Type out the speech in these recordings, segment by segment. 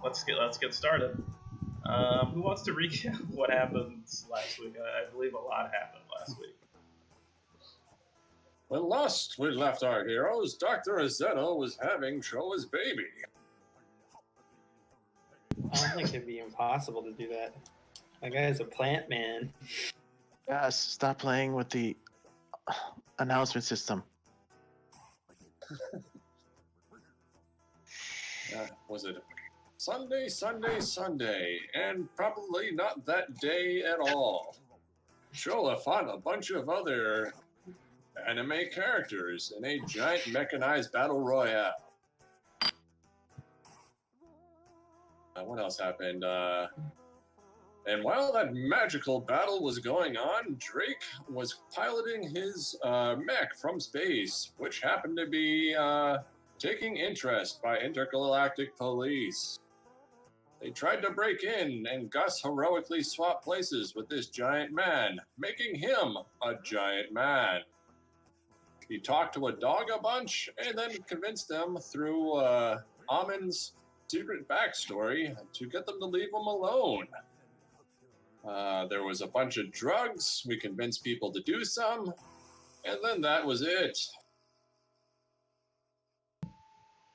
let's get started. Who wants to recap what happened last week? I believe a lot happened last week. When last we left our heroes, Dr. Azzetto was having Showa's baby. I don't think it'd be impossible to do that. That guy's a plant man. Guys, stop playing with the announcement system. Was it Sunday, and probably not that day at all. Showa fought a bunch of other anime characters in a giant mechanized battle royale. What else happened? And while that magical battle was going on, Drake was piloting his mech from space, which happened to be taking interest by intergalactic police. They tried to break in, and Gus heroically swapped places with this giant man, making him a giant man. He talked to a dog a bunch, and then convinced them through Amin's secret backstory to get them to leave him alone. There was a bunch of drugs. We convinced people to do some, and then that was it.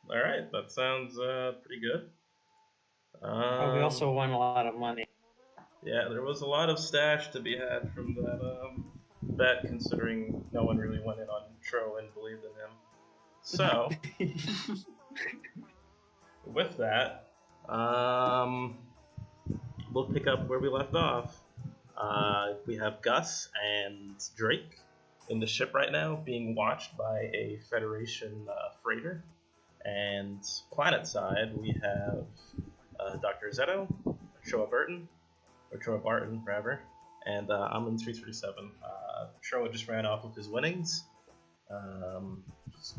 All right, that sounds pretty good. We also won a lot of money. Yeah, there was a lot of stash to be had from that bet, considering no one really went in on Tro and believed in him. So, with that, we'll pick up where we left off. We have Gus and Drake in the ship right now, being watched by a Federation freighter. And planet side, we have Dr. Azzetto, Showa Berton, or Showa Barton, rather, and I'm in 337. Showa just ran off with his winnings.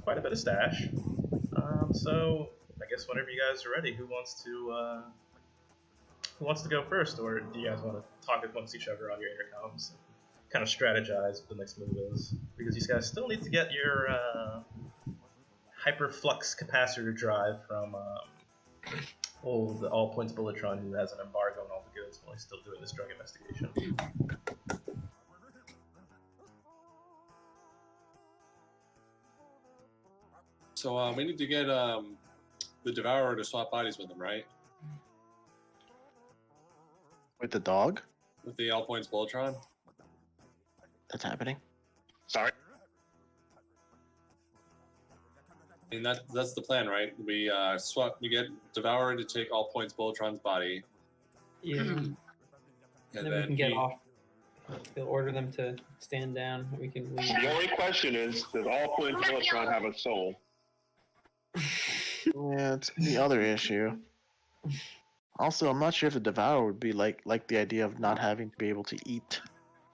Quite a bit of stash. So I guess whenever you guys are ready, who wants to go first, or do you guys want to talk amongst each other on your intercoms and kind of strategize what the next move is? Because you guys still need to get your hyperflux capacitor drive from old All Points Bulletron, who has an embargo on all the goods while he's still doing this drug investigation. So we need to get the Devourer to swap bodies with him, right? With the dog? With the All Points Voltron? That's happening. Sorry? I mean, that's the plan, right? We we get Devourer to take All Points Voltron's body. Yeah. And then we can get off. We'll order them to stand down. We can leave. The only question is, does All Points Voltron have a soul? Yeah, it's the other issue. Also, I'm not sure if the Devourer would be like the idea of not having to be able to eat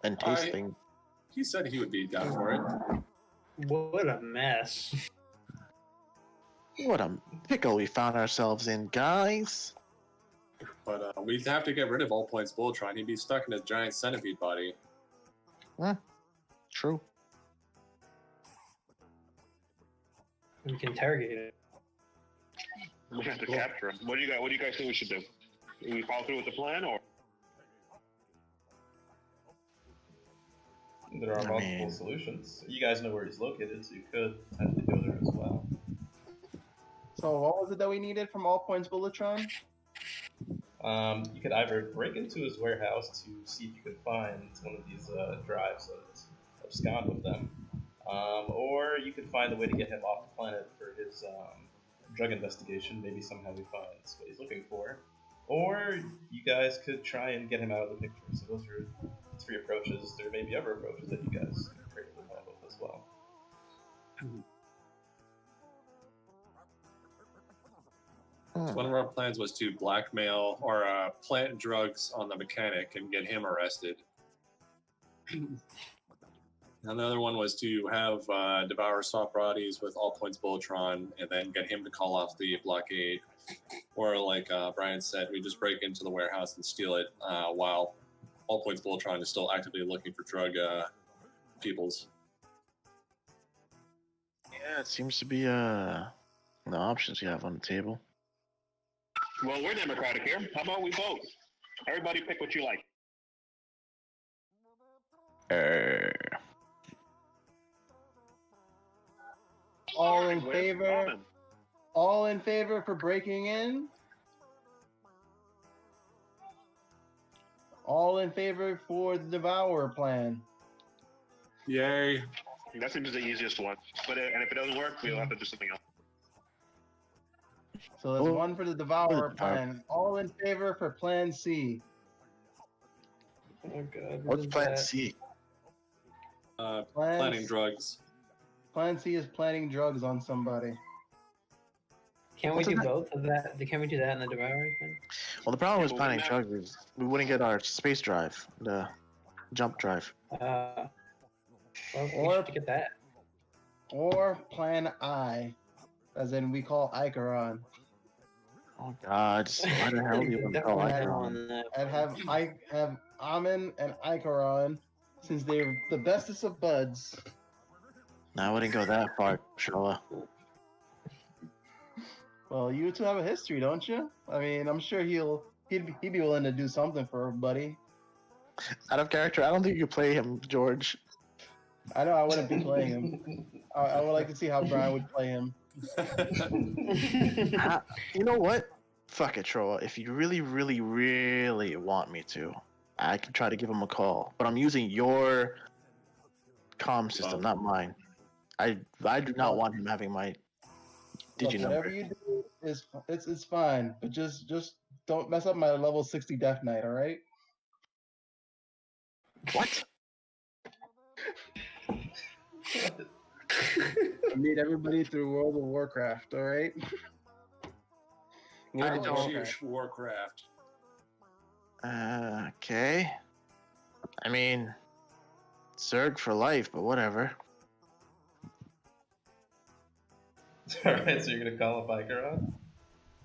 and taste things. He said he would be down for it. What a mess. What a pickle we found ourselves in, guys. But we'd have to get rid of All Points Voltron. He'd be stuck in a giant centipede body. True. We can interrogate it. We have to capture him. What do you guys think we should do? Do we follow through with the plan, or? There are multiple solutions. You guys know where he's located, so you could potentially go there as well. So what was it that we needed from All Points Bulletron? You could either break into his warehouse to see if you could find one of these drives and abscond with them, or you could find a way to get him off the planet for his drug investigation. Maybe somehow he finds what he's looking for. Or you guys could try and get him out of the picture. So those are three approaches. There may be other approaches that you guys could create with as well. One of our plans was to blackmail or plant drugs on the mechanic and get him arrested. Another one was to have Devour swap bodies with All Points Voltron and then get him to call off the blockade. Or like Brian said, we just break into the warehouse and steal it while All Points Voltron is still actively looking for drug peoples. Yeah, it seems to be the options you have on the table. Well, we're democratic here. How about we vote? Everybody pick what you like. All in With favor? Robin. All in favor for breaking in? All in favor for the Devourer plan? Yay. That seems the easiest one. But and if it doesn't work, we'll have to do something else. So there's Oh, one for the Devourer plan. All in favor for Plan C? Oh god. What's is Plan that? C? Planning drugs. Plan C is planning drugs on somebody. Can't we What's do that? both of that? Can we do that in the Devourer thing? Well, the problem with Yeah, but planning wouldn't drugs is we wouldn't get our space drive, the jump drive. Well, we Or- should get that. Or Plan I, as in we call Icaron. Oh God! Why the hell do you want to call Definitely Icaron? on that. And have Amin and Icaron, since they're the bestest of buds. No, I wouldn't go that far, Shola. Well, you two have a history, don't you? I mean, I'm sure he'd be willing to do something for everybody. Out of character, I don't think you could play him, George. I know I wouldn't be playing him. I would like to see how Brian would play him. You know what? Fuck it, Troa. If you really, really, really want me to, I can try to give him a call. But I'm using your comm system, Oh. not mine. I do not want him having my Look, digi whatever number. you do is it's fine, but just don't mess up my level 60 Death Knight, all right? What? I meet everybody through World of Warcraft, all right? World of Tactical Warcraft. Warcraft. Okay. I mean, Zerg for life, but whatever. Alright, so you're gonna call up Icaron?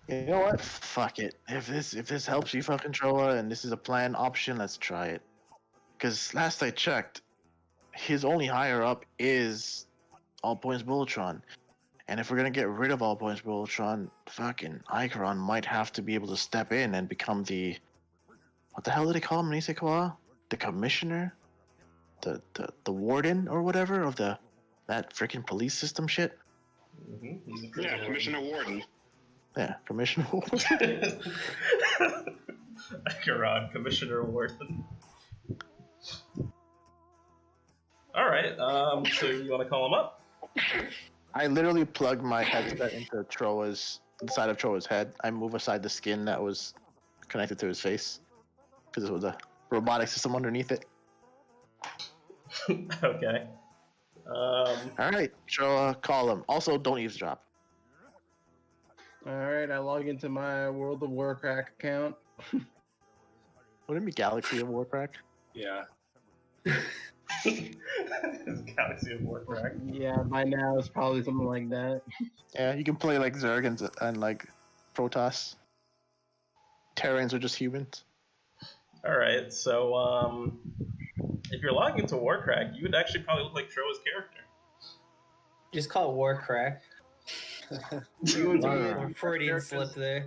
You know what? Fuck it. If this helps you, fucking Troa, and this is a plan option, let's try it. Because last I checked, his only higher up is All Points Bulletron. And if we're gonna get rid of All Points Bulletron, fucking Icaron might have to be able to step in and become the... What the hell did they call him in Isekai? The commissioner? The warden or whatever of that freaking police system shit? Mm-hmm. He's a Yeah, prison Commissioner Warden. Yeah, commissioner. warden. Icaron, Commissioner Warden. Alright, so you wanna call him up? I literally plugged my headset into the side of Troa's head. I move aside the skin that was connected to his face because it was a robotic system underneath it. Okay. All right, Troa, call him. Also, don't eavesdrop. All right, I log into my World of Warcraft account. Wouldn't it be Galaxy of Warcraft? Yeah. Galaxy of Warcraft. Yeah, by now it's probably something like that. Yeah, you can play like Zerg and like Protoss. Terrans are just humans. Alright, so if you're logging into Warcraft, you would actually probably look like Troa's character. Just call it Warcrack. You would be Or Freudian characters- slip there.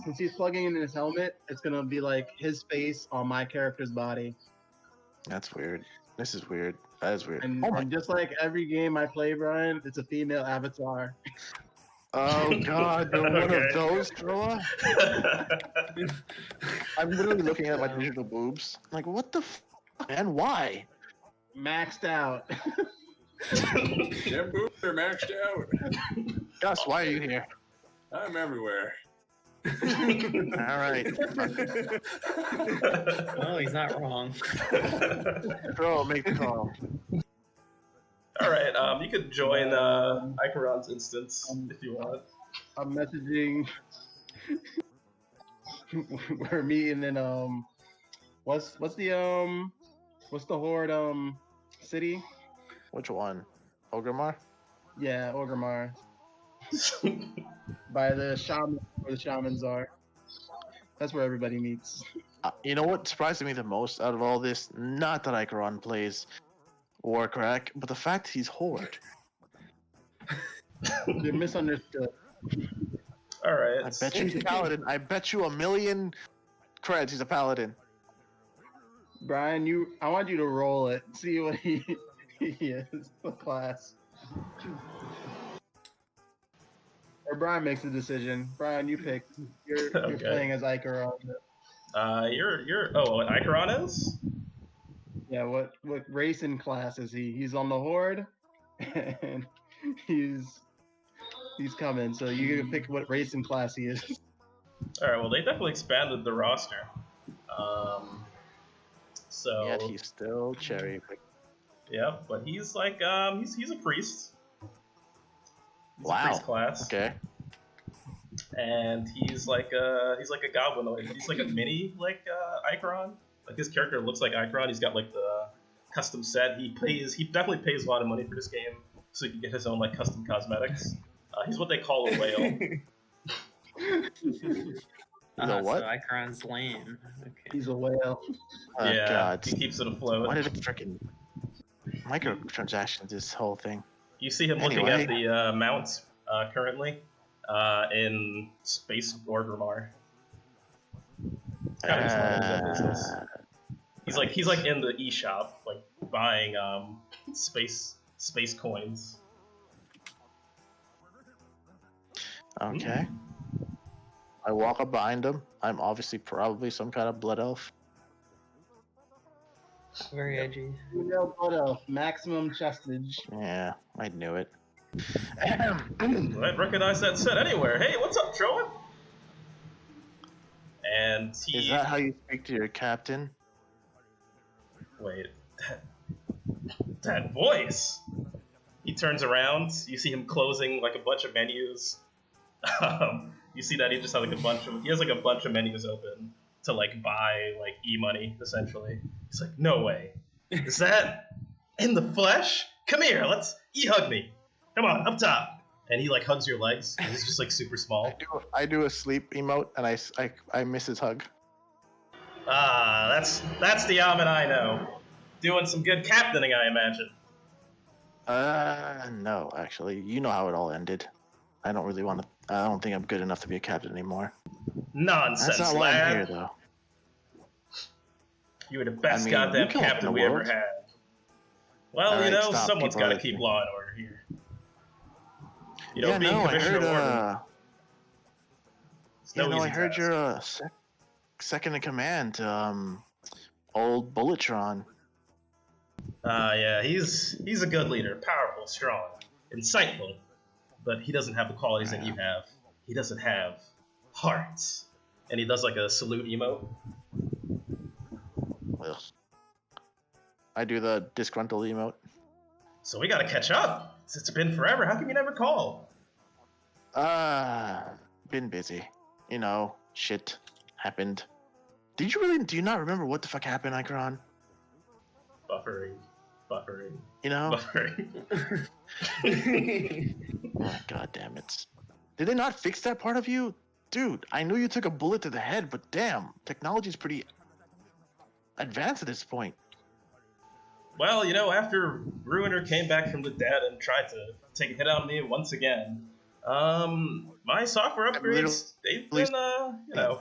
Since he's plugging in his helmet, it's gonna be like his face on my character's body. That's weird. This is weird. That is weird. And, Oh my. and just like every game I play, Brian, it's a female avatar. Oh God, you're one Okay. of those, Troa. I'm literally looking at my digital boobs. Like, what the fuck, man? Why? Maxed out. Them boobs are maxed out. Gus, why are you here? I'm everywhere. All right, Oh, he's not wrong. Troa, make the call. Alright, you could join Icaron's instance if you want. I'm messaging. We're meeting in what's the horde city? Which one? Ogrimmar? Yeah, Orgrimmar. By the shaman, where the shamans are. That's where everybody meets. You know what surprised me the most out of all this? Not that Icaron plays Warcrack, but the fact he's Horde. They're misunderstood. All right. I bet you he's a paladin. I bet you 1,000,000 creds he's a paladin. Brian, I want you to roll it. See what he is. What class? Or Brian makes the decision. Brian, you pick. You're Okay. playing as Icaron. You're. Oh, what Icaron is? Yeah. What race and class is he? He's on the Horde, and he's coming. So you can pick what race and class he is. All right. Well, they definitely expanded the roster. So. Yet he's still cherry picked. Yeah, but he's like he's a priest. He's Wow. A priest class. Okay. And he's like a goblinoid. He's like a mini Icaron. Like his character looks like Icaron. He's got like the custom set. He definitely pays a lot of money for this game, so he can get his own like custom cosmetics. He's what they call a whale. He's a what? So Icaron's lame. Okay. He's a whale. Oh, Yeah, God. he keeps it afloat. Why did it freaking microtransactions this whole thing? You see him looking at the mounts currently in Space Gorgrimmar. It's kind of his business. He's like in the eShop, like buying space coins. Okay. I walk up behind him. I'm obviously probably some kind of blood elf. Very edgy. Female blood elf, maximum chestage. Yeah, I knew it. I'd recognize that set anywhere. Hey, what's up, Troa? And Is that how you speak to your captain? Wait, that voice. He turns around. You see him closing like a bunch of menus. You see that he just has like a bunch of menus open to like buy like e-money essentially. He's like, no way. Is that in the flesh? Come here, let's hug me. Come on, up top. And he like hugs your legs. And he's just like super small. I do a sleep emote and I miss his hug. Ah, that's the Amin I know. Doing some good captaining, I imagine. No, actually. You know how it all ended. I don't think I'm good enough to be a captain anymore. Nonsense, That's not why lad. I'm here, though. You were the best you goddamn killed captain the we ever world. had. Well, All you right, know, stop, someone's people got to listening. keep law and order here. You know, Yeah, being no, I Commissioner heard. Warden, it's no easy I heard task. you're second in command to old Bulletron. Yeah, he's a good leader, powerful, strong, insightful, but he doesn't have the qualities that you have. He doesn't have hearts. And he does like a salute emote. Ugh. I do the disgruntled emote. So we gotta catch up. It's been forever. How come you never call? Been busy. You know, shit happened. Do you not remember what the fuck happened, Icaron? Buffering. You know? Buffering. Oh, God damn it. Did they not fix that part of you? Dude, I knew you took a bullet to the head, but damn, technology's pretty advanced at this point. Well, you know, after Ruiner came back from the dead and tried to take a hit on me once again, my software upgrades, they've been, you know, a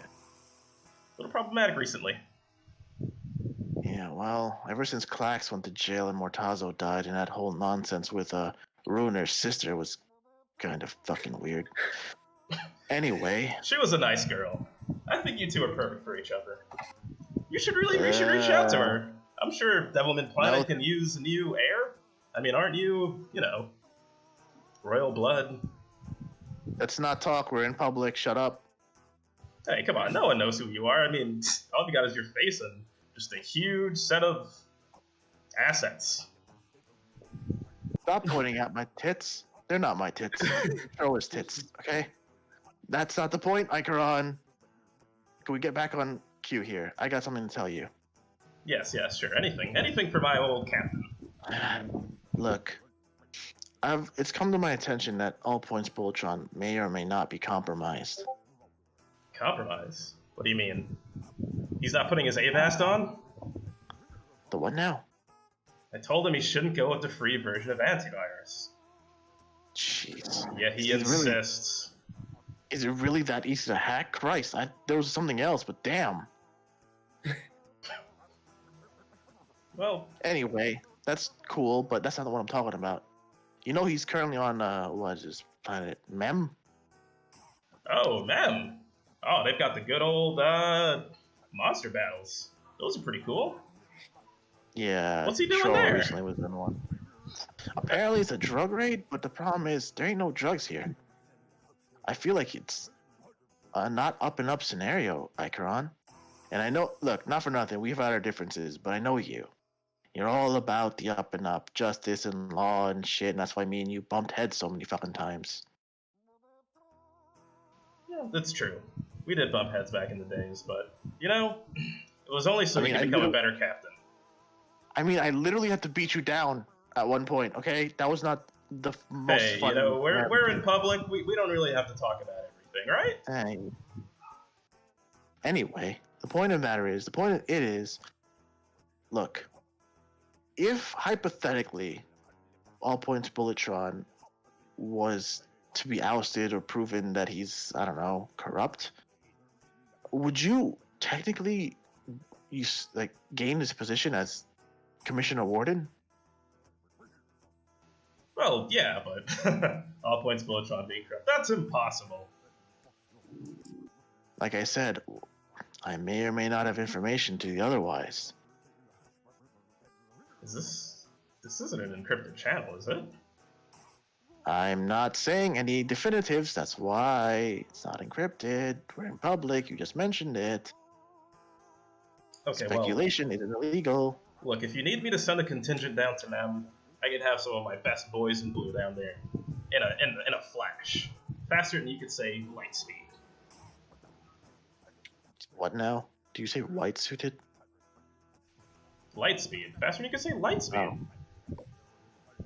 little problematic recently. Yeah, well, ever since Klax went to jail and Mortazo died and that whole nonsense with Ruiner's sister was kind of fucking weird. Anyway. She was a nice girl. I think you two are perfect for each other. You should reach out to her. I'm sure Devilman Planet can use new heir. I mean, aren't you, you know, royal blood? Let's not talk. We're in public. Shut up. Hey, come on. No one knows who you are. I mean, all you got is your face and just a huge set of assets. Stop pointing at my tits. They're not my tits. Thrower's tits, okay? That's not the point, Icaron. Can we get back on cue here? I got something to tell you. Yes, sure. Anything for my old captain. Look, it's come to my attention that All Points Bulletron may or may not be compromised. Compromise? What do you mean? He's not putting his Avast on? The what now? I told him he shouldn't go with the free version of antivirus. Jeez. Yeah, he insists. Is it really that easy to hack? Christ, there was something else, but damn. Well, Anyway, that's cool, but that's not what I'm talking about. You know he's currently on, what is this planet? Mem? oh, Mem. Oh, they've got the good old monster battles. Those are pretty cool. Yeah. What's he doing Troll there? recently was in one. Apparently it's a drug raid, but the problem is there ain't no drugs here. I feel like it's a not up and up scenario, Icaron. And I know, look, not for nothing, we've had our differences, but I know you. You're all about the up and up, justice and law and shit, and that's why me and you bumped heads so many fucking times. Yeah, that's true. We did bump heads back in the days, but, you know, it was only so I you mean, could become a better captain. I mean, I literally had to beat you down at one point, okay? That was not the most Hey, fun. you know, we're in public. We don't really have to talk about everything, right? Hey. Anyway, the point of the matter is, look, if hypothetically All Points Bulletron was to be ousted or proven that he's, I don't know, corrupt, would you technically gain his position as Commissioner Warden? Well, yeah, but All Points Bulletron being corrupt, that's impossible. Like I said, I may or may not have information to the otherwise. This isn't an encrypted channel, is it? I'm not saying any definitives, that's why it's not encrypted. We're in public, you just mentioned it. Okay, Speculation isn't illegal. well, look, if you need me to send a contingent down to Mem, I could have some of my best boys in blue down there in a flash. Faster than you could say light speed. What now? Do you say white suited? Light speed. Faster than you could say light speed. Oh.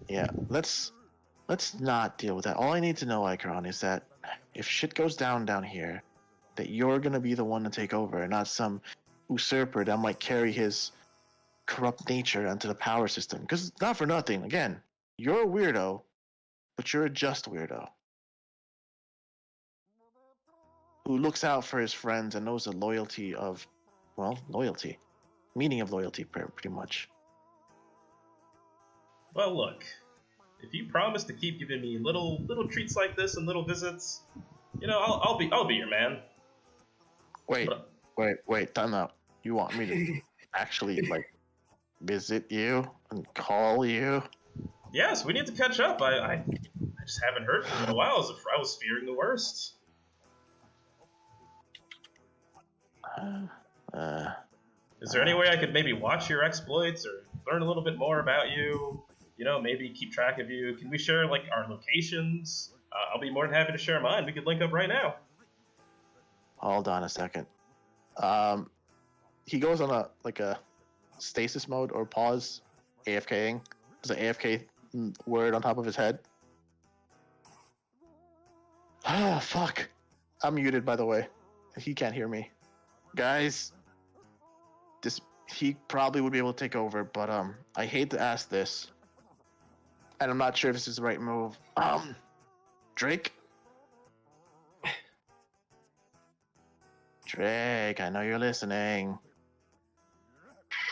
Yeah, let's not deal with that. All I need to know, Icaron, is that if shit goes down here, that you're gonna be the one to take over, and not some usurper that might carry his corrupt nature onto the power system. Because not for nothing, again, you're a weirdo, but you're a just weirdo who looks out for his friends and knows the loyalty, meaning of loyalty, pretty much. Well, look, if you promise to keep giving me little treats like this and little visits, you know, I'll be your man. Wait, time out. You want me to actually visit you and call you? Yes, we need to catch up. I just haven't heard from you in a while. I was fearing the worst. Is there any way I could maybe watch your exploits or learn a little bit more about you? You know, maybe keep track of you. Can we share our locations? I'll be more than happy to share mine. We could link up right now. Hold on a second. He goes on a stasis mode or pause, AFKing. There's an AFK word on top of his head. Ah, fuck. I'm muted, by the way. He can't hear me. Guys, he probably would be able to take over, but I hate to ask this, and I'm not sure if this is the right move. Drake? Drake, I know you're listening.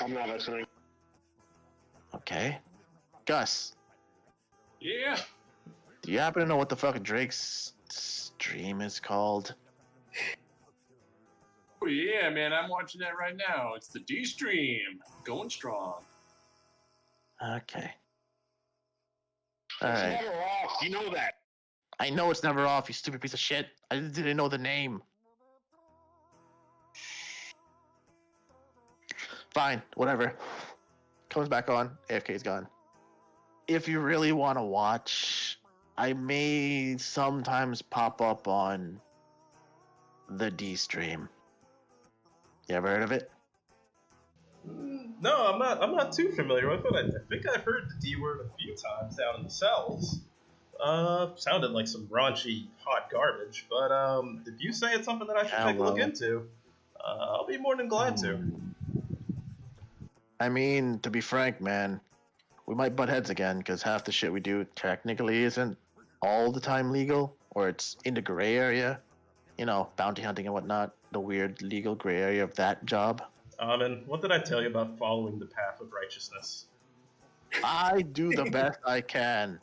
I'm not listening. Okay. Gus, Yeah. do you happen to know what the fuck Drake's stream is called? Oh, yeah, man, I'm watching that right now. It's the D stream. Going strong. Okay. It's Alright. never off. You know that. I know it's never off, you stupid piece of shit. I didn't know the name. Fine, whatever. Comes back on, AFK's gone. If you really want to watch, I may sometimes pop up on the D stream. You ever heard of it? No, I'm not too familiar with it. I think I've heard the D word a few times down in the cells. Sounded like some raunchy hot garbage, but if you say it's something that I should take a look into, I'll be more than glad to. I mean, to be frank, man, we might butt heads again because half the shit we do technically isn't all the time legal, or it's in the gray area. bounty hunting and whatnot, the weird legal gray area of that job. And what did I tell you about following the path of righteousness? I do the best I can.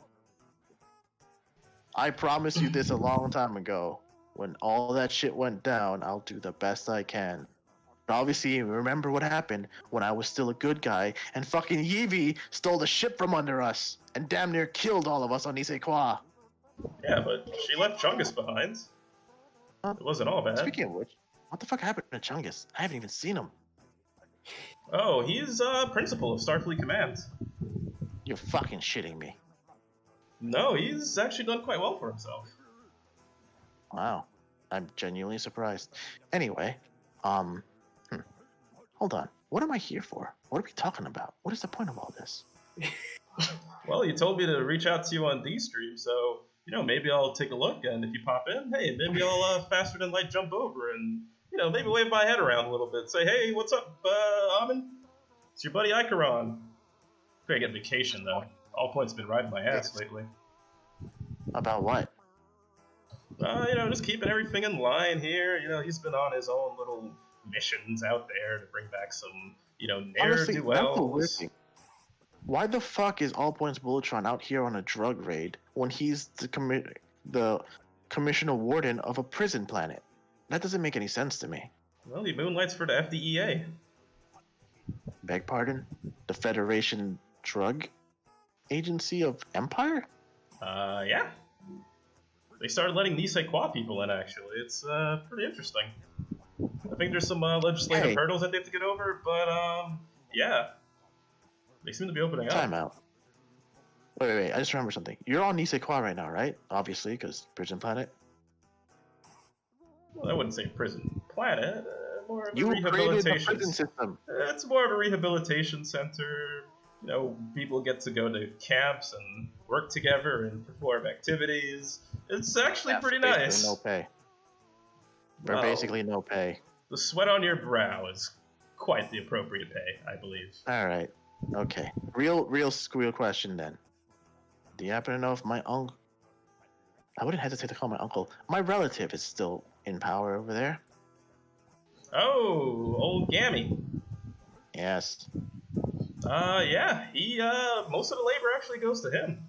I promised you this a long time ago. When all that shit went down, I'll do the best I can. But obviously, remember what happened when I was still a good guy and fucking Yeevee stole the ship from under us and damn near killed all of us on Isekwa. Yeah, but she left Chungus behind. It wasn't all bad. Speaking of which, what the fuck happened to Chungus? I haven't even seen him. Oh, he's principal of Starfleet Command. You're fucking shitting me. No, he's actually done quite well for himself. Wow. I'm genuinely surprised. Anyway, hold on. What am I here for? What are we talking about? What is the point of all this? Well, you told me to reach out to you on D-Stream, so, maybe I'll take a look, and if you pop in, hey, maybe I'll faster than light jump over and, maybe wave my head around a little bit. Say, hey, what's up, Amin? It's your buddy Icaron. Great get vacation, though. All Point's been riding my ass lately. About what? Just keeping everything in line here. He's been on his own little missions out there to bring back some, Honestly, that's the weird ne'er-do-wells. thing. Why the fuck is All Points Bulletron out here on a drug raid when he's the commissioner warden of a prison planet? That doesn't make any sense to me. Well, he moonlights for the FDEA. Beg pardon? The Federation Drug Agency of Empire? Yeah. They started letting Nisekwa people in, actually. It's pretty interesting. I think there's some legislative hurdles that they have to get over, but yeah. They seem to be opening up. Time out. Wait. I just remembered something. You're on Nisekwa right now, right? Obviously, because prison planet. Well, I wouldn't say prison planet. More of a You created the rehabilitation. prison system. It's more of a rehabilitation center. People get to go to camps and work together and perform activities. It's actually pretty nice. No pay. For Well, basically no pay. The sweat on your brow is quite the appropriate pay, I believe. All right. Okay. Real squeal question then. Do you happen to know if my uncle? I wouldn't hesitate to call my uncle. My relative is still in power over there. Oh, old Gammy. Yes. Yeah. He most of the labor actually goes to him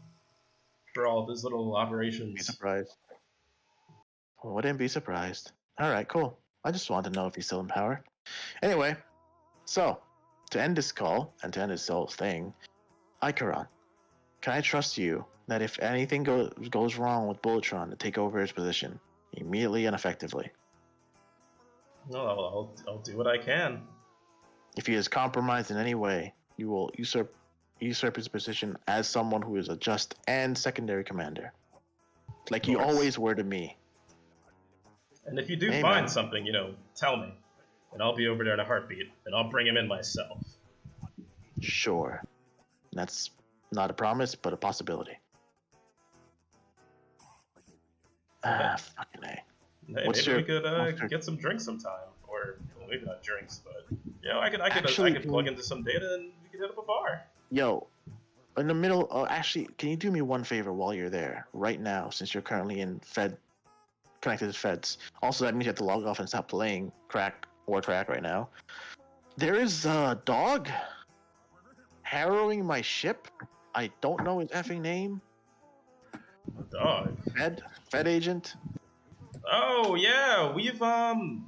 for all of his little Be operations. surprised. Wouldn't be surprised. All right, cool. I just wanted to know if he's still in power. Anyway, so to end this call and to end this whole thing, Icaron, can I trust you that if anything goes wrong with Bulletron to take over his position immediately and effectively? No, I'll do what I can. If he is compromised in any way, you will usurp his position as someone who is a just and secondary commander, like you course. always were to me. And if you do Amen. find something, tell me. And I'll be over there in a heartbeat, and I'll bring him in myself. Sure. That's not a promise, but a possibility. Fucking A. Hey, What's maybe we your- could get some drinks sometime, or well, maybe not drinks, but I could Actually, plug into some data and we could hit up a bar. Yo, in the middle, actually, can you do me one favor while you're there, right now, since you're currently connected to Feds? Also, that means you have to log off and stop playing Crack right now. There is a dog harrowing my ship. I don't know his effing name. Dog. Fed agent. Oh yeah, we've come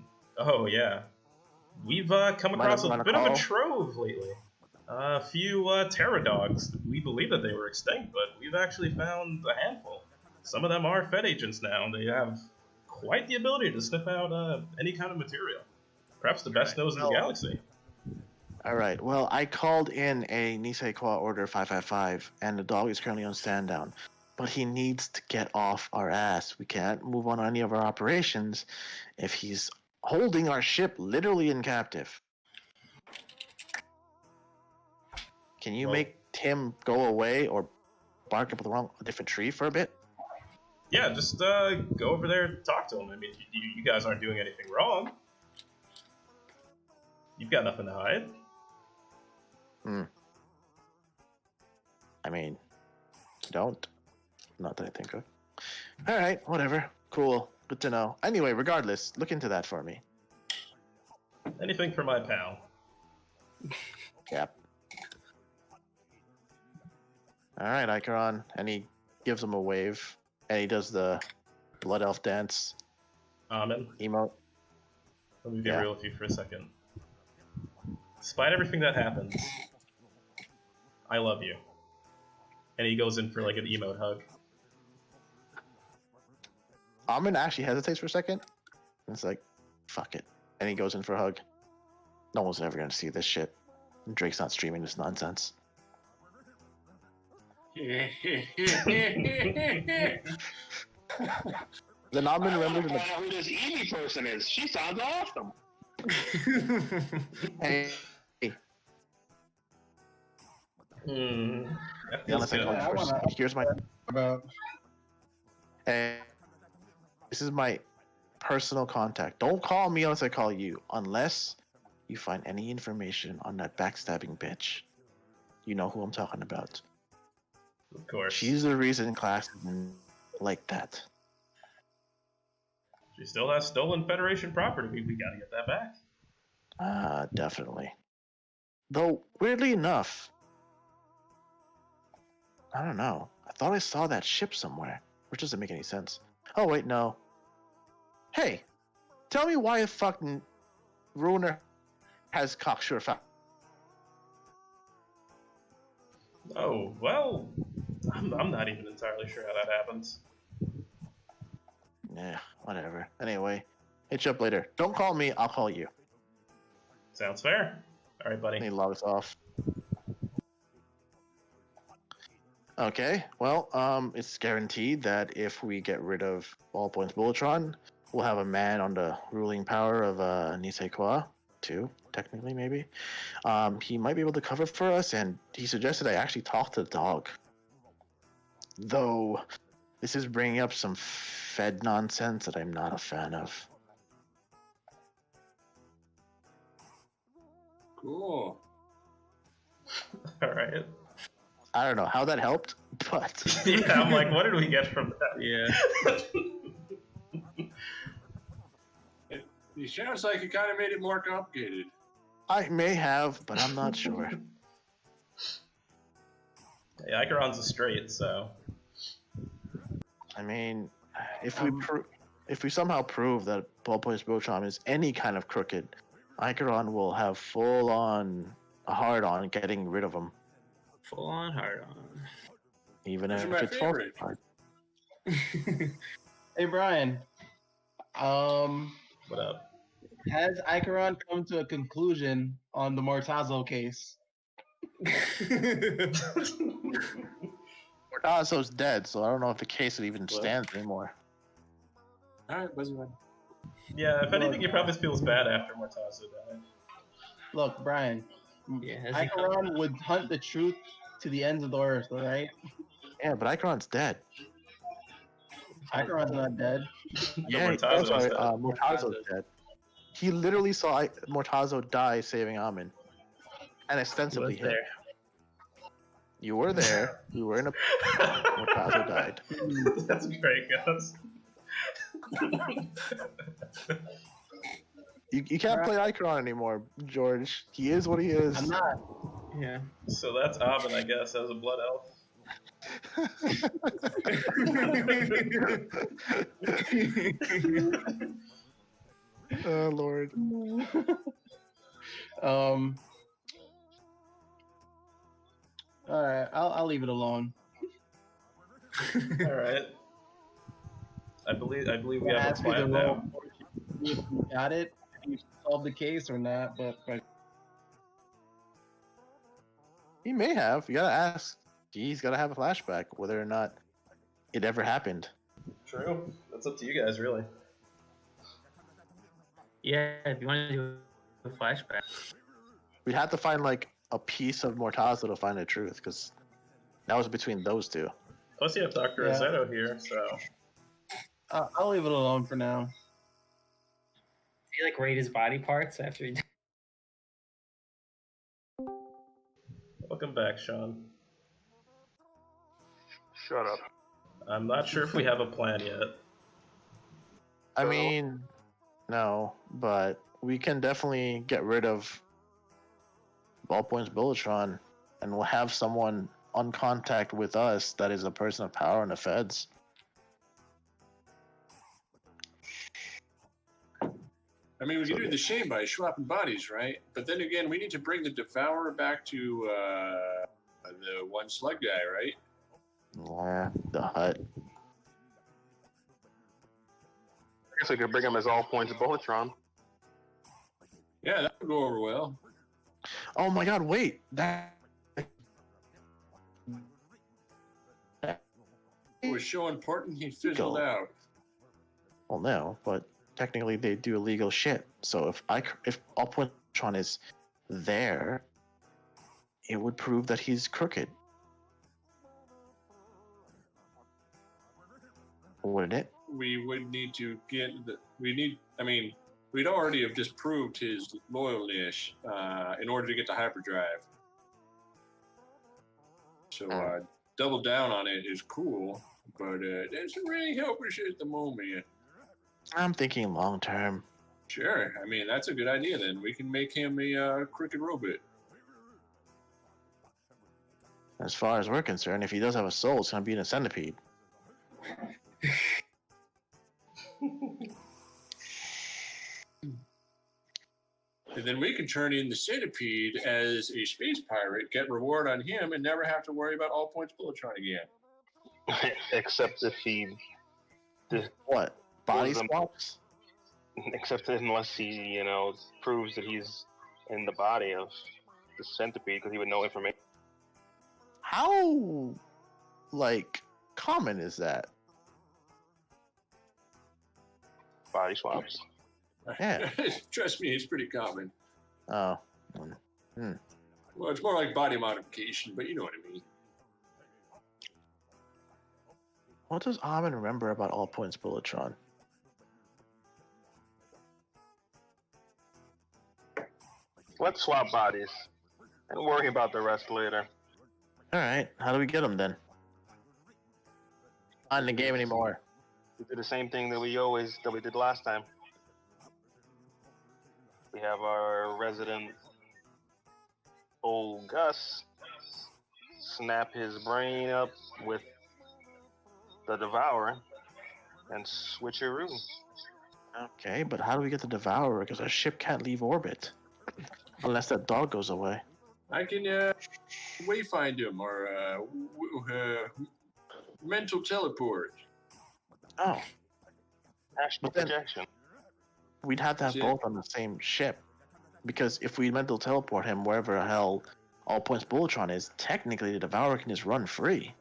across a Might bit of a call. trove lately. A few Terra dogs. We believe that they were extinct, but we've actually found a handful. Some of them are Fed agents now. They have quite the ability to sniff out any kind of material. Perhaps the best nose in the galaxy. All right. Well, I called in a Nisekwa Order 555, and the dog is currently on stand down. But he needs to get off our ass. We can't move on any of our operations if he's holding our ship literally in captive. Can you Well- make him go away or bark up a different tree for a bit? Yeah, just go over there and talk to him. I mean, you guys aren't doing anything wrong. You've got nothing to hide. I mean, don't. Not that I think of. All right, whatever. Cool. Good to know. Anyway, regardless, look into that for me. Anything for my pal. Yep. All right, Icaron. And he gives him a wave, and he does the blood elf dance Amen. emote. Let me be Yeah. real with you for a second. Despite everything that happens, I love you. And he goes in for like an emote hug. Amin actually hesitates for a second. And it's like, fuck it. And he goes in for a hug. No one's ever going to see this shit. Drake's not streaming this nonsense. Then Amin I want remembers to in find out who this Evie person is. She sounds awesome. Hey. That Yeah, feels let's good. I wanna- Here's my. About Hey, this is my personal contact. Don't call me unless I call you. Unless you find any information on that backstabbing bitch. You know who I'm talking about. Of course. She's the reason class isn't like that. She still has stolen Federation property. We gotta get that back. Definitely. Though, weirdly enough, I don't know. I thought I saw that ship somewhere, which doesn't make any sense. Oh, wait, no. Hey, tell me why a fucking Ruiner has cocksure fact. Oh, well, I'm not even entirely sure how that happens. Yeah, whatever. Anyway, hit you up later. Don't call me, I'll call you. Sounds fair. All right, And buddy. he logs off. Okay, well, it's guaranteed that if we get rid of Ballpoint's Bulletron, we'll have a man on the ruling power of Nisekwa, too, technically, maybe. He might be able to cover for us, and he suggested I actually talk to the dog. Though, this is bringing up some Fed nonsense that I'm not a fan of. Cool. All right. I don't know how that helped, but Yeah, I'm like, what did we get from that? Yeah. It sounds like it kind of made it more complicated. I may have, but I'm not sure. Hey, Icaron's a straight, so. I mean, if we somehow prove that Ballpoint's Bulletron is any kind of crooked, Icaron will have full on a hard on getting rid of him, Full on, hard on. even Those if are my it's false favorite. hard. Hey Brian, What up? has Icaron come to a conclusion on the Mortazo case? Mortazo's dead, so I don't know if the case would even stands anymore. Alright, buzzy one. Yeah, if anything, he probably feels bad after Mortazo died. Look, Brian, Yeah, has he Icaron would hunt the truth to the ends of the earth, all right? Yeah, but Icaron's dead. Icaron's not dead. Yeah, Mortazo's I'm sorry, dead. Mortazo's dead. He literally saw Mortazo die saving Amin. And ostensibly was him. there? You were there. We were in a... Mortazo died. That's great, guys. You can't play Icaron anymore, George. He is what he is. I'm not. Yeah. So that's Abin, I guess, as a blood elf. Oh, Lord. All right, I'll leave it alone. All right. I believe we have a Ask you the plan now. role. If you got it, if you solved the case or not, but He may have. You gotta ask. He's gotta have a flashback, whether or not it ever happened. True. That's up to you guys, really. Yeah, if you want to do a flashback. We'd have to find like a piece of Mortazo to find the truth, because that was between those two. Plus, you have Dr. Yeah. Rosetto here, so. I'll leave it alone for now. He like rate his body parts after he. Welcome back, Sean. Shut up. I'm not sure if we have a plan yet. I mean, no, but we can definitely get rid of Ballpoint's Bulletron, and we'll have someone on contact with us that is a person of power in the feds. I mean, we can do the shame by swapping bodies, right? But then again, we need to bring the Devourer back to the one slug guy, right? Yeah, the hut. I guess we could bring him as all points Bulletron. Yeah, that would go over well. Oh my god, wait. That It was so important he fizzled out. well, no, but technically they do illegal shit. So if All Pointron is there, it would prove that he's crooked. Wouldn't it? We would need to get we'd already have disproved his loyalness in order to get to hyperdrive. So double down on it is cool, but it doesn't really help us at the moment. I'm thinking long term. Sure, I mean that's a good idea. Then we can make him a crooked robot. As far as we're concerned, if he does have a soul, it's gonna be in a centipede. And then we can turn in the centipede as a space pirate, get reward on him, and never have to worry about all points Bulletron again. Except if he. What? Body Well, swaps? Except unless he, proves that he's in the body of the centipede, because he would know information. How, common is that? Body swaps. Yeah. Trust me, it's pretty common. Oh. Well, it's more like body modification, but you know what I mean. What does Armin remember about All Points Bulletron? Let's swap bodies and worry about the rest later. Alright, how do we get him then? Not in the game anymore. We did the same thing that we did last time. We have our resident old Gus snap his brain up with the Devourer and switcheroo. Okay, but how do we get the Devourer? Because our ship can't leave orbit. Unless that dog goes away. I can wayfind him or mental teleport. Oh. Astral But then- projection. We'd have to have Yeah. both on the same ship. Because if we mental teleport him wherever the hell All Points Bulletron is, technically the Devourer can just run free.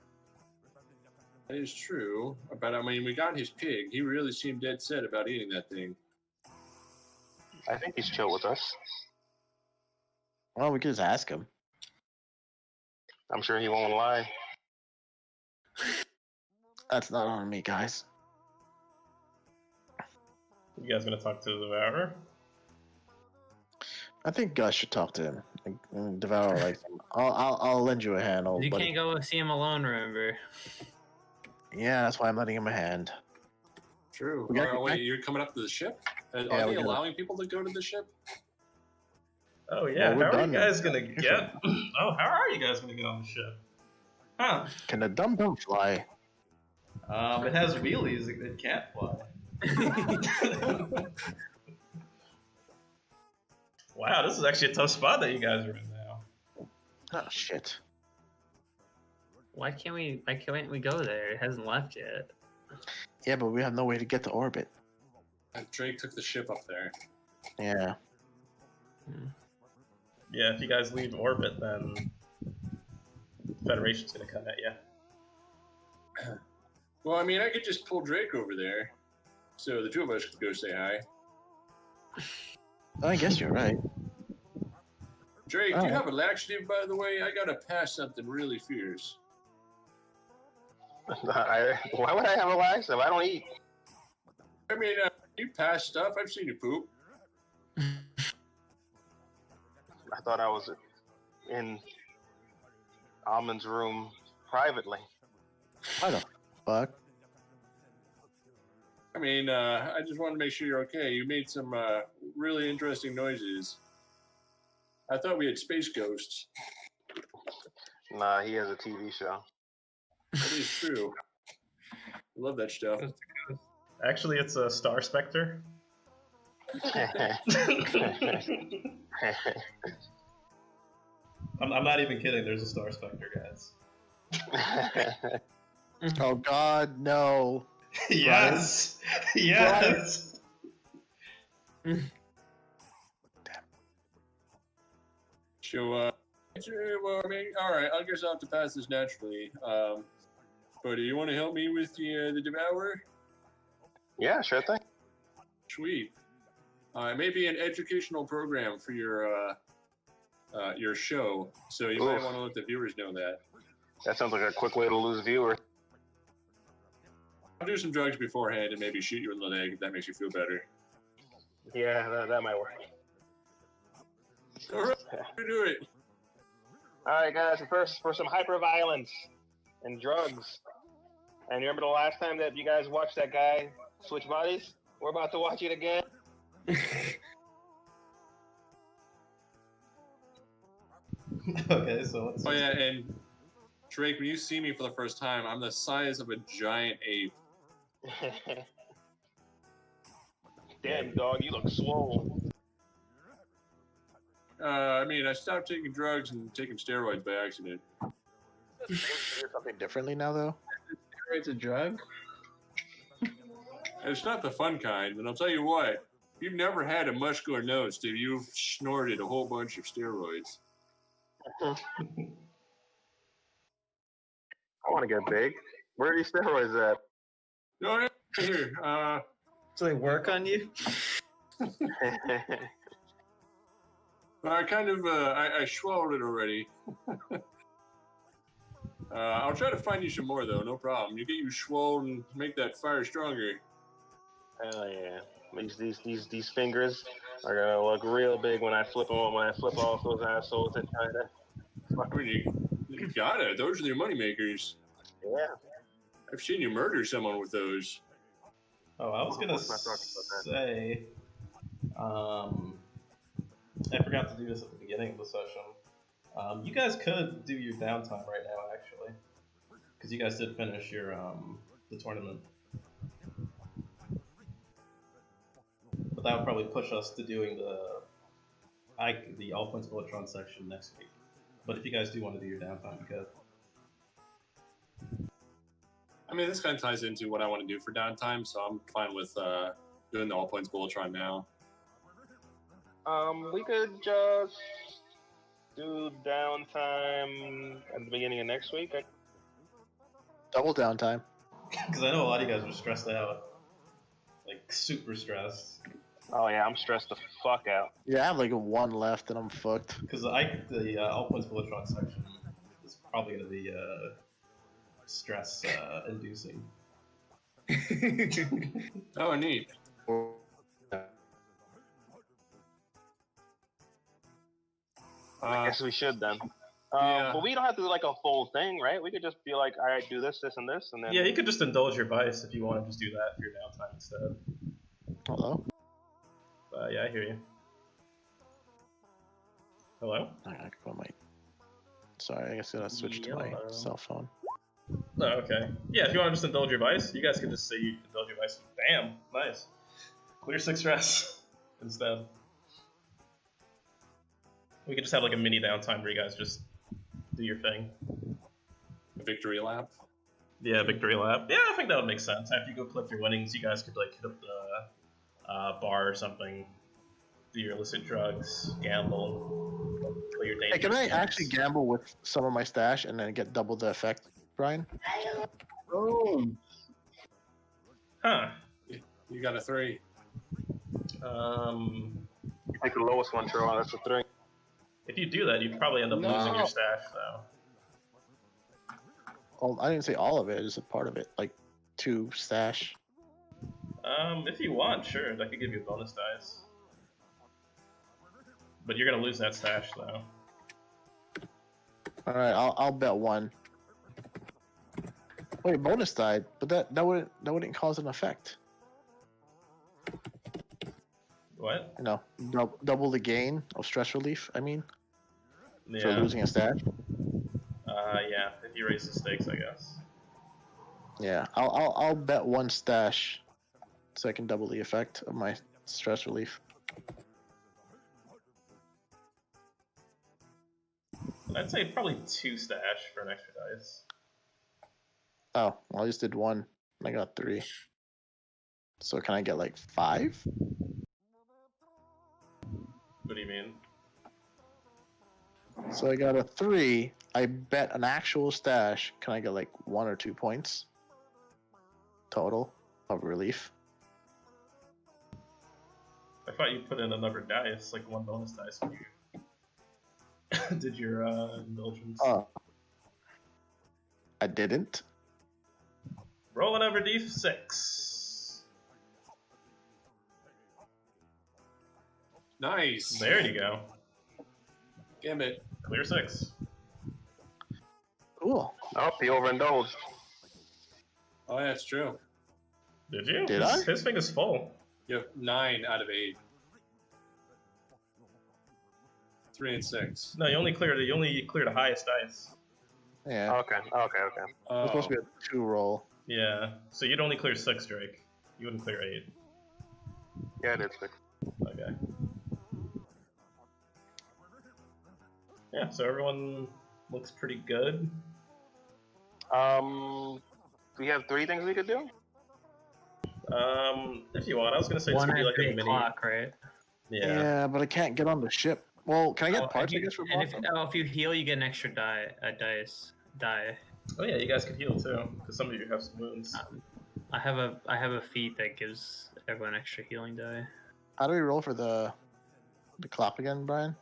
That is true. But I mean, we got his pig. He really seemed dead set about eating that thing. I think he's chill with us. Well, we could just ask him. I'm sure he won't lie. That's not on me, guys. You guys gonna talk to the Devourer? I think Gus should talk to him. Devourer likes him. I'll lend you a hand, old You buddy. can't go see him alone, remember? Yeah, that's why I'm lending him a hand. True. We gotta Oh, get wait, back- you're coming up to the ship? Yeah, Are we they gotta- allowing people to go to the ship? Oh yeah, Well, we're how are done you guys then. gonna get? Oh, how are you guys gonna get on the ship? Huh? Can the dum-dum fly? It has wheelies. It can't fly. Wow, this is actually a tough spot that you guys are in now. Oh, shit. Why can't we go there? It hasn't left yet. Yeah, but we have no way to get to orbit. Drake took the ship up there. Yeah. Yeah, if you guys leave orbit, then Federation's gonna come at you. Well, I mean, I could just pull Drake over there, so the two of us could go say hi. I guess you're right. Drake, do you Alright. have a laxative, by the way? I gotta pass something really fierce. Why would I have a laxative? I don't eat. I mean, you pass stuff. I've seen you poop. I thought I was in Almond's room privately. Why the fuck? I mean, I just want to make sure you're okay. You made some really interesting noises. I thought we had space ghosts. Nah, he has a TV show. That is true. I love that stuff. Actually, it's a Star Spectre. I'm not even kidding. There's a Star Spectre, guys. Oh God, no! Yes, yes. So, well, I mean, all right. I guess I'll have to pass this naturally. But do you want to help me with the Devourer? Yeah, sure thing. Sweet. It may be an educational program for your show, so you might Oof. want to let the viewers know that. That sounds like a quick way to lose viewers. I'll do some drugs beforehand and maybe shoot you in the leg if that makes you feel better. Yeah, that might work. All right, do it. All right, guys. First, for some hyper violence and drugs. And you remember the last time that you guys watched that guy switch bodies? We're about to watch it again. Okay, so let's. Oh yeah, and Drake, when you see me for the first time, I'm the size of a giant ape. Damn, dog, you look swole. I mean, I stopped taking drugs and taking steroids by accident. Do something differently now, though. Steroids a drug? And it's not the fun kind, and I'll tell you what, you've never had a muscular nose till you've snorted a whole bunch of steroids. I want to get big. Where are these steroids at? No, yeah, here. So they work on you? I kind of, I swallowed it already. I'll try to find you some more, though, no problem. You get you swole and make that fire stronger. Hell yeah. These fingers are gonna look real big when I flip them when I flip off those assholes and try to. I mean, you got it. Those are your money makers. Yeah. I've seen you murder someone with those. Oh, I was gonna Let's not talk about that. say, I forgot to do this at the beginning of the session. You guys could do your downtime right now, actually, because you guys did finish your the tournament. But that would probably push us to doing the all points Voltron section next week. But if you guys do want to do your downtime, you could. I mean, this kind of ties into what I want to do for downtime, so I'm fine with doing the all points Bulletron now. We could just do downtime at the beginning of next week. Double downtime. Because I know a lot of you guys are stressed out, like super stressed. Oh yeah, I'm stressed the fuck out. Yeah, I have like one left and I'm fucked. Because the all points Voltron section is probably going to be stress inducing. Oh, neat. I guess we should then. Yeah. But we don't have to do like a full thing, right? We could just be like, all right, do this, this, and this, and then. Yeah, you could just indulge your vice if you want to just do that for your downtime instead. Hello? Yeah, I hear you. Hello? I gotta go on my... Sorry, I guess I gotta switch to my Yellow. cell phone. Oh, okay. Yeah, if you want to just indulge your vice, you guys can just say you indulge your vice. Bam! Nice. Clear 6 stress instead. We could just have like a mini downtime where you guys just do your thing. Victory lap. Yeah, victory lap. Yeah, I think that would make sense. After you go collect your winnings, you guys could like hit up the bar or something, do your illicit drugs, gamble, play your dangerous Hey, can I games. actually gamble with some of my stash and then get double the effect, Brian? Boom. Huh. You got a 3. Take the lowest one, Troy. That's a 3. If you do that, you'd probably end up losing No. your stash, though. Well, I didn't say all of it, just a part of it, like 2 stash. If you want, sure, that could give you a bonus dice. But you're gonna lose that stash, though. All right, I'll bet 1. Wait, bonus died, but that wouldn't cause an effect. What? You know, double the gain of stress relief. I mean, for Yeah. losing a stash. Yeah. If you raise the stakes, I guess. Yeah, I'll bet one stash, so I can double the effect of my stress relief. I'd say probably 2 stash for an extra dice. Oh, well, I just did 1. And I got 3. So can I get like 5? What do you mean? So I got a 3. I bet an actual stash. Can I get like 1 or 2 points total of relief? I thought you put in another dice, like 1 bonus dice when you did your indulgence. Oh, I didn't. Roll another d6. Nice. There you go. Gambit. Clear 6. Cool. Oh, he overindulged. Oh, yeah, it's true. Did you? Did his, I? His thing is full. You have 9 out of 8. 3 and 6. No, you only clear the highest dice. Yeah. Okay. Oh. It's supposed to be a 2 roll. Yeah. So you'd only clear 6, Drake. You wouldn't clear 8. Yeah, it is 6. Okay. Yeah, so everyone looks pretty good. We have 3 things we could do. If you want, I was gonna say this One would be at like a 3 mini. o'clock, right? Yeah. But I can't get on the ship. Well, can I get parts, I guess, for and Blossom? if you heal, you get an extra die. Oh yeah, you guys could heal too, because some of you have some wounds. I have a feat that gives everyone extra healing die. How do we roll for the clap again, Brian?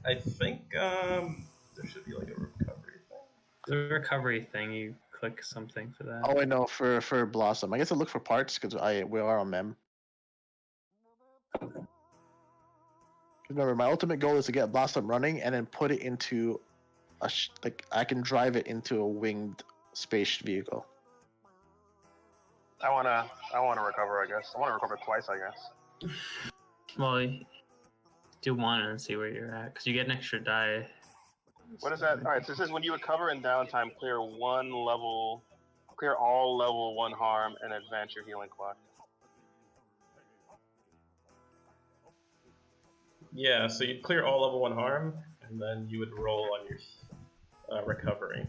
I think there should be like a recovery thing. The recovery thing, you click something for that. Oh, I know, for Blossom. I guess I look for parts because we are on Mem. Remember, my ultimate goal is to get Blossom running and then put it into I can drive it into a winged space vehicle. I wanna recover. I guess I wanna recover twice. I guess. Well, do one and see where you're at, because you get an extra die. What is that? All right. So it says when you recover in downtime, clear all level 1 harm, and advance your healing clock. Yeah, so you'd clear all level 1 harm, and then you would roll on your recovery.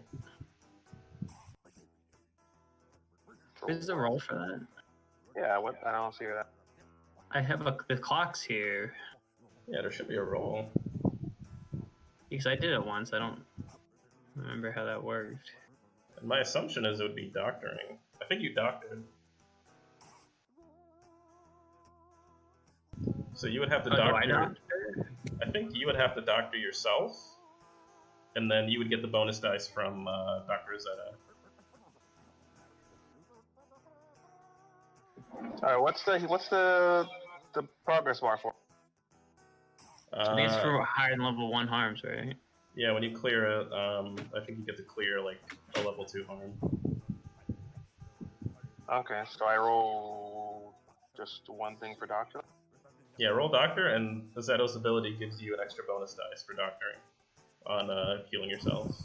Is the roll for that? Yeah. What? I don't see that. I have the clocks here, Yeah, there should be a roll. because I did it once. I don't remember how that worked. And my assumption is it would be doctoring. I think you doctored. So you would have to Oh, do I doctor. doctor? I think you would have to doctor yourself, and then you would get the bonus dice from Dr. Rosetta. All right. What's the progress bar for? I think it's for higher than level 1 harms, right? Yeah, when you clear it, I think you get to clear like a level 2 harm. Okay. So I roll just 1 thing for doctor. Yeah, roll doctor, and Zeto's ability gives you an extra bonus dice for doctoring on healing yourselves.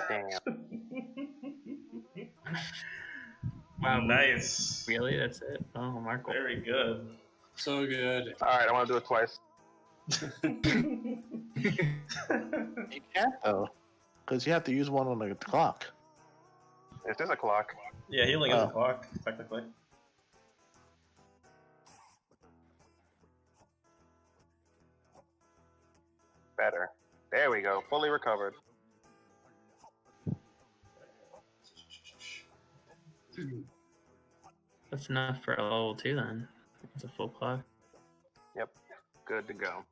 Damn. Wow, Nice. Really? That's it? Oh, Marco. Very good. So good. All right. I want to do it twice. You can't though, because you have to use one on the clock. It is a clock. Yeah, healing is a Oh. clock, technically. Better. There we go. Fully recovered. That's enough for a level 2 then. It's a full clock. Yep. Good to go.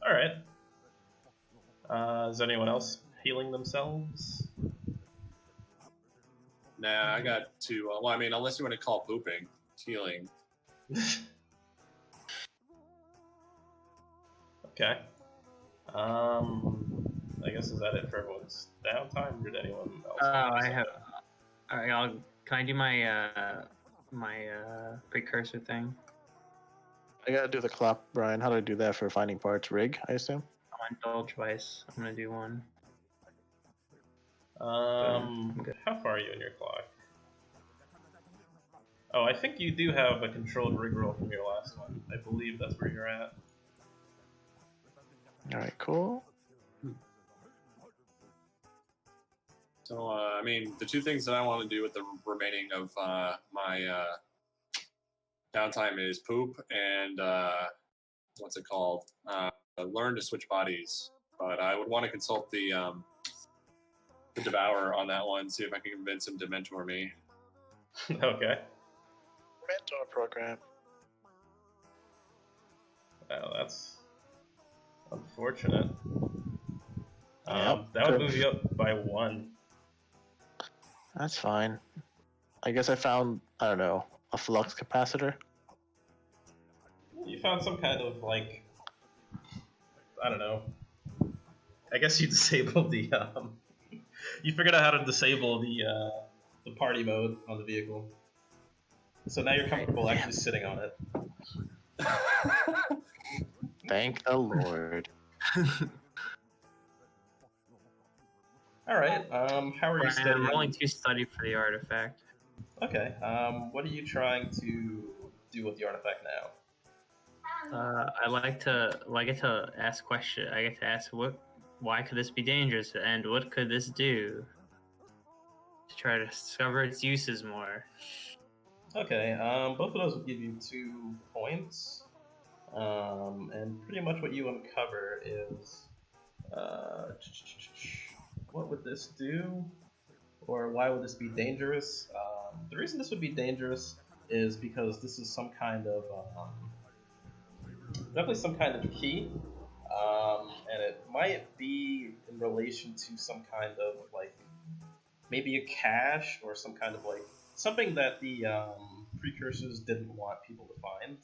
All right. Is anyone else healing themselves? Nah, I got 2. Well, I mean, unless you want to call pooping, it's healing. Okay. I guess is that it for everyone's downtime, or did anyone else? I have. All right, can I do my precursor thing? I gotta do the clock, Brian. How do I do that for finding parts? Rig, I assume. I'm on indulge twice. I'm gonna do one. How far are you in your clock? Oh, I think you do have a controlled rig roll from your last one. I believe that's where you're at. All right, cool. So, I mean, the two things that I want to do with the remaining of my downtime is poop and what's it called? Learn to switch bodies. But I would want to consult the Devourer on that one, see if I can convince him to mentor me. Okay. Mentor program. Well, that's unfortunate. Yep. That would move you up by 1. That's fine. I guess I found, I don't know, a flux capacitor. You found some kind of, like, I don't know. I guess you disabled the, you figured out how to disable the party mode on the vehicle. So now you're comfortable actually sitting on it. Thank the Lord. Alright, how are you Brian, studying? I'm rolling 2 study for the artifact. Okay, what are you trying to do with the artifact now? I get to ask question. I get to ask why could this be dangerous, and what could this do? To try to discover its uses more. Okay, both of those will give you 2 points. And pretty much what you uncover is, what would this do? Or why would this be dangerous? The reason this would be dangerous is because this is some kind of, definitely some kind of key. And it might be in relation to some kind of, like, maybe a cache or some kind of, like, something that the precursors didn't want people to find.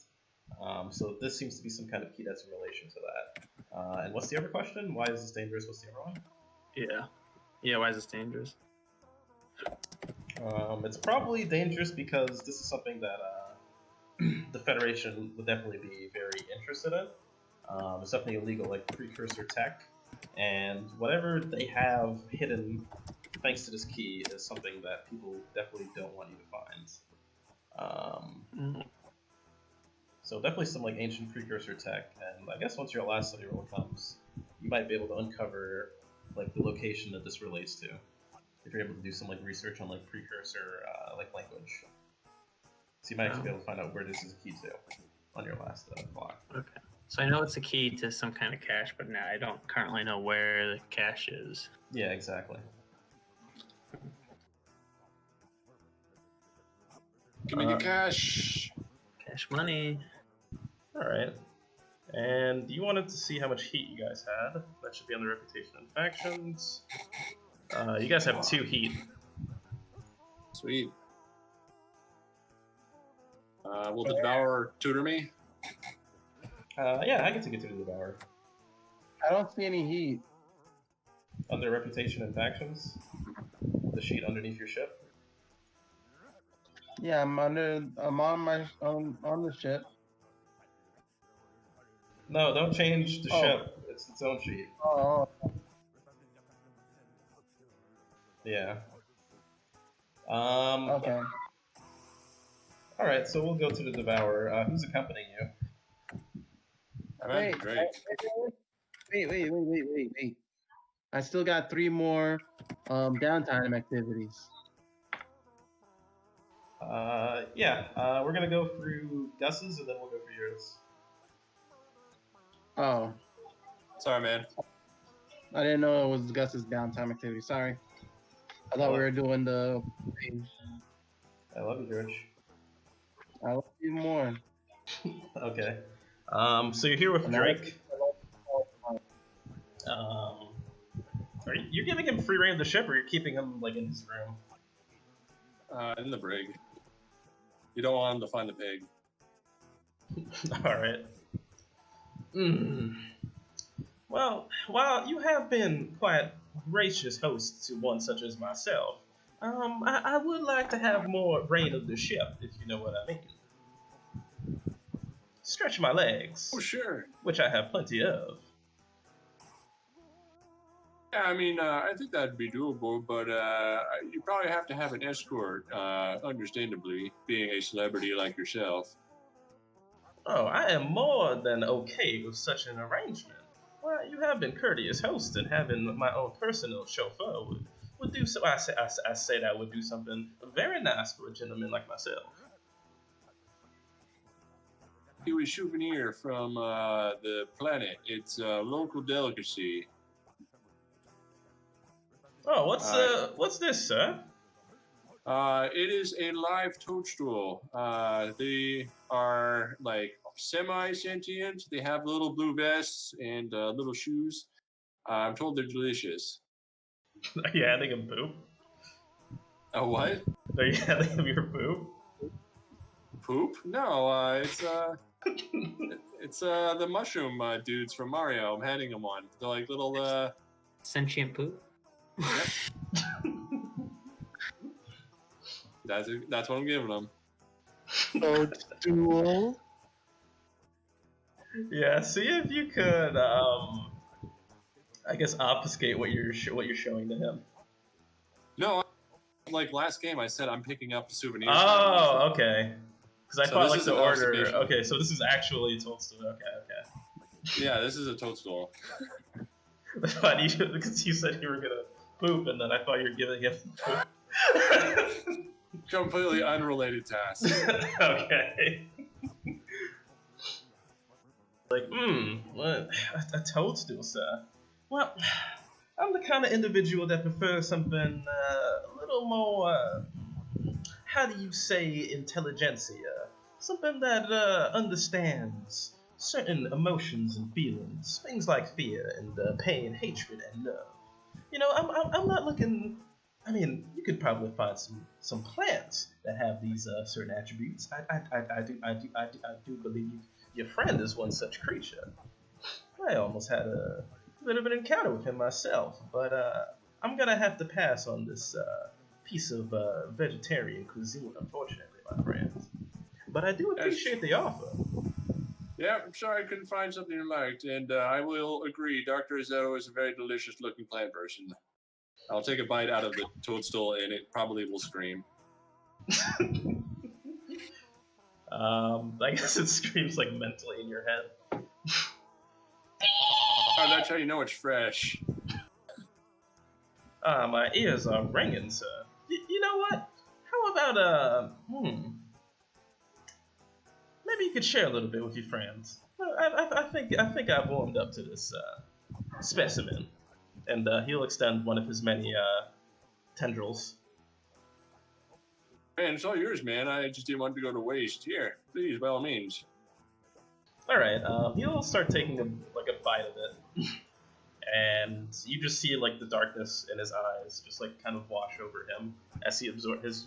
So this seems to be some kind of key that's in relation to that. And what's the other question? Why is this dangerous? What's the other one? Yeah, why is this dangerous? It's probably dangerous because this is something that the Federation would definitely be very interested in. It's definitely illegal, like precursor tech, and whatever they have hidden thanks to this key is something that people definitely don't want you to find. So definitely some like ancient precursor tech, and I guess once your last study roll comes, you might be able to uncover like the location that this relates to. If you're able to do some like research on like precursor like language, so you might actually be able to find out where this is a key to on your last block. Okay. So I know it's a key to some kind of cache, but now I don't currently know where the cache is. Yeah, exactly. Give me the cash. Cache money. All right. And you wanted to see how much heat you guys had. That should be on the reputation and factions. You guys have 2 heat. Sweet. Will the Devourer tutor me? Yeah, I can take it to the Devourer. I don't see any heat. Under reputation and factions, the sheet underneath your ship. Yeah, I'm on the ship. No, don't change the Oh. ship. It's its own sheet. Oh, Yeah. okay. All right, so we'll go to the Devourer. Who's accompanying you? Wait, Great. wait. I still got 3 more downtime activities. Yeah. We're gonna go through Gus's, and then we'll go through yours. Oh, Sorry, man. I didn't know it was Gus's downtime activity. Sorry. I thought we were doing the. I love you, George. I love you more. Okay. So you're here with Drake. Are you giving him free reign of the ship, or you're keeping him like in his room? In the brig. You don't want him to find the pig. All right. Well, while you have been quite gracious host to one such as myself, I would like to have more reign of the ship, if you know what I mean. Stretch my Oh, legs, sure. which I have plenty of. Yeah, I mean, I think that'd be doable, but you probably have to have an escort, understandably, being a celebrity like yourself. Oh, I am more than okay with such an arrangement. Well, you have been courteous host, and having my own personal chauffeur would do so. I say that would do something very nice for a gentleman like myself. You a souvenir from the planet. It's a local delicacy. Oh, what's this, sir? It is a live toadstool. They are like semi-sentient. They have little blue vests and little shoes. I'm told they're delicious. Are you adding a poop? A what? Are you adding your poop? Poop? No, it's the mushroom dudes from Mario. I'm handing them one. They're like little. Sentient poop. That's what I'm giving them. Toadstool. Yeah, see if you could, I guess obfuscate what you're showing to him. No, like last game, I said I'm picking up souvenirs. Oh, okay. Because I So thought this like is the an order. observation. Okay, so this is actually toadstool. Okay. Yeah, this is a toadstool. But because you said you were gonna poop, and then I thought you were giving him poop. Completely unrelated task. Okay. Like, what? A toadstool, sir? Well, I'm the kind of individual that prefers something a little more, how do you say, intelligentsia? Something that understands certain emotions and feelings, things like fear and pain, hatred, and love. You know, I'm not looking. I mean, you could probably find some plants that have these certain attributes. I do believe your friend is one such creature. I almost had a bit of an encounter with him myself, but I'm gonna have to pass on this piece of vegetarian cuisine, unfortunately, my friend. But I do appreciate the offer. Yeah, I'm sorry I couldn't find something you liked, and I will agree. Dr. Izzetto is a very delicious-looking plant person. I'll take a bite out of the toadstool, and it probably will scream. I guess it screams like mentally in your head. Oh, that's how you know it's fresh. My ears are ringing, sir. You know what? How about maybe you could share a little bit with your friends. I think I've warmed up to this specimen, and he'll extend one of his many tendrils. Man, it's all yours, man. I just didn't want it to go to waste. Here, please, by all means. All right, he'll start taking a bite of it, and you just see like the darkness in his eyes just like kind of wash over him as he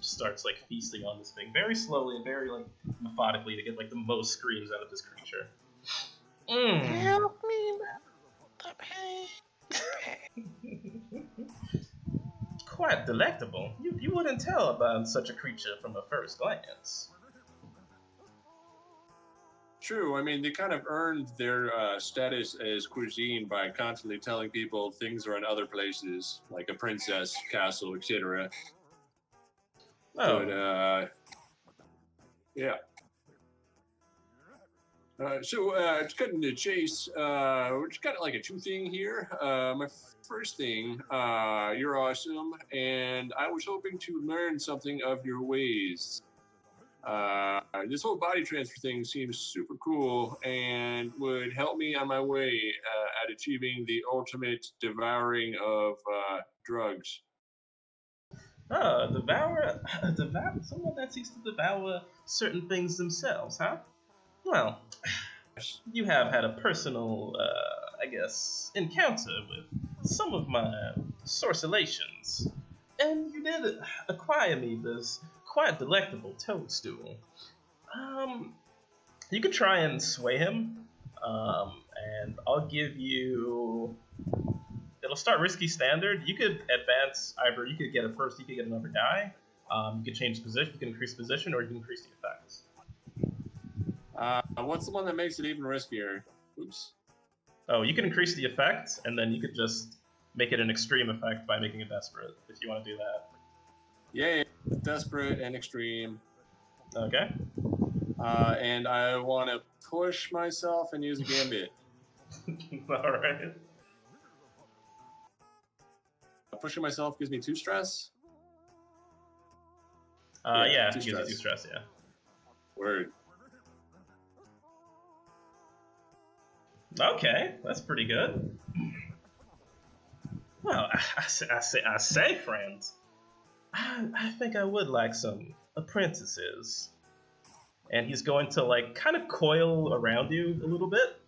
starts like feasting on this thing very slowly and very like methodically to get like the most screams out of this creature. Help me, the pain. Quite delectable. You wouldn't tell about such a creature from a first glance. True. I mean, they kind of earned their status as cuisine by constantly telling people things are in other places, like a princess, castle, etc. Oh, But, yeah. To cut into the chase, we're just kind of like a two thing here. My first thing, you're awesome, and I was hoping to learn something of your ways. This whole body transfer thing seems super cool and would help me on my way at achieving the ultimate devouring of drugs. devour, someone that seeks to devour certain things themselves, huh? Well, you have had a personal, I guess, encounter with some of my sorcellations, and you did acquire me this quite delectable toadstool. You could try and sway him, and I'll give you. It'll start risky standard. You could advance either. You could get it first. You could get another die. You can change position. You can increase position, or you can increase the effects. What's the one that makes it even riskier? Oops. Oh, you can increase the effect, and then you could just make it an extreme effect by making it desperate, if you want to do that. Yeah, desperate and extreme. Okay. And I want to push myself and use a gambit. All right. Pushing myself gives me 2 stress. Yeah, 2 it gives you stress. 2 stress, yeah. Word. Okay, that's pretty good. Well, I say, friends, I think I would like some apprentices. And he's going to like kind of coil around you a little bit,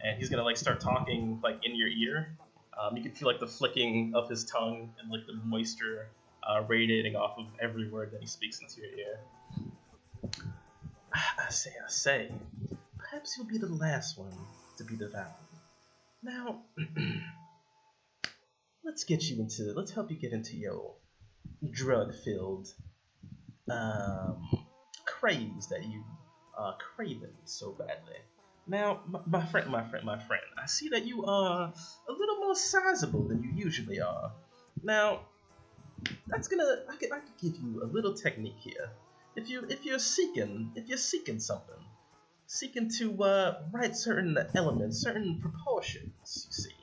and he's gonna like start talking like in your ear. You can feel like the flicking of his tongue and like the moisture radiating off of every word that he speaks into your ear. I say, perhaps you'll be the last one to be devoured. Now, let's help you get into your drug-filled craze that you are craving so badly. Now, my friend, I see that you are a little more sizable than you usually are. Now, I could give you a little technique here. If you're seeking something, seeking to write certain elements, certain proportions, you see,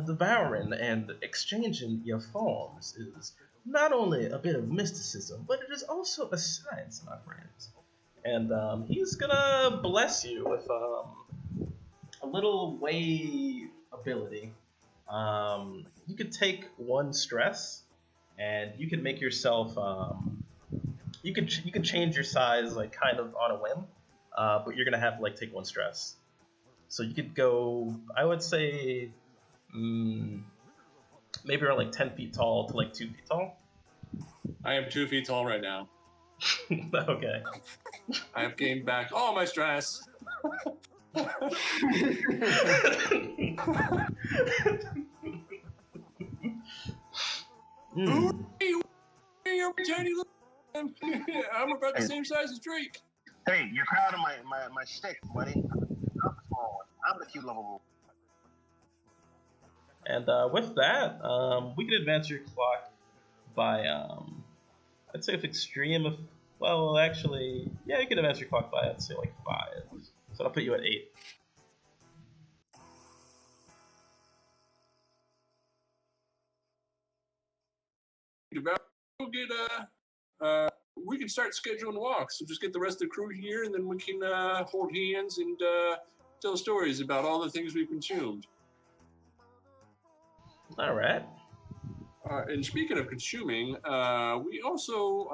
devouring and exchanging your forms is not only a bit of mysticism, but it is also a science, my friends. And he's gonna bless you with a little way ability. You could take 1 stress, and you can make yourself. You can change your size like kind of on a whim, but you're gonna have to like take 1 stress. So you could go. I would say. Maybe around like 10 feet tall to like 2 feet tall. I am 2 feet tall right now. Okay. I have gained back all my stress. You're a tiny little. I'm about the same size as Drake. Hey, you're crowding my stick, buddy. I'm the small one. I'm the cute little. And with that, we can advance your clock by, I'd say if extreme, well, actually, yeah, you can advance your clock by, I'd say like 5. So I'll put you at 8. We'll get we can start scheduling walks. So just get the rest of the crew here, and then we can hold hands and tell stories about all the things we've consumed. All right. And speaking of consuming, we also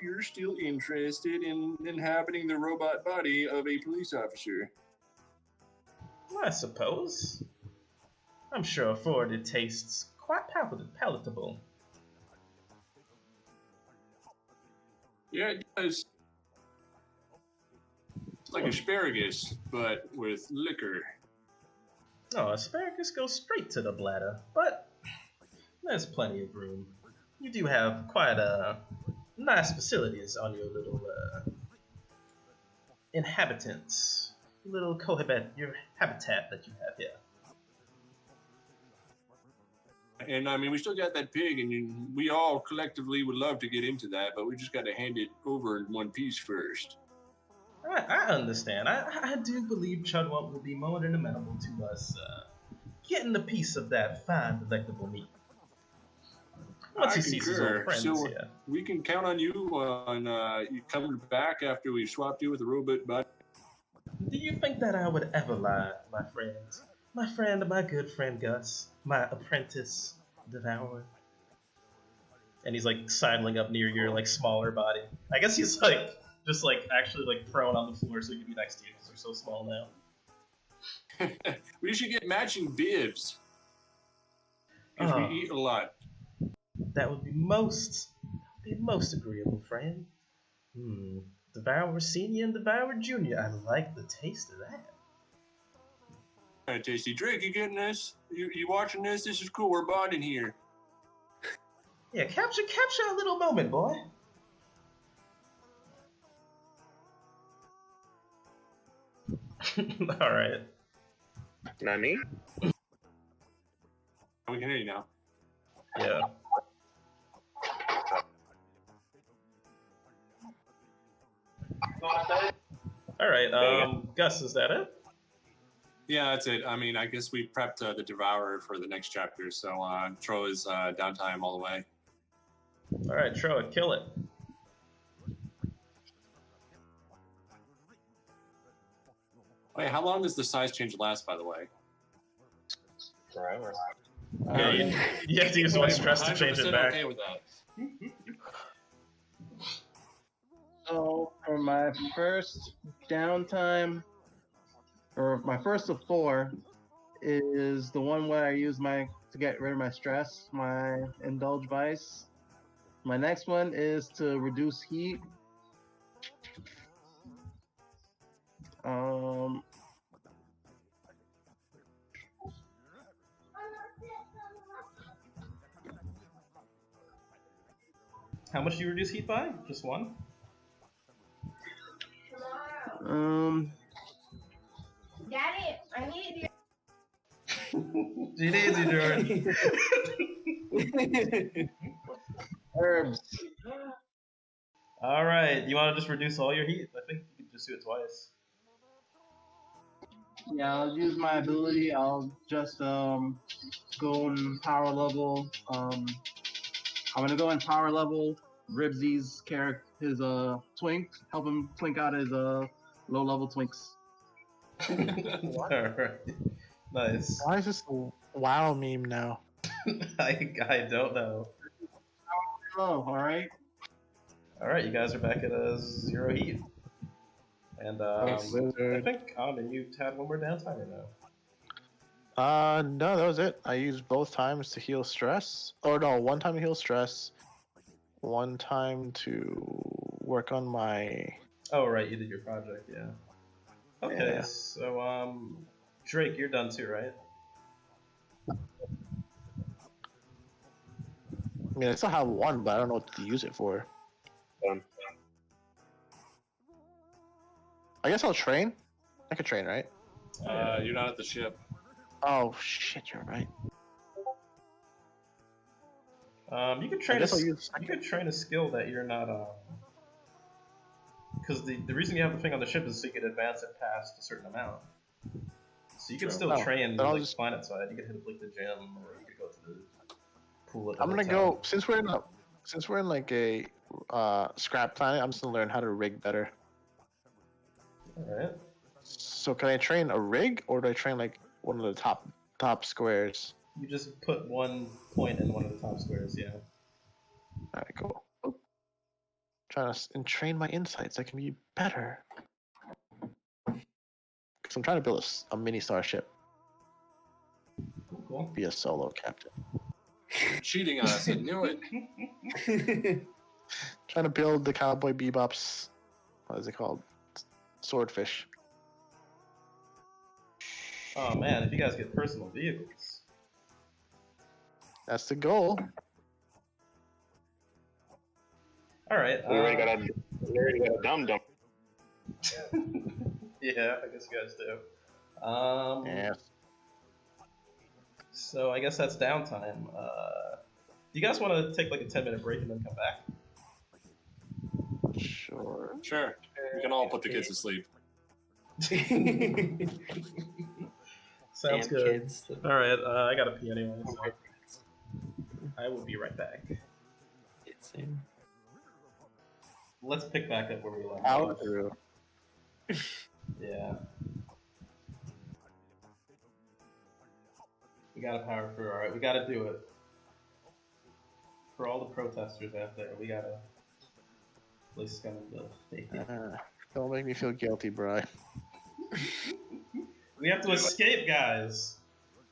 you're still interested in inhabiting the robot body of a police officer. I suppose. I'm sure for it tastes quite palatable. Yeah, it does. It's like asparagus, but with liquor. Oh, asparagus goes straight to the bladder, but there's plenty of room. You do have quite nice facilities on your little inhabitants, little your habitat that you have here. And I mean, we still got that pig, and we all collectively would love to get into that, but we just got to hand it over in one piece first. I understand. I do believe Chudwell will be more than amenable to us getting a piece of that fine, delectable meat. Once he sees his old friends here. We can count on you on you coming back after we've swapped you with a robot body. Do you think that I would ever lie, my friends? My good friend Gus, my apprentice devourer. And he's like sidling up near your like smaller body. I guess he's like just like actually like prone on the floor so he can be next to you because they're so small now. We should get matching bibs. Because we eat a lot. That would be most agreeable, friend. Devourer Senior and Devourer Junior. I like the taste of that. All right, Tasty. Drake, you getting this? You watching this? This is cool. We're bonding here. Yeah, capture a little moment, boy. All right. Nani? We can hear you now. Yeah. All right. Gus, is that it? Yeah, that's it. I mean, I guess we prepped the Devourer for the next chapter, so Tro is downtime all the way. All right, Troa, kill it. Wait, how long does the size change last, by the way? Forever. Yeah, you have to use one stress to 100% change it back. okay with that. So for my first downtime, or my first of 4, is the one where I use to get rid of my stress, my indulge vice. My next one is to reduce heat. How much do you reduce heat by? Just one? Daddy, I need She needs you, George. Herbs. All right. You want to just reduce all your heat? I think you can just do it twice. Yeah, I'll use my ability. I'll just go in power level. I'm gonna go in power level. Ribsy's character, his twink, help him twink out his low level twinks. All right. Nice. Why is this a WoW meme now? I don't know. Oh, all right. All right, you guys are back at 0 heat. And I think you had one more downtime or no? No, that was it. I used both times to heal stress. Or no, one time to heal stress, one time to work on my. Oh right, you did your project, yeah. Okay, Yeah. so Drake, you're done too, right? I mean, I still have one, but I don't know what to use it for. Done. I guess I'll train. I could train, right? You're not at the ship. Oh shit, you're right. You could train. I guess I'll use. You could train a skill that you're not. Because the reason you have the thing on the ship is so you could advance it past a certain amount. So you could still Oh, train then I'll like just- planet side. You could hit like the gym, or you could go to the pool. At the I'm gonna hotel. go since we're in like a scrap planet. I'm just gonna learn how to rig better. All right. So can I train a rig, or do I train like one of the top squares? You just put one point in one of the top squares. Yeah. Alright, cool. Trying to train my insights. I can be better. Because I'm trying to build a mini starship. Cool. Be a solo captain. You're cheating on us. I knew it. Trying to build the Cowboy Bebop's. What is it called? Swordfish. Oh man, if you guys get personal vehicles. That's the goal. All right. We already got a dum dum. Yeah, I guess you guys do. Yes. So I guess that's downtime. Do you guys want to take like a 10-minute break and then come back? Sure. Sure. We can all put the kids to sleep. Sounds Damn good. kids. All right, I gotta pee anyway, so I will be right back. Same. Let's pick back up where we left Out off. through. Yeah. We gotta power through. All right, we gotta do it. For all the protesters out there, we gotta play Scum Villainy. Don't make me feel guilty, bro. We have to escape, guys.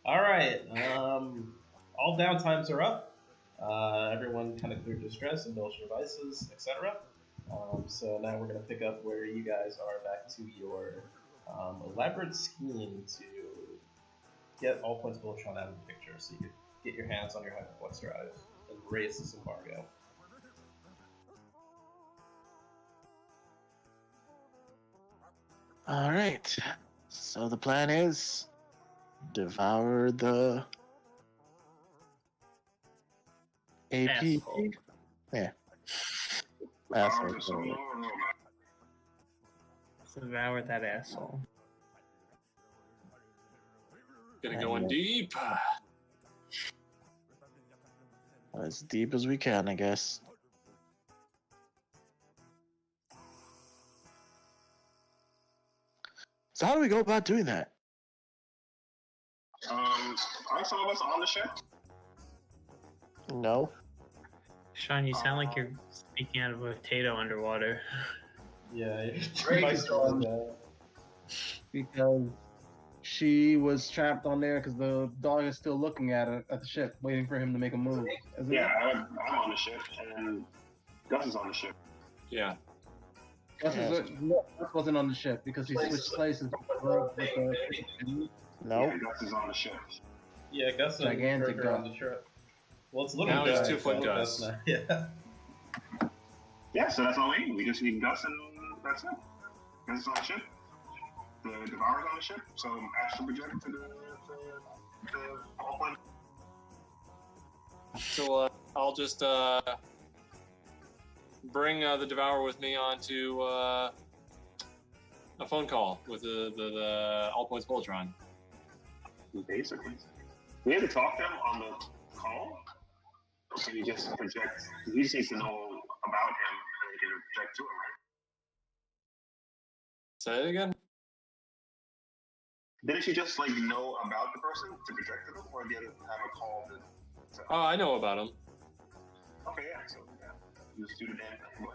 All right. All downtimes are up. Everyone kind of cleared their stress, indulged your vices, etc. So now we're going to pick up where you guys are back to your elaborate scheme to get all points Voltron out of the picture so you could get your hands on your Hyperflex drive and raise this embargo. All right. So the plan is devour the AP. Asshole. Yeah. Devour the Asshole. solo or robot? Devour that asshole. Gonna go in deep. As deep as we can, I guess. So how do we go about doing that? Aren't some of us on the ship? No. Sean, you sound like you're speaking out of a potato underwater. Yeah, Drake nice is to on. know. Because she was trapped on there because the dog is still looking at her at the ship, waiting for him to make a move. Isn't Yeah, it? I'm on the ship, and Gus is on the ship. Yeah. Gus, no, Gus wasn't on the ship because he switched places with the No. Yeah, Gus is on the ship. Yeah, Gus and Gigantic Kirk are on Gus. the trip. Well, it's little Now he's Gus, 2 foot so Gus. Gus now. Yeah. Yeah, so that's all we need. We just need Gus, and that's it. Gus is on the ship. The Devour's on the ship, so Astral project to the all point. So I'll just bring the Devourer with me onto a phone call with the All Points Voltron. Basically. We had to talk to him on the call, so he just projects. He just needs to know about him, and he can project to him, right? Say it again? Didn't you just like know about the person to project to them, or did you have a call to Oh, I know about him. Okay, yeah, so yeah. You just do the damn thing,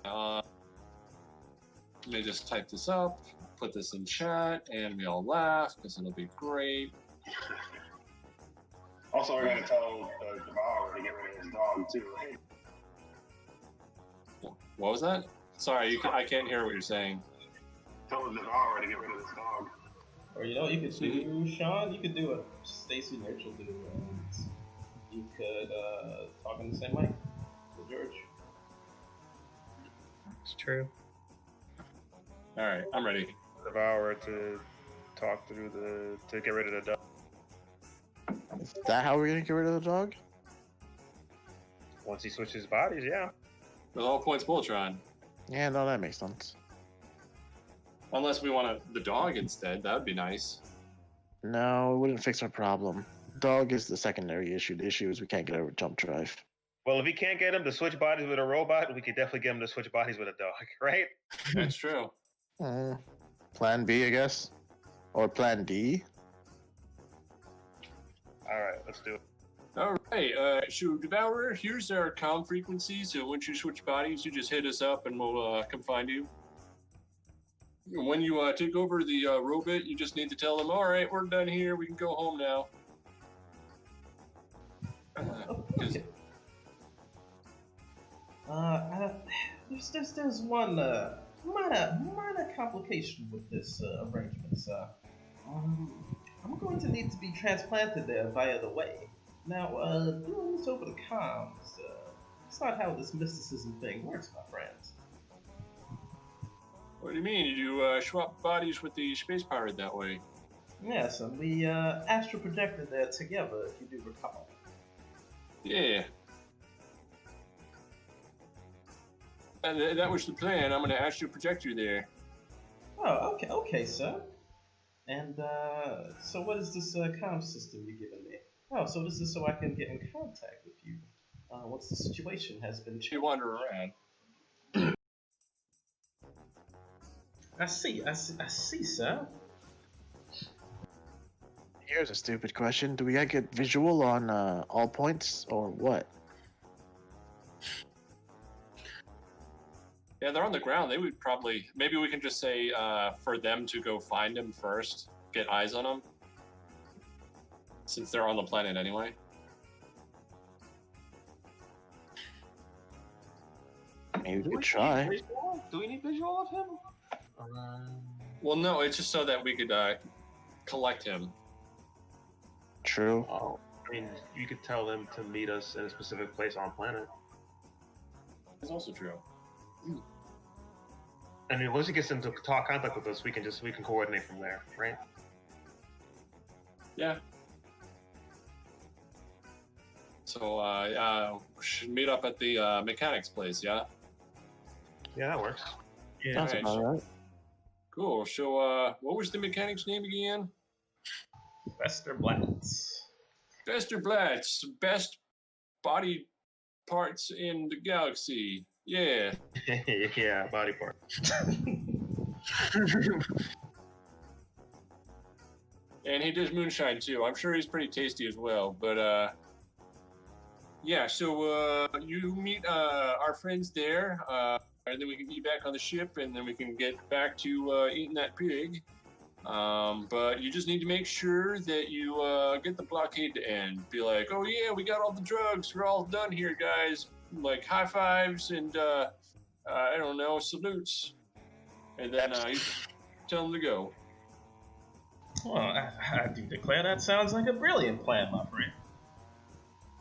but Let me just type this up, put this in chat, and we all laugh because it'll be great. also we're gonna tell the Devourer to get rid of his dog too. Hey, What was that? Sorry, I can't hear what you're saying. tell the Devourer to get rid of his dog. Or you know what you could do, Sean? You could do what Stacy and Rachel do, and you could talk on the same mic with George. It's true. All right, I'm ready. Devourer to talk through to get rid of the dog. Is that how we're gonna get rid of the dog? Once he switches bodies, yeah. With All Points Voltron. Yeah, no, that makes sense. Unless we want the dog instead, that would be nice. No, it wouldn't fix our problem. Dog is the secondary issue. The issue is we can't get over jump drive. Well, if we can't get him to switch bodies with a robot, we could definitely get him to switch bodies with a dog, right? That's true. Plan B, I guess, or Plan D. All right, let's do it. All right, so Devourer, here's our comm frequency. So once you switch bodies, you just hit us up and we'll come find you. When you take over the robot, you just need to tell them, all right, we're done here. We can go home now. 'Cause- There's one minor complication with this arrangement, sir. I'm going to need to be transplanted there via the way. Now, doing this over the comms, that's not how this mysticism thing works, my friends. What do you mean? You swap bodies with the space pirate that way? Yes, and we astral projected there together, if you do recall. Yeah. And that was the plan. I'm going to astral project you there. Oh, okay, sir. And, so what is this comm system you're giving me? Oh, so this is so I can get in contact with you once the situation has been You changed. wander around. I see, sir. Here's a stupid question: do we gotta get visual on all points or what? Yeah, they're on the ground. They would probably... Maybe we can just say for them to go find him first. Get eyes on him. Since they're on the planet anyway. Maybe we could try. Do we need visual of him? Well, no, it's just so that we could collect him. True. Oh, I mean, you could tell them to meet us in a specific place on planet. That's also true. I mean, once he gets into contact with us, we can coordinate from there, right? Yeah. So, we should meet up at the mechanics place, yeah? Yeah, that works. Yeah. That's Alright. about right. Cool. So, what was the mechanic's name again? Fester Blatz. Bester Blatz, best body parts in the galaxy. Yeah. Yeah, body part. And he does moonshine too. I'm sure he's pretty tasty as well. But yeah. So you meet our friends there, and then we can get back on the ship, and then we can get back to eating that pig. But you just need to make sure that you get the blockade to end. Be like, oh yeah, we got all the drugs. We're all done here, guys. Like high fives and I don't know, salutes. And then you tell them to go. Well, I do declare that sounds like a brilliant plan, my friend.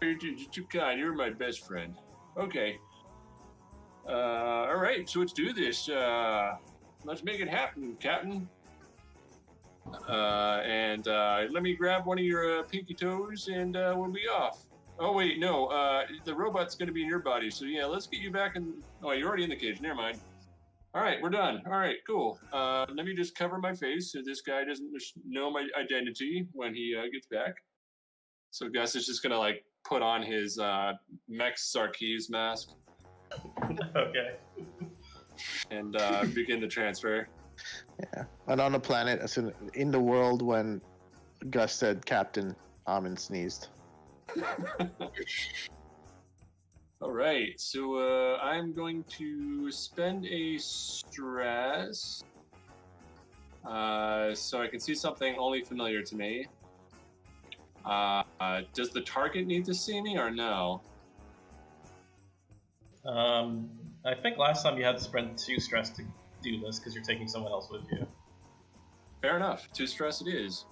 You're too kind. You're my best friend. Okay. All right. So let's do this. Let's make it happen, Captain. And let me grab one of your pinky toes, and we'll be off. Oh wait, no. The robot's gonna be in your body, so yeah, let's get you back in. Oh, you're already in the cage. Never mind. All right, we're done. All right, cool. Let me just cover my face so this guy doesn't know my identity when he gets back. So Gus is just gonna like put on his Mex Sarkis mask Okay. and begin the transfer. Yeah. And on the planet, as in the world, when Gus said Captain, Amin sneezed. All right, so I'm going to spend a stress so I can see something only familiar to me. Does the target need to see me or no? I think last time you had to spend 2 stress to do this because you're taking someone else with you. Fair enough. 2 stress it is.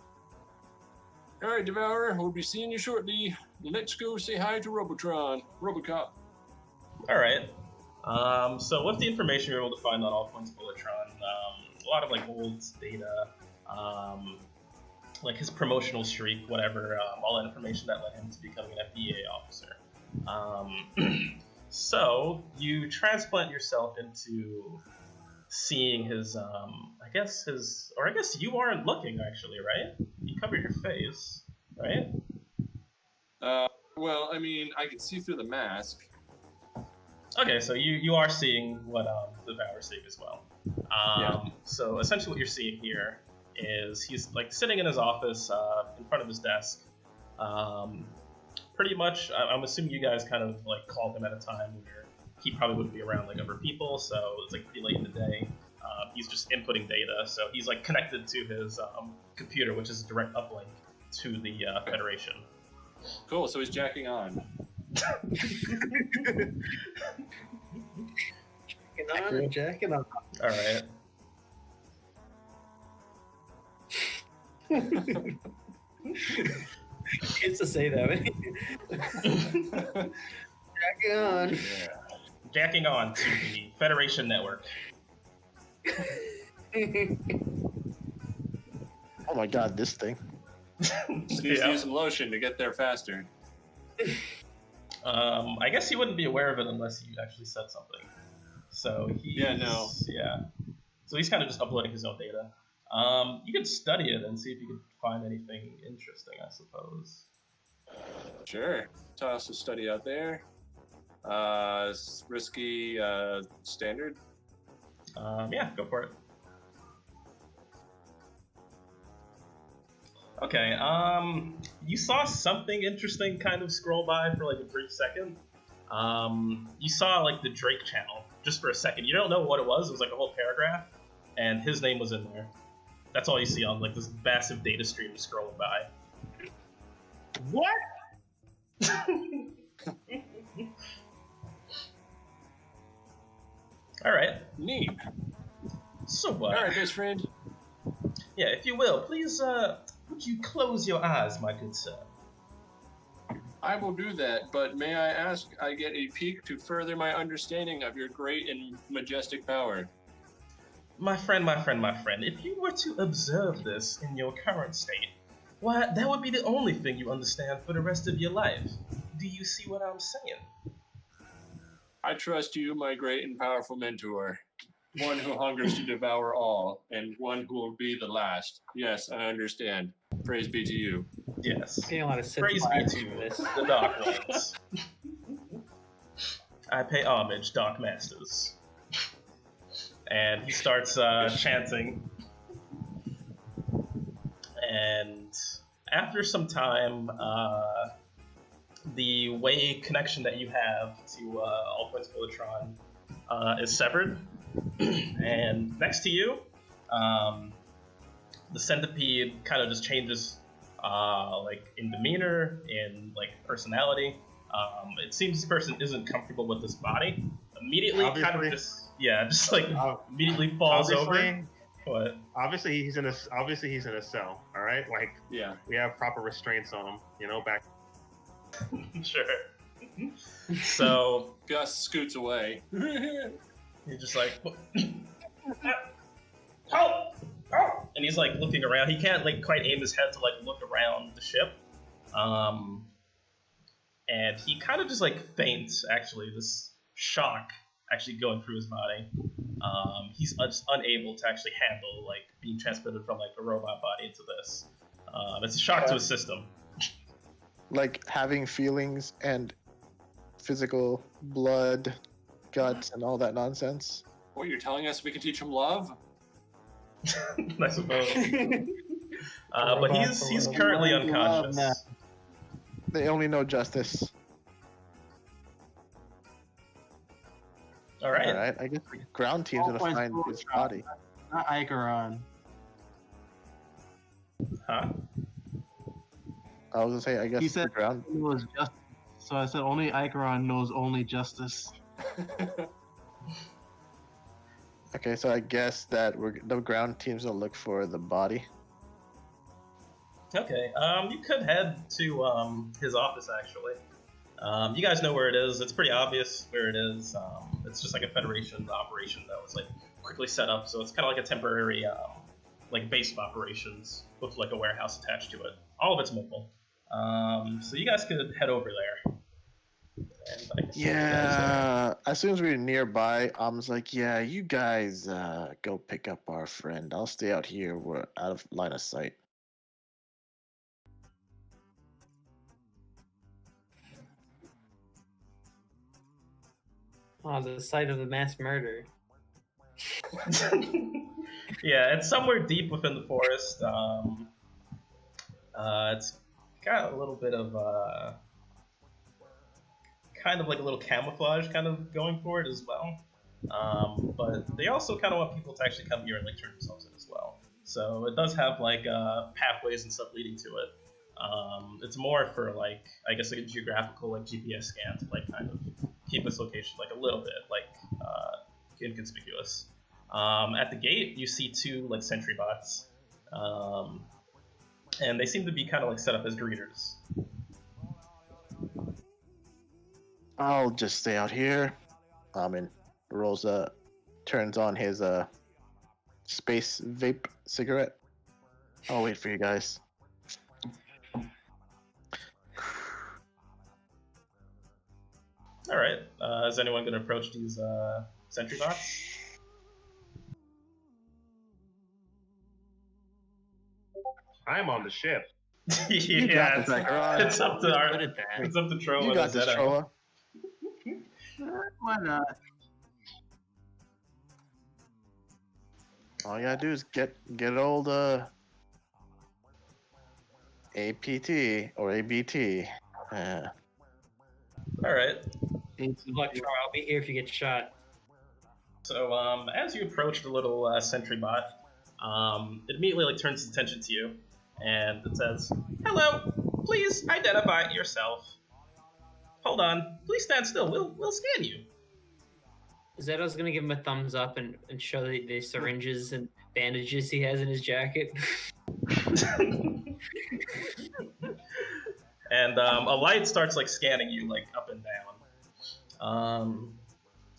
All right, Devourer, we'll be seeing you shortly. Let's go say hi to Robotron. Robocop. All right. So with the information you're able to find on all points of Voltron, a lot of like old data, like his promotional streak, whatever, all that information that led him to becoming an FBA officer. So you transplant yourself into seeing his, I guess you aren't looking actually, right? You covered your face, right? Well, I mean, I can see through the mask. Okay, so you are seeing what the Devourer's seeing as well. Yeah. So essentially what you're seeing here is he's like sitting in his office in front of his desk. Pretty much, I'm assuming you guys kind of like called him at a time where he probably wouldn't be around like other people, so it's like pretty late in the day. He's just inputting data, so he's like connected to his computer, which is a direct uplink to the Federation. Cool, so he's jacking on. Jacking on. All right. Kids to say that. Jacking on. Yeah. Jacking on to the Federation network. Oh my god, this thing. Just needs to use some lotion to get there faster. I guess he wouldn't be aware of it unless you actually said something. So he's... Yeah, no. Yeah. So he's kind of just uploading his own data. You could study it and see if you could find anything interesting, I suppose. Sure. Toss a study out there. Risky standard. Yeah, go for it. Okay, you saw something interesting kind of scroll by for like a brief second. You saw like the Drake channel just for a second. You don't know what it was. It was like a whole paragraph, and his name was in there. That's all you see on like this massive data stream scrolling by. What? All right. Neat. So All right, best friend. Yeah, if you will, please, would you close your eyes, my good sir? I will do that, but may I ask I get a peek to further my understanding of your great and majestic power? My friend, if you were to observe this in your current state, why, that would be the only thing you understand for the rest of your life. Do you see what I'm saying? I trust you, my great and powerful mentor. One who hungers to devour all, and one who will be the last. Yes, I understand. Praise be to you. Yes. Getting a lot of Sith Praise be vibes to from this. the Dark Ones. I pay homage, Dark Masters. And he starts chanting. And after some time, the way connection that you have to All Points Voltron is severed. And next to you, the centipede kind of just changes, like in demeanor, in like personality. It seems this person isn't comfortable with this body. Immediately, kind of just like immediately falls over. What? Obviously, he's in a cell. All right, like Yeah. we have proper restraints on him. You know, back. Sure. So Gus scoots away. you're just like, help! And he's like looking around. He can't like quite aim his head to like look around the ship. And he kind of just like faints. Actually, this shock actually going through his body. He's just unable to actually handle like being transported from like a robot body into this. It's a shock to his system. Like having feelings and physical blood, guts, and all that nonsense. What, you're telling us we can teach him love? I suppose. But he's currently unconscious. They only know justice. All right. All right. I guess the ground team's gonna find his body. Not Icaron. Huh? I was gonna say, I guess He the said ground. it was justice. So I said only Icaron knows only justice. Okay, so I guess that the ground team's gonna look for the body. Okay. You could head to his office actually. You guys know where it is. It's pretty obvious where it is. It's just like a Federation operation that was like quickly set up, so it's kind of like a temporary like base of operations with like a warehouse attached to it. All of it's mobile. So you guys could head over there. And I can see what you guys Yeah. As soon as we were nearby, I was like, "Yeah, you guys go pick up our friend. I'll stay out here. We're out of line of sight." Oh, the site of the mass murder. Yeah, it's somewhere deep within the forest. It's got a little bit of kind of like a little camouflage kind of going for it as well. But they also kind of want people to actually come here and like turn themselves in as well. So it does have like pathways and stuff leading to it. It's more for like, I guess like a geographical like GPS scan to like kind of keep its location like a little bit like inconspicuous. At the gate, you see two like sentry bots, and they seem to be kind of like set up as greeters. I'll just stay out here. And Rosa turns on his space vape cigarette. I'll wait for you guys. All right. Is anyone going to approach these sentry bots? I'm on the ship. You got this, Icaron. It's up to it's up to Troa. You got this, Troa. Why not? All you gotta do is get old APT or ABT. All right. Look, Troy, I'll be here if you get shot. So as you approach the little sentry bot, it immediately like turns its attention to you, and it says, "Hello, please identify yourself. Hold on, please stand still. We'll scan you." Zeto's gonna give him a thumbs up and show the syringes and bandages he has in his jacket. And a light starts like scanning you like up and down.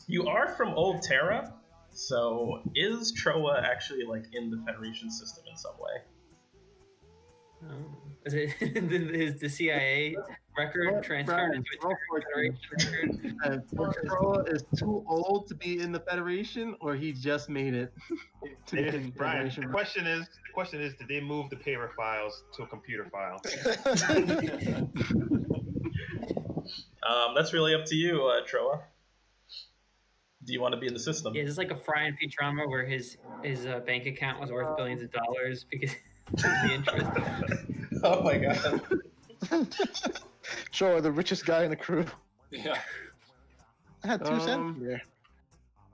You are from Old Terra, so is Troa actually like in the Federation system in some way? Is it is the CIA record transferred into a Federation record? Troa is too old to be in the Federation, or he just made it to be in the Brian, Federation. the question is, did they move the paper files to a computer file? That's really up to you, Troa. Do you want to be in the system? Yeah, is this like a Fry and Futurama where his bank account was worth billions of dollars because of the interest? Oh my god. Sure, the richest guy in the crew. Yeah. I had 2 cents there.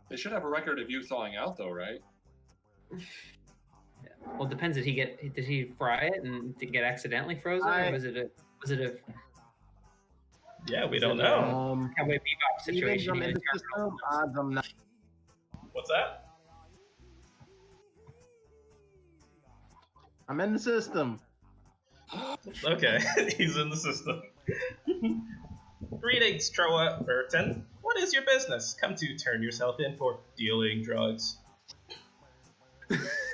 They should have a record of you thawing out, though, right? Well, it depends. Did he fry it and did it get accidentally frozen, or was it a Yeah, we don't know. Cowboy Bebop situation? Even in the system, odds I'm not. What's that? I'm in the system. Okay, he's in the system. Greetings, Troa Berton. What is your business? Come to turn yourself in for dealing drugs.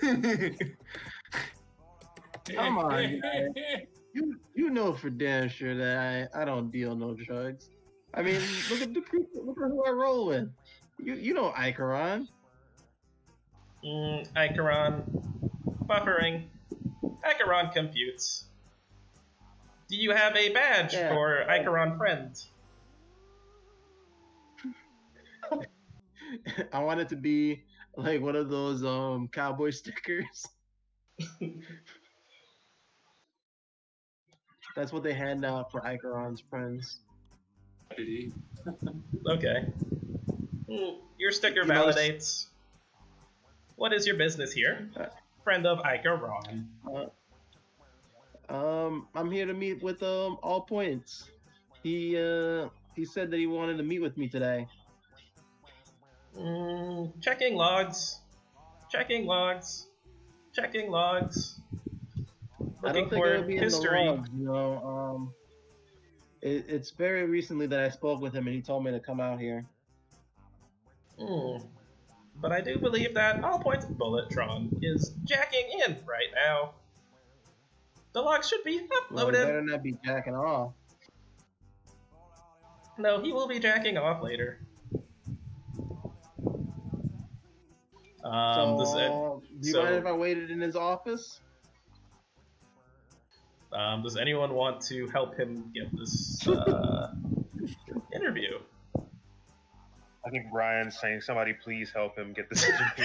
Come on, guys. You know for damn sure that I don't deal no drugs. I mean, look at who I roll with. You know Icaron. Icaron. Buffering. Icaron computes. Do you have a badge for Icaron friend? I want it to be like one of those cowboy stickers. That's what they hand out for Icaron's friends. Okay. Your sticker validates. What is your business here? Friend of Icaron. I'm here to meet with All Points. He said that he wanted to meet with me today. Checking logs. Checking logs. Checking logs. I don't think for it would be history. in the logs, you know. It's very recently that I spoke with him and he told me to come out here. But I do believe that All Points Bulletron is jacking in right now. The log should be Well, uploaded. he better not be jacking off. No, he will be jacking off later. Do you mind if I waited in his office? Does anyone want to help him get this interview? I think Brian's saying, somebody please help him get this interview.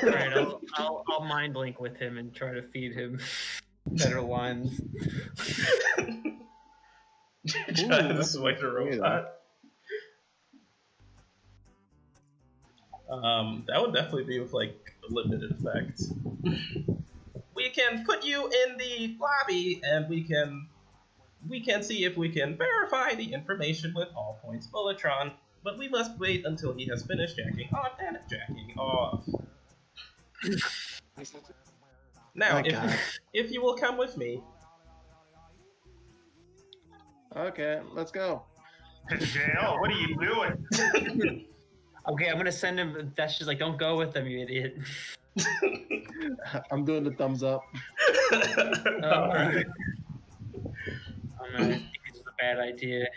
Right, I'll mind link with him and try to feed him better lines. Trying to sway the robot. That would definitely be with like a limited effect. We can put you in the lobby, and we can see if we can verify the information with All Points Bulletron. But we must wait until he has finished jacking on and jacking off. Now, if you will come with me. Okay, let's go. Jail? What are you doing? Okay, I'm gonna send him. That's just like, don't go with them, you idiot. I'm doing the thumbs up. Alright. I think it's a bad idea.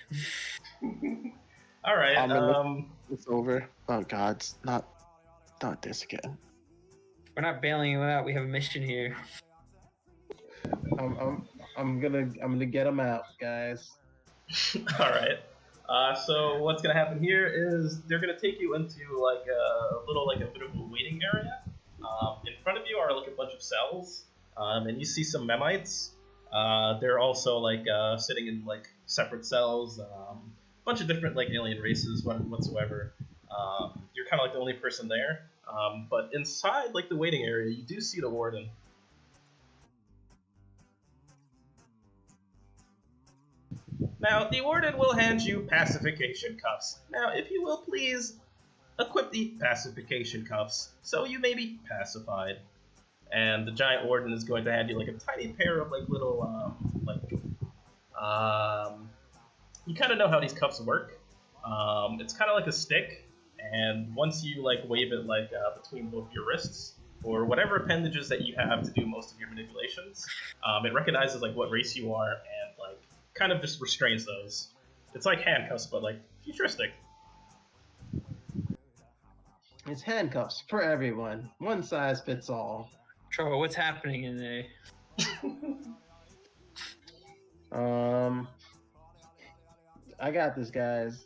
All right. It's over. Oh God, it's not this again. We're not bailing you out. We have a mission here. I'm gonna get him out, guys. All right. So what's gonna happen here is they're gonna take you into like a bit of a waiting area. In front of you are like a bunch of cells, and you see some Memites. They're also like sitting in like separate cells. Bunch of different like alien races whatsoever. You're kind of like the only person there. But inside like the waiting area, you do see the warden. Now, the warden will hand you pacification cuffs. Now, if you will please equip the pacification cuffs, so you may be pacified. And the giant warden is going to hand you like a tiny pair of like little you kind of know how these cuffs work. It's kind of like a stick, and once you like wave it like between both your wrists or whatever appendages that you have to do most of your manipulations, it recognizes like what race you are and like kind of just restrains those. It's like handcuffs, but like futuristic. It's handcuffs for everyone. One size fits all. Troll, what's happening in there? I got this, guys.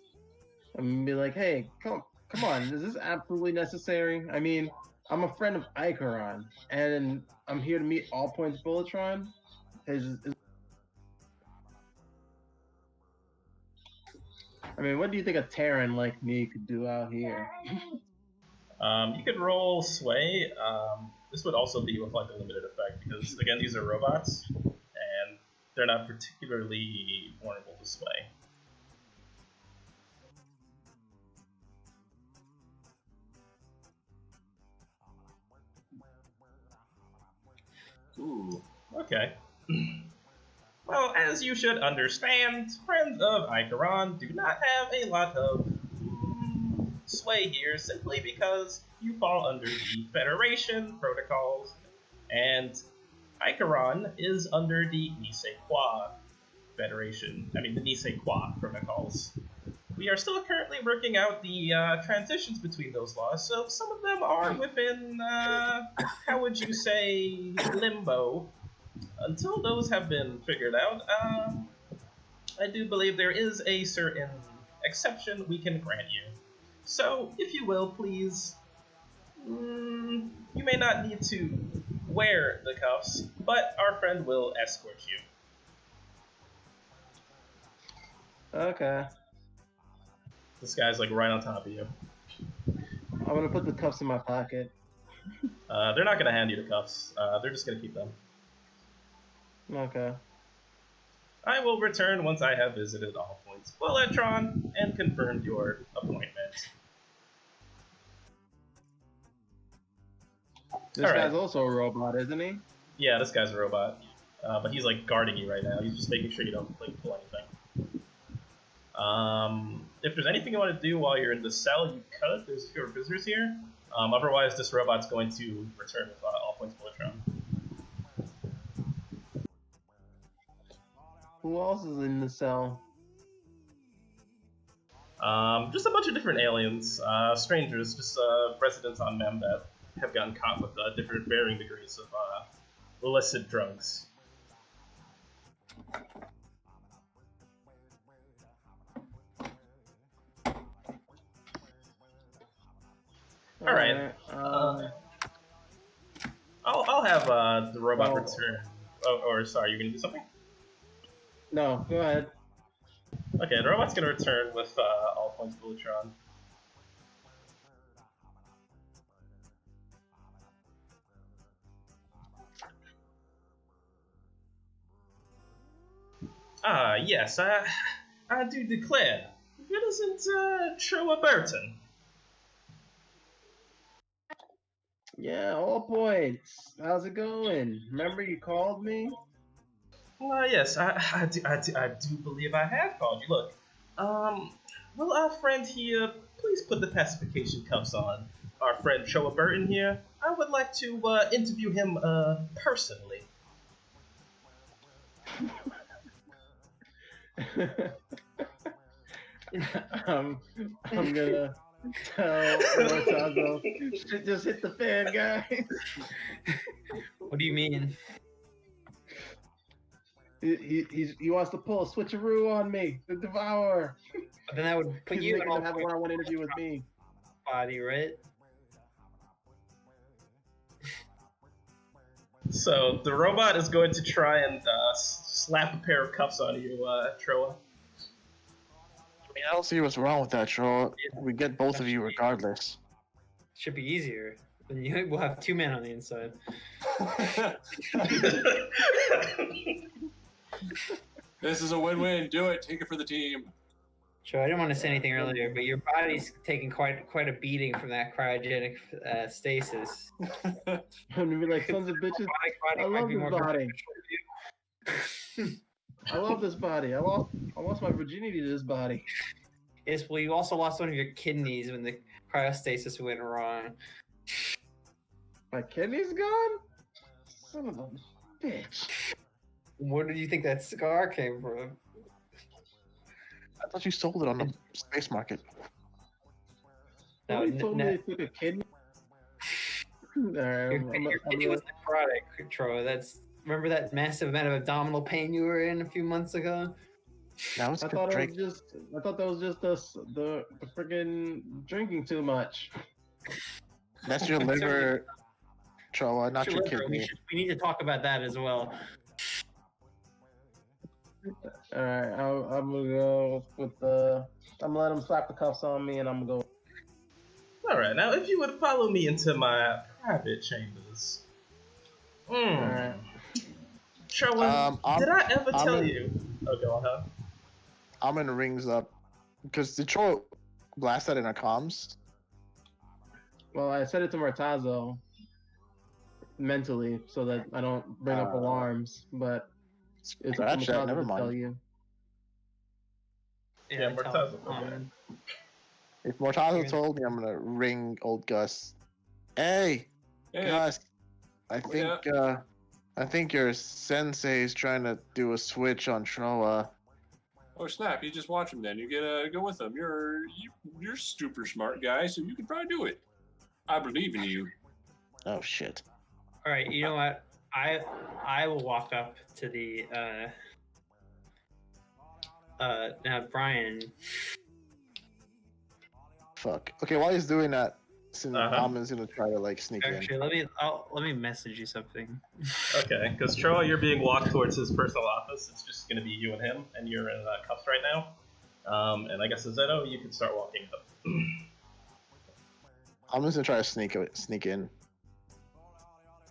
I'm gonna be like, hey, come on, is this absolutely necessary? I mean, I'm a friend of Icaron, and I'm here to meet All Points Bulletron. I mean, what do you think a Terran like me could do out here? You could roll Sway. This would also be with like a limited effect because again, these are robots, and they're not particularly vulnerable to Sway. Ooh. Okay. Well, as you should understand, friends of Icaron do not have a lot of sway here simply because you fall under the Federation protocols, and Icaron is under the Nisequois Federation. I mean, the Nisequois protocols. We are still currently working out the transitions between those laws, so some of them are within, how would you say, limbo. Until those have been figured out, I do believe there is a certain exception we can grant you. So, if you will, please, you may not need to wear the cuffs, but our friend will escort you. Okay. This guy's like right on top of you. I'm gonna put the cuffs in my pocket. They're not gonna hand you the cuffs. They're just gonna keep them. Okay. I will return once I have visited All Points Bulletron and confirmed your appointment. This guy's also a robot, isn't he? Yeah, this guy's a robot. But he's like guarding you right now. He's just making sure you don't like pull anything. If there's anything you want to do while you're in the cell, you could. There's fewer visitors here. Otherwise, this robot's going to return with All Points Bulletron. Who else is in the cell? Just a bunch of different aliens, strangers, just residents on Mem that have gotten caught with different varying degrees of illicit drugs. All right. I'll have the robot return. Oh, or sorry, you're gonna do something? No, go ahead. Okay, the robot's gonna return with All Points Bulletron. Yes, I do declare, it isn't Troa Berton. Yeah, All Points. How's it going? Remember you called me? Yes, I do believe I have called you. Look, will our friend here please put the pacification cuffs on? Our friend Troa Berton here. I would like to interview him personally. I'm gonna tell Mortazo, shit just hit the fan, guys. What do you mean? He wants to pull a switcheroo on me, the Devourer. But then that would put He's you making him have a one-on-one interview with me. Body, right? So the robot is going to try and slap a pair of cuffs on you, Troa. I mean, I don't see what's wrong with that, Troll. We get both of you regardless. Should be easier. Then we'll have 2 men on the inside. This is a win-win. Do it. Take it for the team. Sure, I didn't want to say anything earlier, but your body's taking quite a beating from that cryogenic stasis. I'm gonna be like, sons of bitches. I love this body. I love this body. I lost my virginity to this body. Yes, well, you also lost one of your kidneys when the cryostasis went wrong. My kidney's gone? Son of a bitch. Where did you think that scar came from? I thought you sold it on the space market. No, Nobody told me they took a kidney. Your kidney was necrotic, Troy. Remember that massive amount of abdominal pain you were in a few months ago? That was I thought that was just the freaking drinking too much. That's your liver, Choa, not your kidney. We need to talk about that as well. All right, I'm gonna go with the. I'm gonna let him slap the cuffs on me, and I'm gonna go. All right, now if you would follow me into my private chambers. Alright. Choa, did I ever tell you? Oh, go ahead. Amin rings up because did Choa blast that in our comms? Well, I said it to Martazo mentally so that I don't bring up alarms, but it's actually, Martazo never to mind. tell you. Yeah, Martazo. If Mortazo told me, I'm gonna ring old Gus. Hey, Gus, I think your sensei is trying to do a switch on Troa. Oh snap! You just watch him then. You get go with him. You're super smart guy, so you can probably do it. I believe in you. Oh shit! All right, you know what? I will walk up to the now Brian. Fuck. Okay, while he's doing that, Amin's gonna try to like sneak Actually, in. let me message you something. Okay, because Troa, you're being walked towards his personal office. It's just going to be you and him, and you're in cuffs right now. And I guess Zeto, you can start walking up. Amin's gonna try to sneak in.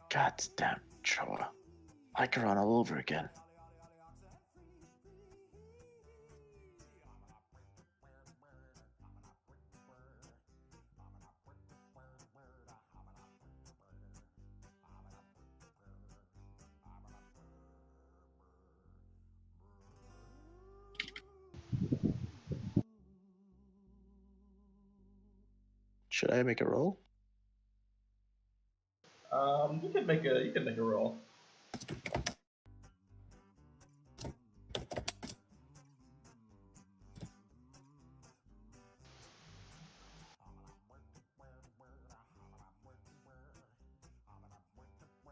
God damn, Troa. I could run all over again. Should I make a roll? You can make a roll.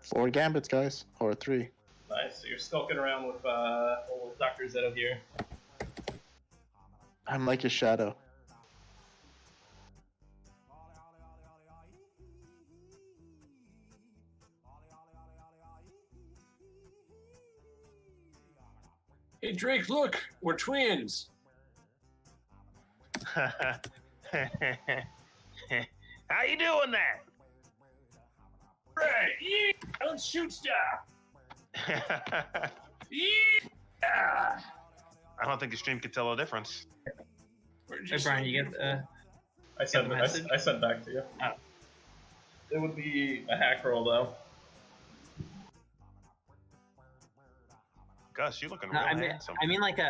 Four gambits, guys, or 3. Nice. So you're skulking around with old Dr. Zeto here. I'm like a shadow. Hey Drake, look, we're twins. How you doing there? Right, yeah, let's shoot stuff. Yeah. I don't think the stream could tell the difference. Hey Brian, you get I sent back to you. Oh. It would be a hack roll though. Gus, you looking No, real handsome. I mean like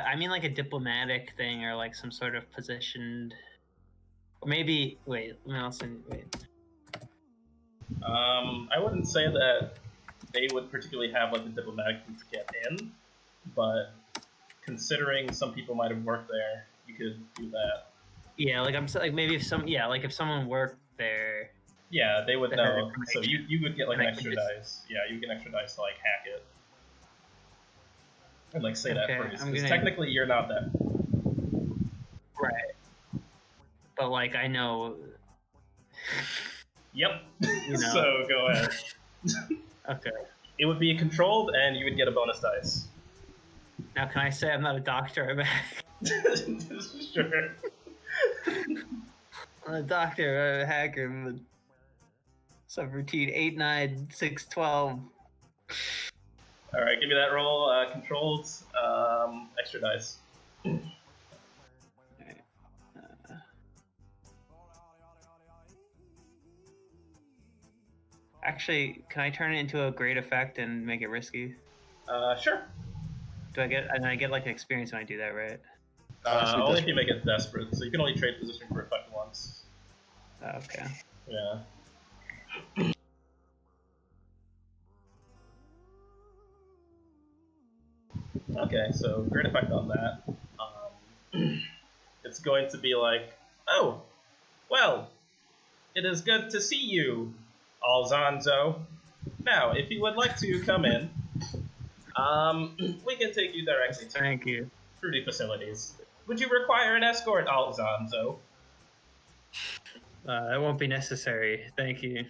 a diplomatic thing or like some sort of positioned. Or maybe wait. I wouldn't say that they would particularly have like a diplomatic route to get in, but considering some people might have worked there, you could do that. Yeah, maybe if someone worked there. Yeah, they would that know. So you would get like an extra just... dice. Yeah, you would get an extra dice to like hack it. And like say that phrase. Because technically you're not that. Right. But like I know. Yep. You know. So go ahead. Okay. It would be controlled and you would get a bonus dice. Now can I say I'm not a doctor? I'm Sure. I'm a doctor, I'm a hacker, but subroutine 8, 9, 6, 12. Alright, give me that roll. Controlled, extra dice. Alright. Actually, can I turn it into a great effect and make it risky? Sure. I get like experience when I do that, right? Only if you make it desperate, so you can only trade position for effect once. Okay. Yeah. Okay, so great effect on that. It's going to be like, oh, well, it is good to see you, Alzonzo. Now, if you would like to come in, we can take you directly to Thank you. fruity facilities. Would you require an escort, Alzonzo? That won't be necessary. Thank you.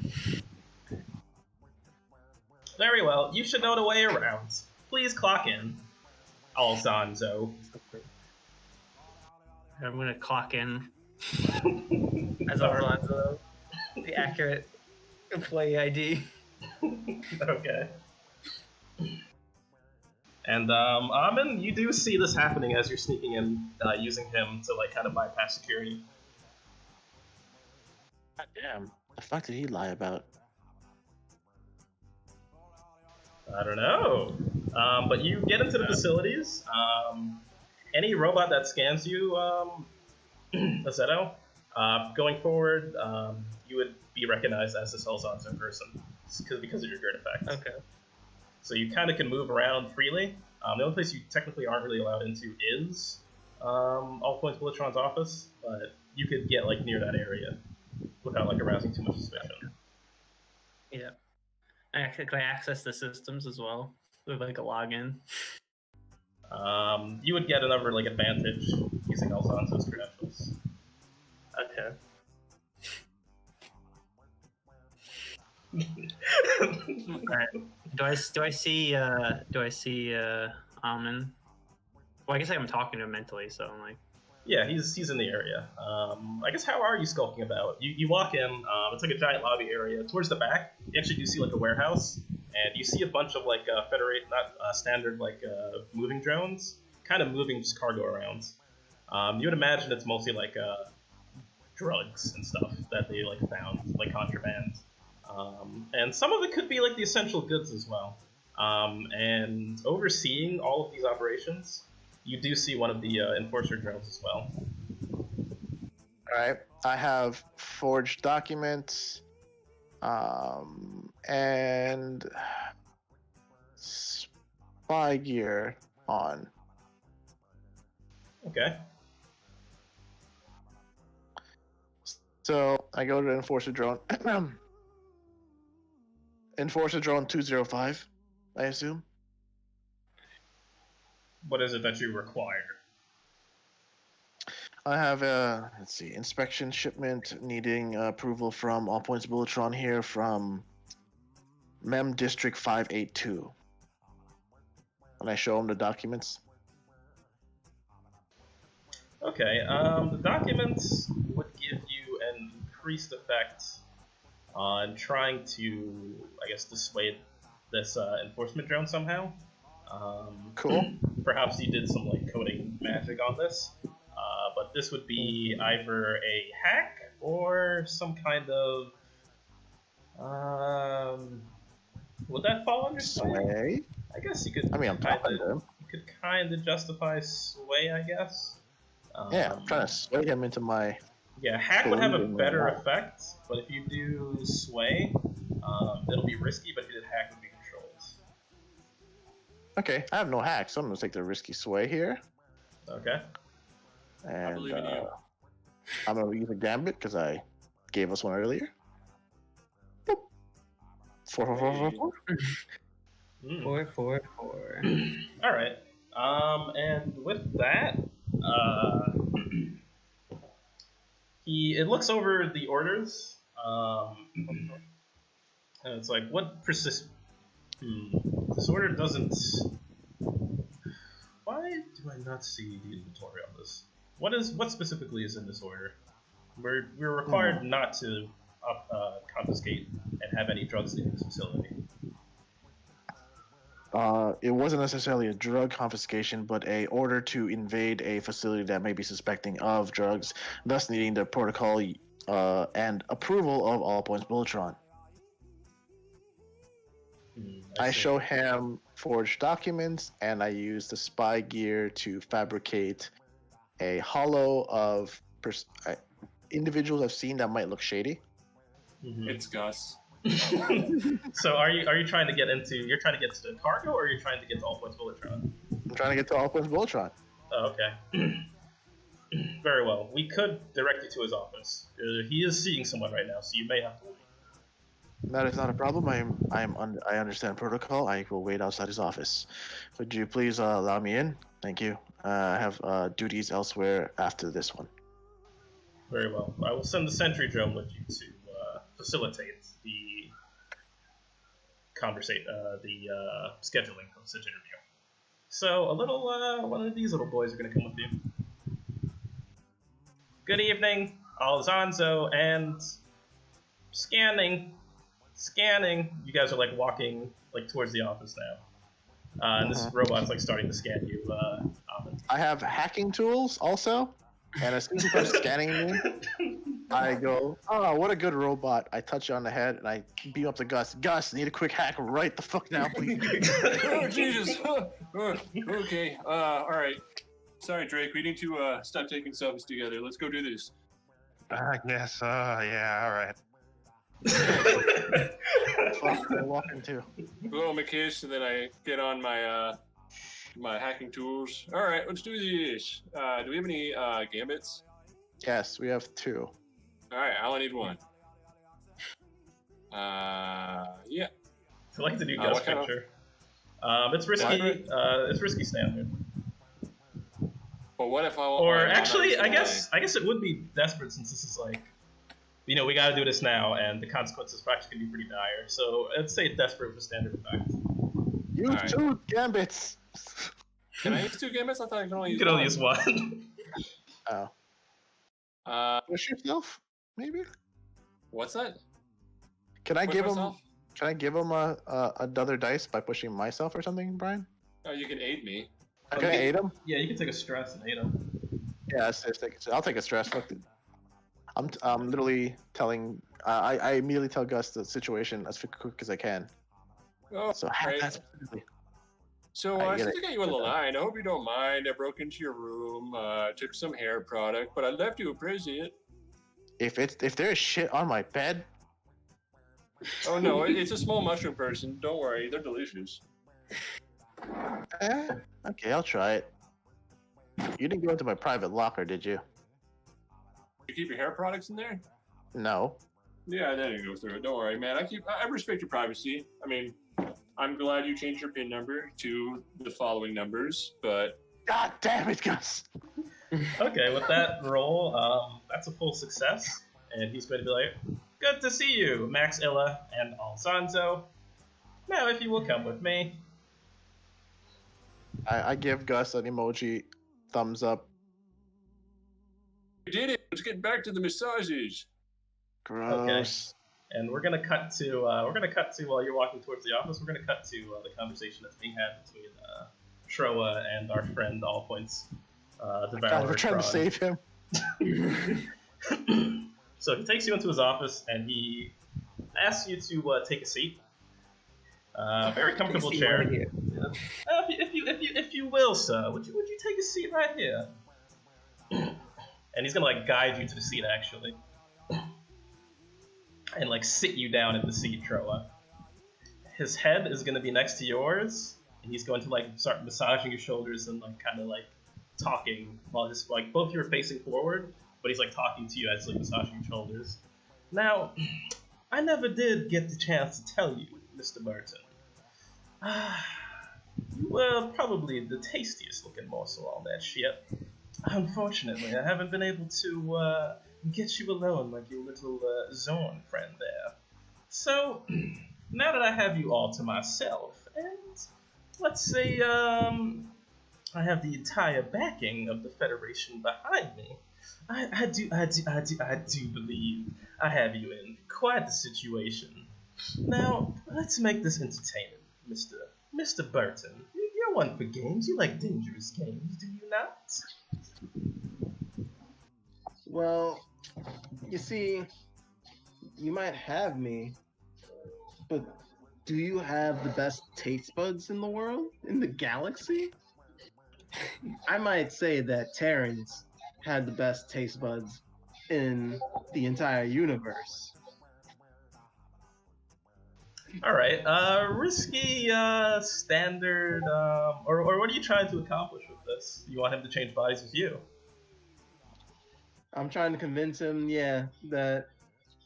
Very well, you should know the way around. Please clock in, Alzonzo. I'm gonna clock in as Orlando. The accurate employee ID. Okay. And Amin, you do see this happening as you're sneaking in, using him to like kind of bypass security. God damn. The fuck did he lie about? I don't know. But you get into the facilities. Any robot that scans you, Azeto, going forward, you would be recognized as this Alzonzo person because of your great effect. Okay. So you kind of can move around freely. The only place you technically aren't really allowed into is All Points Belitron's office, but you could get like near that area without like arousing too much suspicion. Yeah. Can I access the systems as well with like a login? You would get another like advantage using Alzonzo's credentials. Okay. Alright. Do I see Amin? Well, I guess I'm talking to him mentally, so I'm like. Yeah, he's in the area. I guess how are you skulking about? You walk in. It's like a giant lobby area. Towards the back, you actually do see like a warehouse, and you see a bunch of like standard like moving drones, kind of moving just cargo around. You would imagine it's mostly like drugs and stuff that they like found, like contraband, and some of it could be like the essential goods as well. And overseeing all of these operations, you do see one of the enforcer drones as well. Alright. I have forged documents, and spy gear on. Okay. So I go to Enforcer Drone. Enforcer Drone 205, I assume. What is it that you require? I have let's see, inspection shipment needing approval from All Points Bulletron here from Mem District 582. And I show him the documents. Okay, the documents would give you an increased effect on trying to, I guess, dissuade this enforcement drone somehow. Cool. Perhaps you did some like coding magic on this, but this would be either a hack or some kind of. Would that fall under sway? I guess you could. I mean, I'm talking to him. You could kind of justify sway, I guess. Yeah, I'm trying to sway him into my. Yeah, hack would have a better effect, but if you do sway, it'll be risky. But if you did hack, it would be controlled. Okay, I have no hack, so I'm gonna take the risky sway here. Okay. And I believe in you. I'm gonna use a gambit because I gave us one earlier. Boop. 4, 4, 4, 4, 4. 4, 4, 4. All right. And with that, it looks over the orders, and it's like, what persist? This order doesn't. Why do I not see the inventory on this? What specifically is in this order? We're required not to confiscate and have any drugs in this facility. It wasn't necessarily a drug confiscation, but a order to invade a facility that may be suspecting of drugs, thus needing the protocol and approval of All Points Bulletron. I show him forged documents, and I use the spy gear to fabricate a hollow of individuals I've seen that might look shady. It's Gus. So are you trying to get into? You're trying to get to the cargo, or are you trying to get to All Points Bulletron? I'm trying to get to All Points Bulletron. Oh, okay. Very well. We could direct you to his office. He is seeing someone right now, so you may have to wait. That is not a problem. I understand protocol. I will wait outside his office. Would you please allow me in? Thank you. I have duties elsewhere after this one. Very well. I will send the sentry drone with you to facilitate the scheduling of such interview. So one of these little boys are going to come with you. Good evening, Alzanzo, and scanning. You guys are like walking like towards the office now, and this robot's like starting to scan you. Alvin. I have hacking tools also, and as soon as he starts scanning me, I go, "Oh, what a good robot!" I touch you on the head, and I beam up to Gus. Gus, need a quick hack right the fuck now, please. Oh Jesus! Okay. All right. Sorry, Drake. We need to stop taking selfies together. Let's go do this. Yes. Yeah. All right. Fuck, I'm walking too. Blow him a kiss, and then I get on my my hacking tools. All right, let's do this. Do we have any gambits? Yes, we have 2. All right, I only need 1. Yeah. I like the new Gus picture. It's risky. It's risky standard. But what if I? Or actually, I guess it would be desperate since this is like, we got to do this now, and the consequences for actually can be pretty dire. So I'd say desperate for standard effect. Use 2 gambits. Can I use 2 gambits? I thought I could only use. You can only use 1. Oh. Push yourself, maybe. What's that? Can I give him? Can I give him another dice by pushing myself or something, Brian? Oh, you can aid me. Can I aid him? Yeah, you can take a stress and aid him. Yeah, I'll take a stress. Look, I'm literally telling. I immediately tell Gus the situation as quick as I can. Oh, so right. that specifically. So since I got you on the line, I hope you don't mind. I broke into your room, took some hair product, but I left you a present. If there's shit on my bed. Oh no, it's a small mushroom person. Don't worry, they're delicious. Okay, I'll try it. You didn't go into my private locker, did you? You keep your hair products in there? No. Yeah, I didn't go through it. Don't worry, man. I respect your privacy. I mean, I'm glad you changed your PIN number to the following numbers, but... God damn it, Gus! Okay, with that roll, that's a full success, and he's going to be like, "Good to see you, Max Illa and Alzanzo. Now, if you will come with me." I give Gus an emoji, thumbs up. We did it! Let's get back to the massages! Gross. Okay. And we're gonna cut to while you're walking towards the office. We're gonna cut to the conversation that's being had between Troa and our friend All Points Devourer. God, we're trying to save him. So he takes you into his office and he asks you to take a seat. Very comfortable chair. If you will, sir, would you take a seat right here? And he's gonna like guide you to the seat actually. And like sit you down in the seat, Troa. His head is gonna be next to yours, and he's going to like start massaging your shoulders and like kind of like talking while just like both of you are facing forward, but he's like talking to you as like massaging your shoulders. Now, I never did get the chance to tell you, Mr. Berton. You were probably the tastiest looking morsel on that ship. Unfortunately, I haven't been able to get you alone like your little Zorn friend there. So, now that I have you all to myself, and let's say I have the entire backing of the Federation behind me, I do believe I have you in quite the situation. Now, let's make this entertaining, Mr. Berton. You're one for games. You like dangerous games, do you not? Well, you see, you might have me, but do you have the best taste buds in the world, in the galaxy? I might say that Terrans had the best taste buds in the entire universe. All right. Risky, standard, or what are you trying to accomplish with this? You want him to change bodies with you? I'm trying to convince him, yeah, that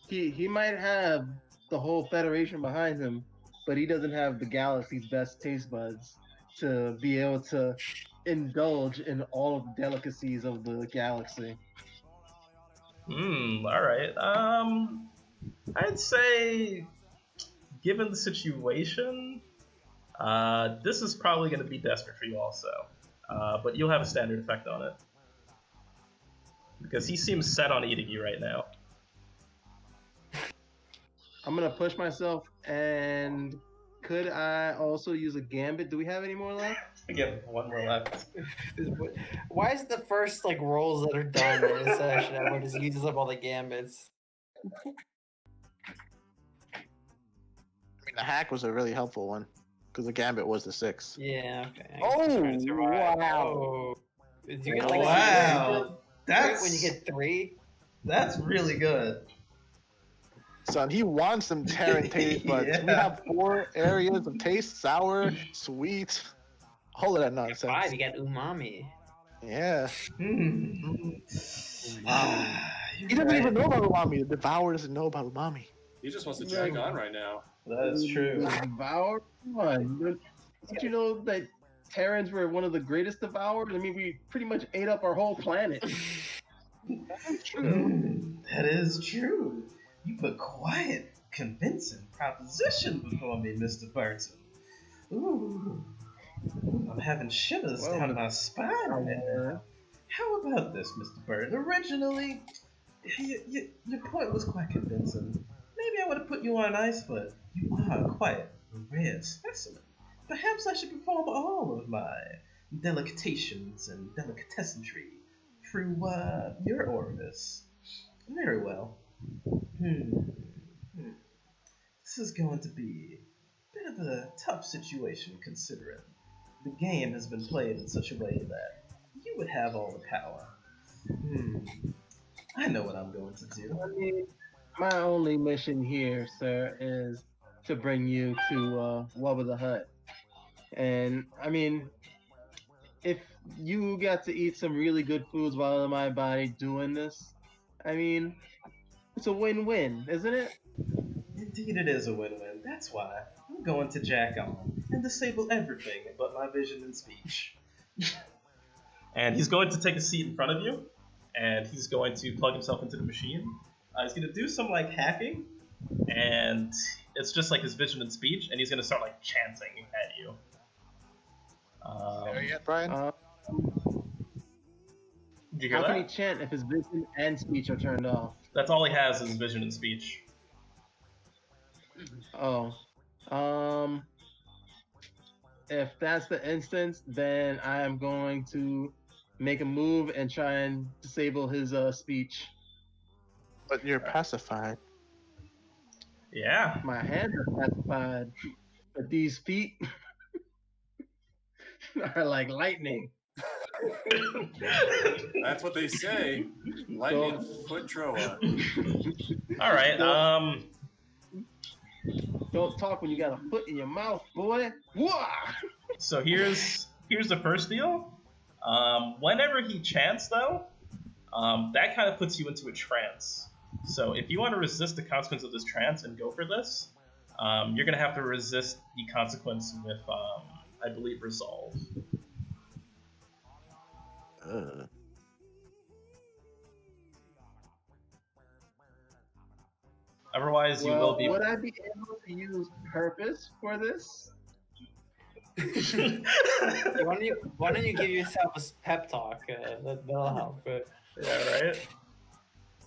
he might have the whole Federation behind him, but he doesn't have the galaxy's best taste buds to be able to indulge in all of the delicacies of the galaxy. All right. I'd say, given the situation, this is probably going to be desperate for you also. But you'll have a standard effect on it. Because he seems set on eating you right now. I'm gonna push myself, and could I also use a gambit? Do we have any more left? I get one more left. Why is it the first like rolls that are done in a session everyone just uses up all the gambits? I mean, the hack was a really helpful one because the gambit was the 6. Yeah. Okay. Oh, wow. Oh. Did you get like Wow. That's when you get 3. That's really good. Son, he wants some Terran taste buds. Yeah. We have 4 areas of taste: sour, sweet, all of that nonsense. 5, you get umami. Yeah. Wow. He doesn't even know about umami. The devourer doesn't know about umami. He just wants to drag on right now. That is true. Devour one. Did you know that Terrans were one of the greatest devourers? I mean, we pretty much ate up our whole planet. That's true. That is true. You put quite convincing proposition before me, Mr. Berton. Ooh, I'm having shivers down my spine right now. How about this, Mr. Berton? Originally, your point was quite convincing. Maybe I would have put you on ice, but you are quite a rare specimen. Perhaps I should perform all of my delectations and delicatessenry through your orifice. Very well. This is going to be a bit of a tough situation considering the game has been played in such a way that you would have all the power. I know what I'm going to do. I mean, my only mission here, sir, is to bring you to Wubba the Hutt. And, I mean, if you got to eat some really good foods while in my body doing this, I mean, it's a win-win, isn't it? Indeed it is a win-win. That's why I'm going to jack on and disable everything but my vision and speech. And he's going to take a seat in front of you, and he's going to plug himself into the machine. He's going to do some, like, hacking, and it's just like his vision and speech, and he's going to start, like, chanting at you. There yet, Brian? Did you hear How can he that? chant if his vision and speech are turned off? That's all he has is vision and speech. Oh. If that's the instance, then I am going to make a move and try and disable his speech. But you're pacified. Yeah. My hands are pacified, but these feet are like lightning. That's what they say. Lightning foot Troa. All right. Don't talk when you got a foot in your mouth, boy. Wah! So here's the first deal. Whenever he chants, though, that kind of puts you into a trance. So if you want to resist the consequence of this trance and go for this, you're gonna have to resist the consequence with, I believe, resolve. Otherwise, you will be. Would I be able to use purpose for this? Why don't you give yourself a pep talk? That'll help. Yeah, right?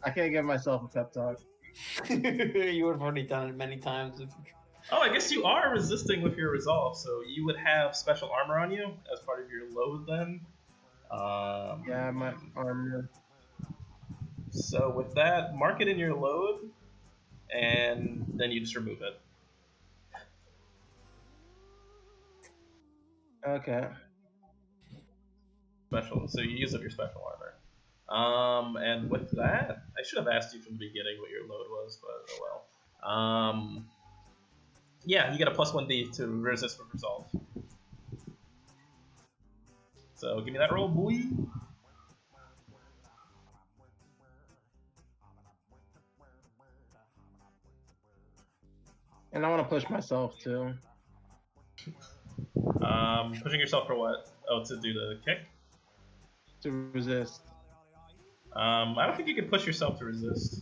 I can't give myself a pep talk. You would have already done it many times. Oh, I guess you are resisting with your resolve, so you would have special armor on you as part of your load then. Yeah, my armor. So with that, mark it in your load, and then you just remove it. Okay. Special. So you use up your special armor. And with that, I should have asked you from the beginning what your load was, but oh well. Yeah, you get a +1d to resist with resolve. So give me that roll, boy. And I want to push myself too. Pushing yourself for what? Oh, to do the kick? To resist. I don't think you can push yourself to resist.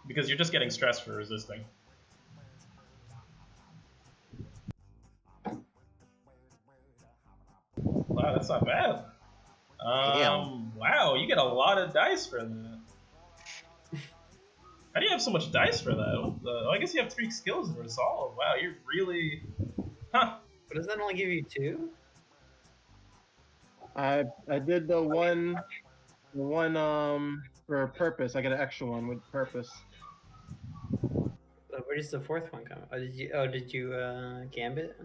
Because you're just getting stressed for resisting. Wow, that's not bad. Wow, you get a lot of dice for that. How do you have so much dice for that? Oh, I guess you have 3 skills in resolve. Wow, you're really... Huh. But does that only give you 2? I did the one for purpose. I got an extra one with purpose. Where does the 4th one come? Did you gambit?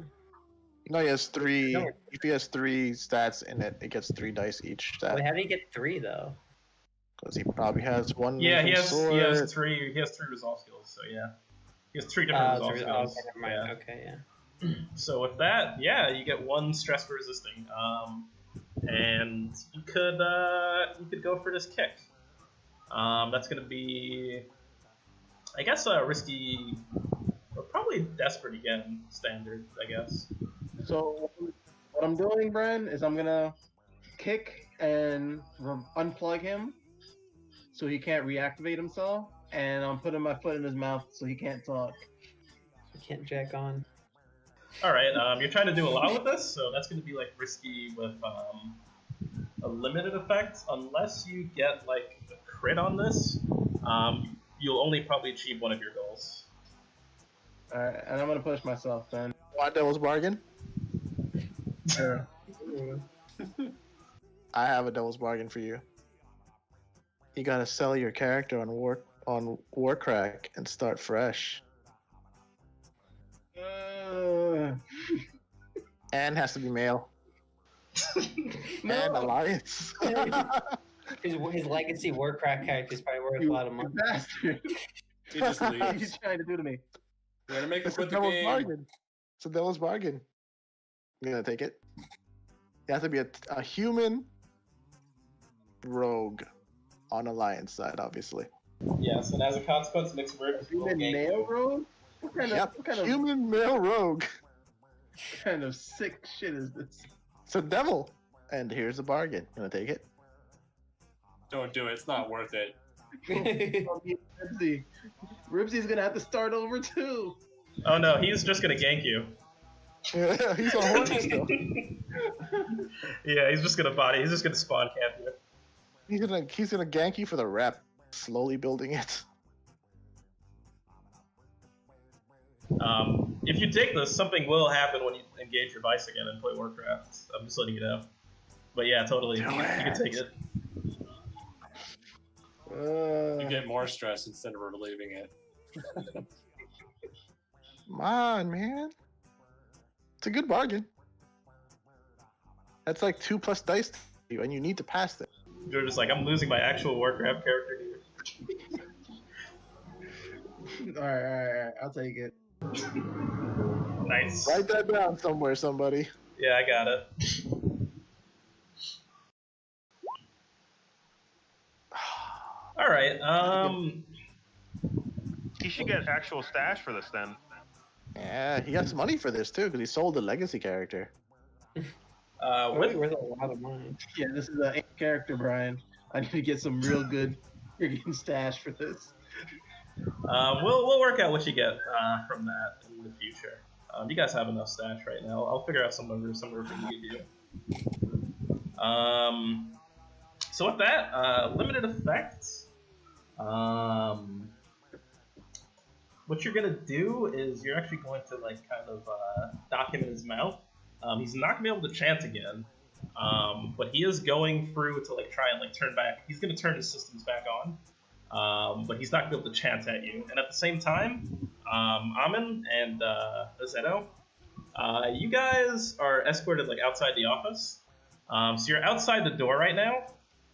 No, he has 3. No. If he has 3 stats in it, it gets 3 dice each stat. Wait, how do you get 3 though? Because he probably has 1. Yeah, he has sword. he has 3 resolve skills. So yeah, he has 3 different resolve skills. Okay, never mind. Yeah. Okay, yeah. So with that, yeah, you get 1 stress for resisting, and you could go for this kick. That's gonna be, I guess, risky, or probably desperate again, standard, I guess. So what I'm doing, Bren, is I'm gonna kick and unplug him, so he can't reactivate himself, and I'm putting my foot in his mouth so he can't talk. You can't jack on. All right, you're trying to do a lot with this, so that's going to be like risky with a limited effect. Unless you get like a crit on this, you'll only probably achieve one of your goals. All right, and I'm gonna push myself then. Want Devil's Bargain? Sure. I have a Devil's Bargain for you. You gotta sell your character on Warcrack and start fresh. And has to be male. No. And alliance. His legacy Warcraft character is probably worth a lot of money. Bastard. He just What are you leaves. trying to do to me? You're gonna make him It's a quit the Devil's game. Bargain. It's a Devil's Bargain. You gonna take it? You have to be a human rogue on alliance side, obviously. Yes, and as a consequence, mixed words will Human gain male you. rogue? What kind of human male rogue. kind of sick shit is this? It's a devil. And here's the bargain. You wanna take it? Don't do it. It's not worth it. Ribsy. Ribsy's gonna have to start over too. Oh no, he's just gonna gank you. He's a horny still. Yeah, he's just gonna spawn camp you. He's gonna gank you for the rep, slowly building it. If you take this, something will happen when you engage your vice again and play Warcraft. I'm just letting you know. But yeah, totally, you can take it. You get more stress instead of relieving it. Come on, man. It's a good bargain. That's like 2+ dice to you, and you need to pass it. You're just like, I'm losing my actual Warcraft character here. Alright, I'll take it. Nice. Write that down somewhere, somebody. Yeah, I got it. All right. He should get actual stash for this then. Yeah, he got some money for this too, because he sold the legacy character. Really worth a lot of money. Yeah, this is a character, Brian. I need to get some real good freaking stash for this. We'll work out what you get from that in the future. You guys have enough stash right now. I'll figure out somewhere we can give you. So with that, limited effects. What you're gonna do is you're actually going to like kind of knock him in his mouth. He's not gonna be able to chant again, but he is going through to like try and like turn back. He's gonna turn his systems back on. but he's not gonna be able to chant at you. And at the same time, Amin and Zeto, you guys are escorted like outside the office. So you're outside the door right now,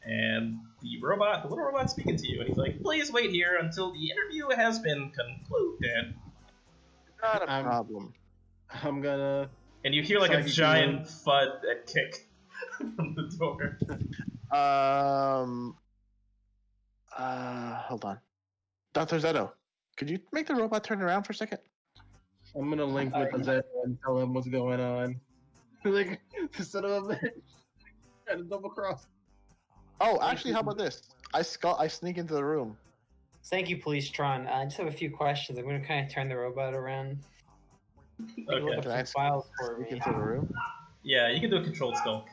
and the little robot's speaking to you, and he's like, "Please wait here until the interview has been concluded." Not a problem. I'm gonna. And you hear like a Psychic giant move. thud and kick from the door. Hold on. Dr. Zeto, could you make the robot turn around for a second? I'm gonna link with the Zed and tell him what's going on. Like, instead of a trying to double cross. Oh, actually, how about this? I sneak into the room. Thank you, Police Tron. I just have a few questions. I'm going to kind of turn the robot around. Okay. Look up Can I some files for sneak me. into the room? Yeah, you can do a controlled skulk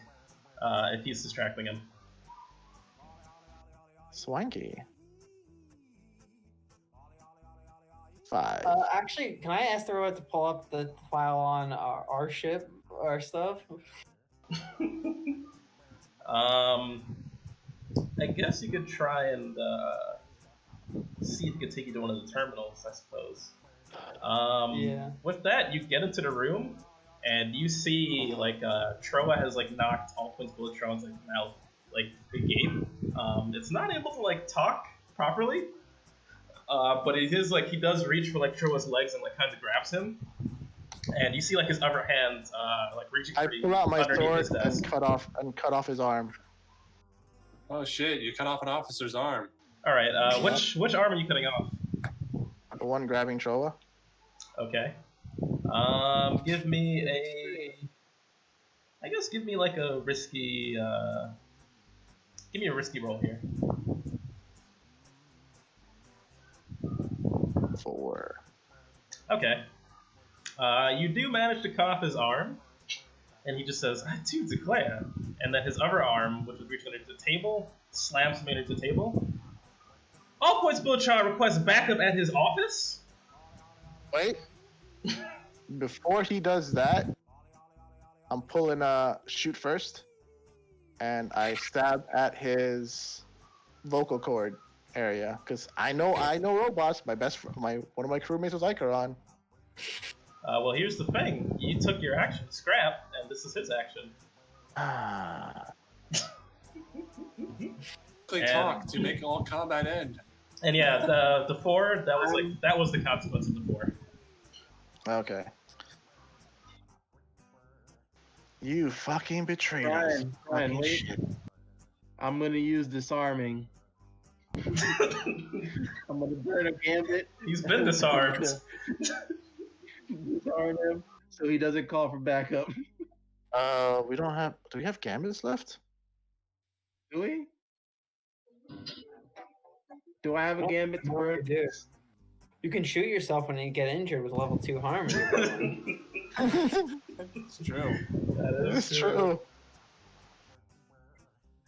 if he's distracting him. Swanky. 5. Actually, can I ask the robot to pull up the file on our ship, our stuff? I guess you could try and see if you could take you to one of the terminals, I suppose. Yeah. With that, you get into the room, and you see like Troa has like knocked all Quin's Bulletron's like mouth like agape. It's not able to like talk properly, but it is like he does reach for like Troa's legs and like kind of grabs him. And you see like his other hand like reaching for I pull out my underneath his sword desk. and cut off his arm. Oh shit! You cut off an officer's arm. All right, which arm are you cutting off? The one grabbing Troa. Okay. Give me like a risky. Give me a risky roll here. 4. Okay. You do manage to cut off his arm, and he just says, "I do declare," and then his other arm, which was reaching under the table, slams him into the table. All Points Bulletron requests backup at his office. Wait. Before he does that, I'm pulling a shoot first, and I stab at his vocal cord area because I know robots. One of my crewmates was Icaron. Well, here's the thing: you took your action, scrap, and this is his action. Quickly talk to make all combat end. And yeah, the 4 that was the consequence of the 4. Okay. You fucking betrayed us. Ryan, Fucking wait. shit. I'm gonna use disarming. I'm gonna burn a gambit. He's been disarmed. Disarm him so he doesn't call for backup. We don't have. Do we have gambits left? Do we? Do I have a gambit to burn? You do. You can shoot yourself when you get injured with level 2 harm. It's true. It's true.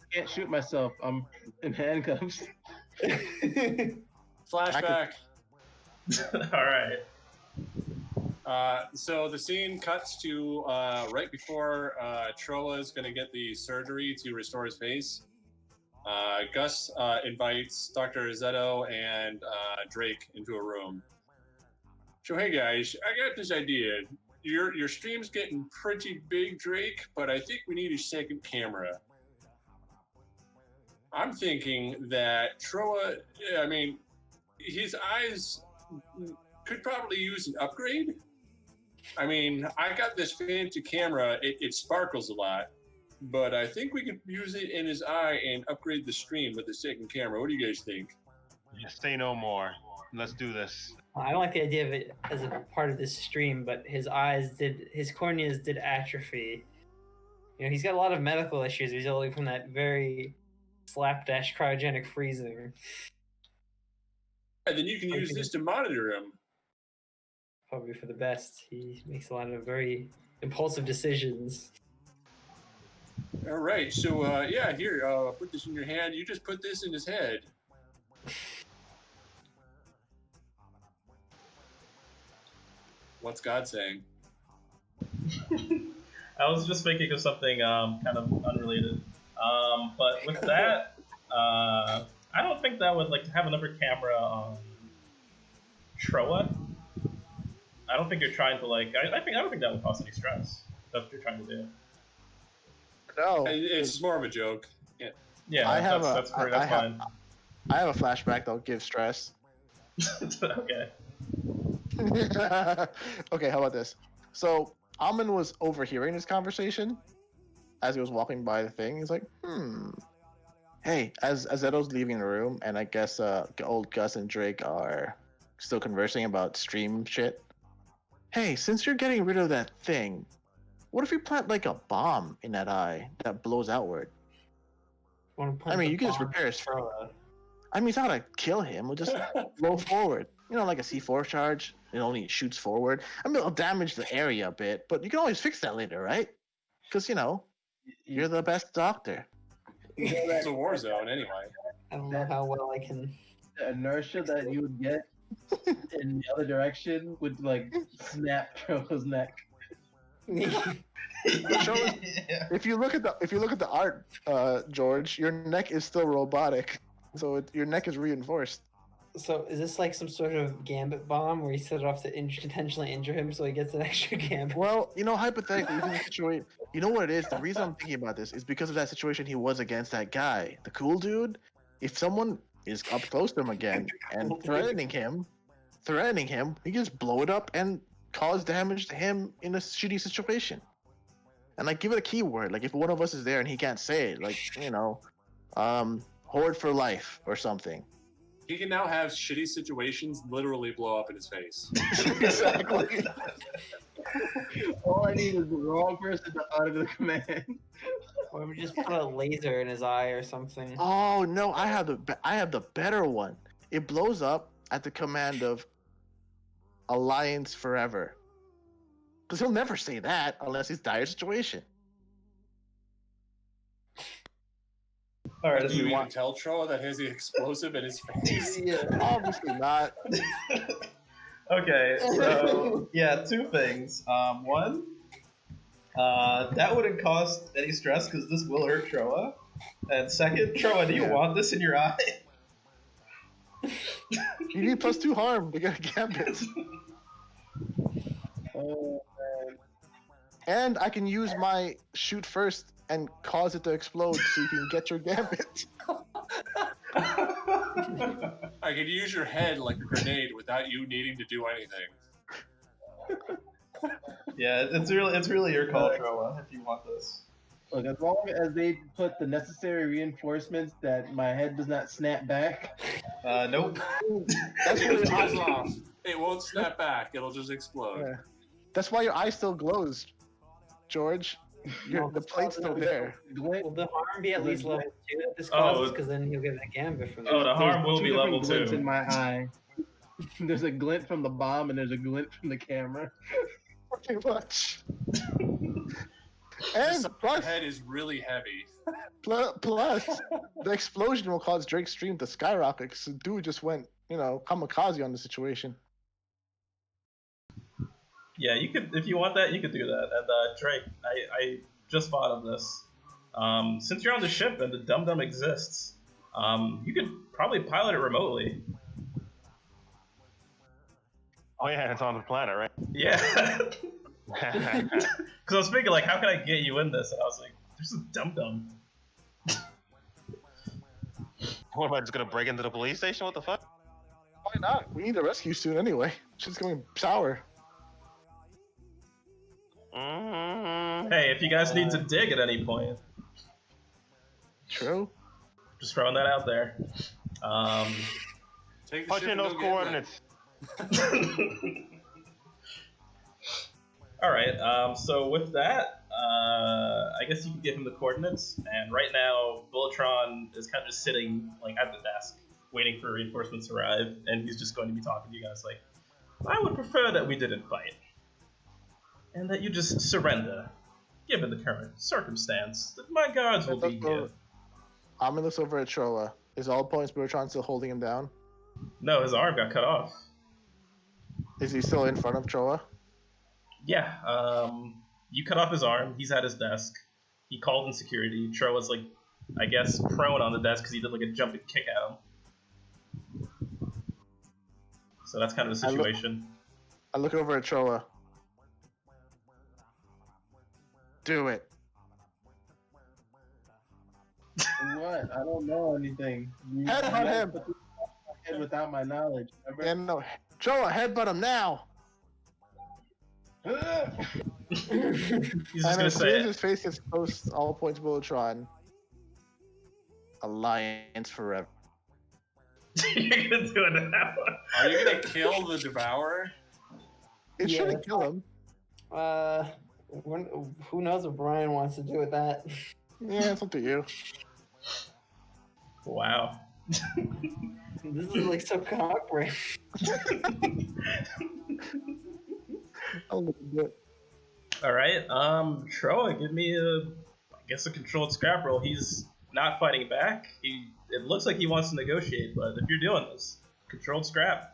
I can't shoot myself. I'm in handcuffs. Flashback. All right. So the scene cuts to right before Troa is going to get the surgery to restore his face. Gus invites Dr. Zeto and Drake into a room. So hey guys, I got this idea. Your stream's getting pretty big, Drake, but I think we need a second camera. I'm thinking that Troa, I mean, his eyes could probably use an upgrade. I mean, I got this fancy camera. It sparkles a lot, but I think we could use it in his eye and upgrade the stream with the second camera. What do you guys think? Just say no more. Let's do this. I don't like the idea of it as a part of this stream, but his corneas did atrophy. You know, he's got a lot of medical issues resulting from that very slapdash cryogenic freezing. And then you can use this to monitor him. Probably for the best. He makes a lot of very impulsive decisions. All right, so yeah, here, put this in your hand. You just put this in his head. What's God saying? I was just thinking of something kind of unrelated. But with that, I don't think that would like to have another camera on Troa. I don't think you're trying to like. I don't think that would cause any stress. That's what you're trying to do. No, It's more of a joke. Yeah. Yeah, that's fine. I have a flashback that'll give stress. Okay. Okay, how about this? So Amon was overhearing this conversation as he was walking by the thing. He's like, Hey, as Edo's leaving the room, and I guess old Gus and Drake are still conversing about stream shit. Hey, since you're getting rid of that thing, what if you plant like a bomb in that eye that blows outward? I mean, you can just repair his. I mean, it's not gonna kill him. It'll just blow forward. You know, like a C4 charge. It only shoots forward. I mean, it'll damage the area a bit, but you can always fix that later, right? Because, you know, you're the best doctor. It's a war zone anyway. I don't know how well I can. The inertia that you would get in the other direction would like snap Troa's neck. If you look at the art, George, your neck is still robotic, so your neck is reinforced. So is this like some sort of gambit bomb where you set it off to intentionally injure him so he gets an extra gambit? Well, you know, hypothetically, you know what it is? The reason I'm thinking about this is because of that situation he was against that guy, the cool dude. If someone is up close to him again and threatening him, he can just blow it up and cause damage to him in a shitty situation. And like, give it a keyword. Like, if one of us is there and he can't say it, like, you know, horde for life or something. He can now have shitty situations literally blow up in his face. Exactly. All I need is the wrong person to utter the command. Or we just put a laser in his eye or something. Oh no, I have the better one. It blows up at the command of Alliance Forever. Because he'll never say that unless it's dire situation. All right, do you want to tell Troa that has the explosive in his face? Yeah, obviously not. Okay, so yeah, two things. One, that wouldn't cause any stress because this will hurt Troa. And second, Troa, do you want this in your eye? You need +2 harm to get a gambit. And I can use my shoot first and cause it to explode so you can get your gambit. I could use your head like a grenade without you needing to do anything. Yeah, it's really your call, Troa, if you want this. Look, as long as they put the necessary reinforcements that my head does not snap back. Nope. That's It goes off. It won't snap back. It'll just explode. Yeah. That's why your eye still glows, George. The plate's still there. Will the harm be at least level 2 that this causes? Because then he'll get a gambit from that. Oh, the harm will be level 2. Glints in my eye. There's a glint from the bomb and there's a glint from the camera. Pretty much. And And plus, head is really heavy. plus, the explosion will cause Drake's stream to skyrocket because the dude just went, you know, kamikaze on the situation. Yeah, you could, if you want that, you could do that. And Drake, I just thought of this. Since you're on the ship and the Dum Dum exists, you could probably pilot it remotely. Oh yeah, it's on the planet, right? Yeah. Because I was thinking, like, how can I get you in this? And I was like, there's a Dum Dum. What am I just gonna break into the police station? What the fuck? Why not? We need a rescue soon anyway. She's going sour. Hey, if you guys need to dig at any point. True. Just throwing that out there. Take the Punch ship in and those go get coordinates. Alright, so with that, I guess you can give him the coordinates, and right now, Bulletron is kind of just sitting like at the desk, waiting for reinforcements to arrive, and he's just going to be talking to you guys like, I would prefer that we didn't fight, and that you just surrender, given the current circumstance, that my guards will be here. I'm gonna look over at Troa. Is all points Bulletron still holding him down? No, his arm got cut off. Is he still in front of Troa? Yeah, you cut off his arm, he's at his desk, he called in security, Troa's like I guess, prone on the desk because he did like a jumping kick at him. So that's kind of the situation. I look over at Chola. Do it. What? I don't know anything. Headbutt him. Put this on my head without my knowledge. Remember? Yeah, no. Chola, headbutt him now. He's just And gonna as soon say as it. his face gets close, all points Willotron. Alliance forever. You're gonna do it now. Are you gonna kill the Devourer? It Yeah, shouldn't kill him. Who knows what Brian wants to do with that? Yeah, it's up to you. Wow. This is like so cockroach. I'll look at it. All right. Troa, give me a controlled scrap roll. He's not fighting back. It looks like he wants to negotiate, but if you're doing this, controlled scrap.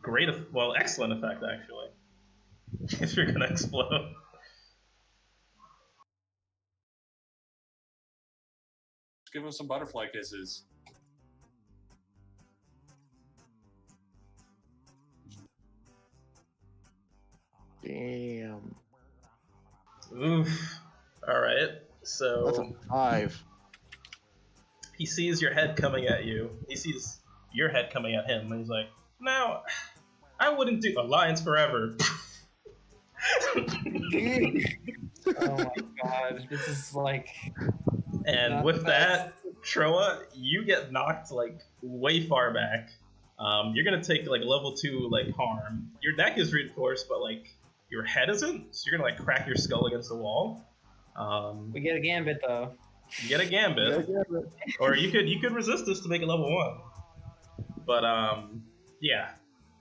Great, well, excellent effect actually. If you're gonna explode. Just give him some butterfly kisses. Damn. Oof. All right. That's So a 5. he sees your head coming at you. He sees your head coming at him, and he's like, "No, I wouldn't do Alliance forever." Oh my god, this is like. And Not with bad. that, Troa, you get knocked like way far back. You're gonna take like level 2 like harm. Your neck is reinforced, but like your head isn't. So you're gonna like crack your skull against the wall. We get a gambit though. You get a gambit, or you could resist this to make it level 1. But yeah.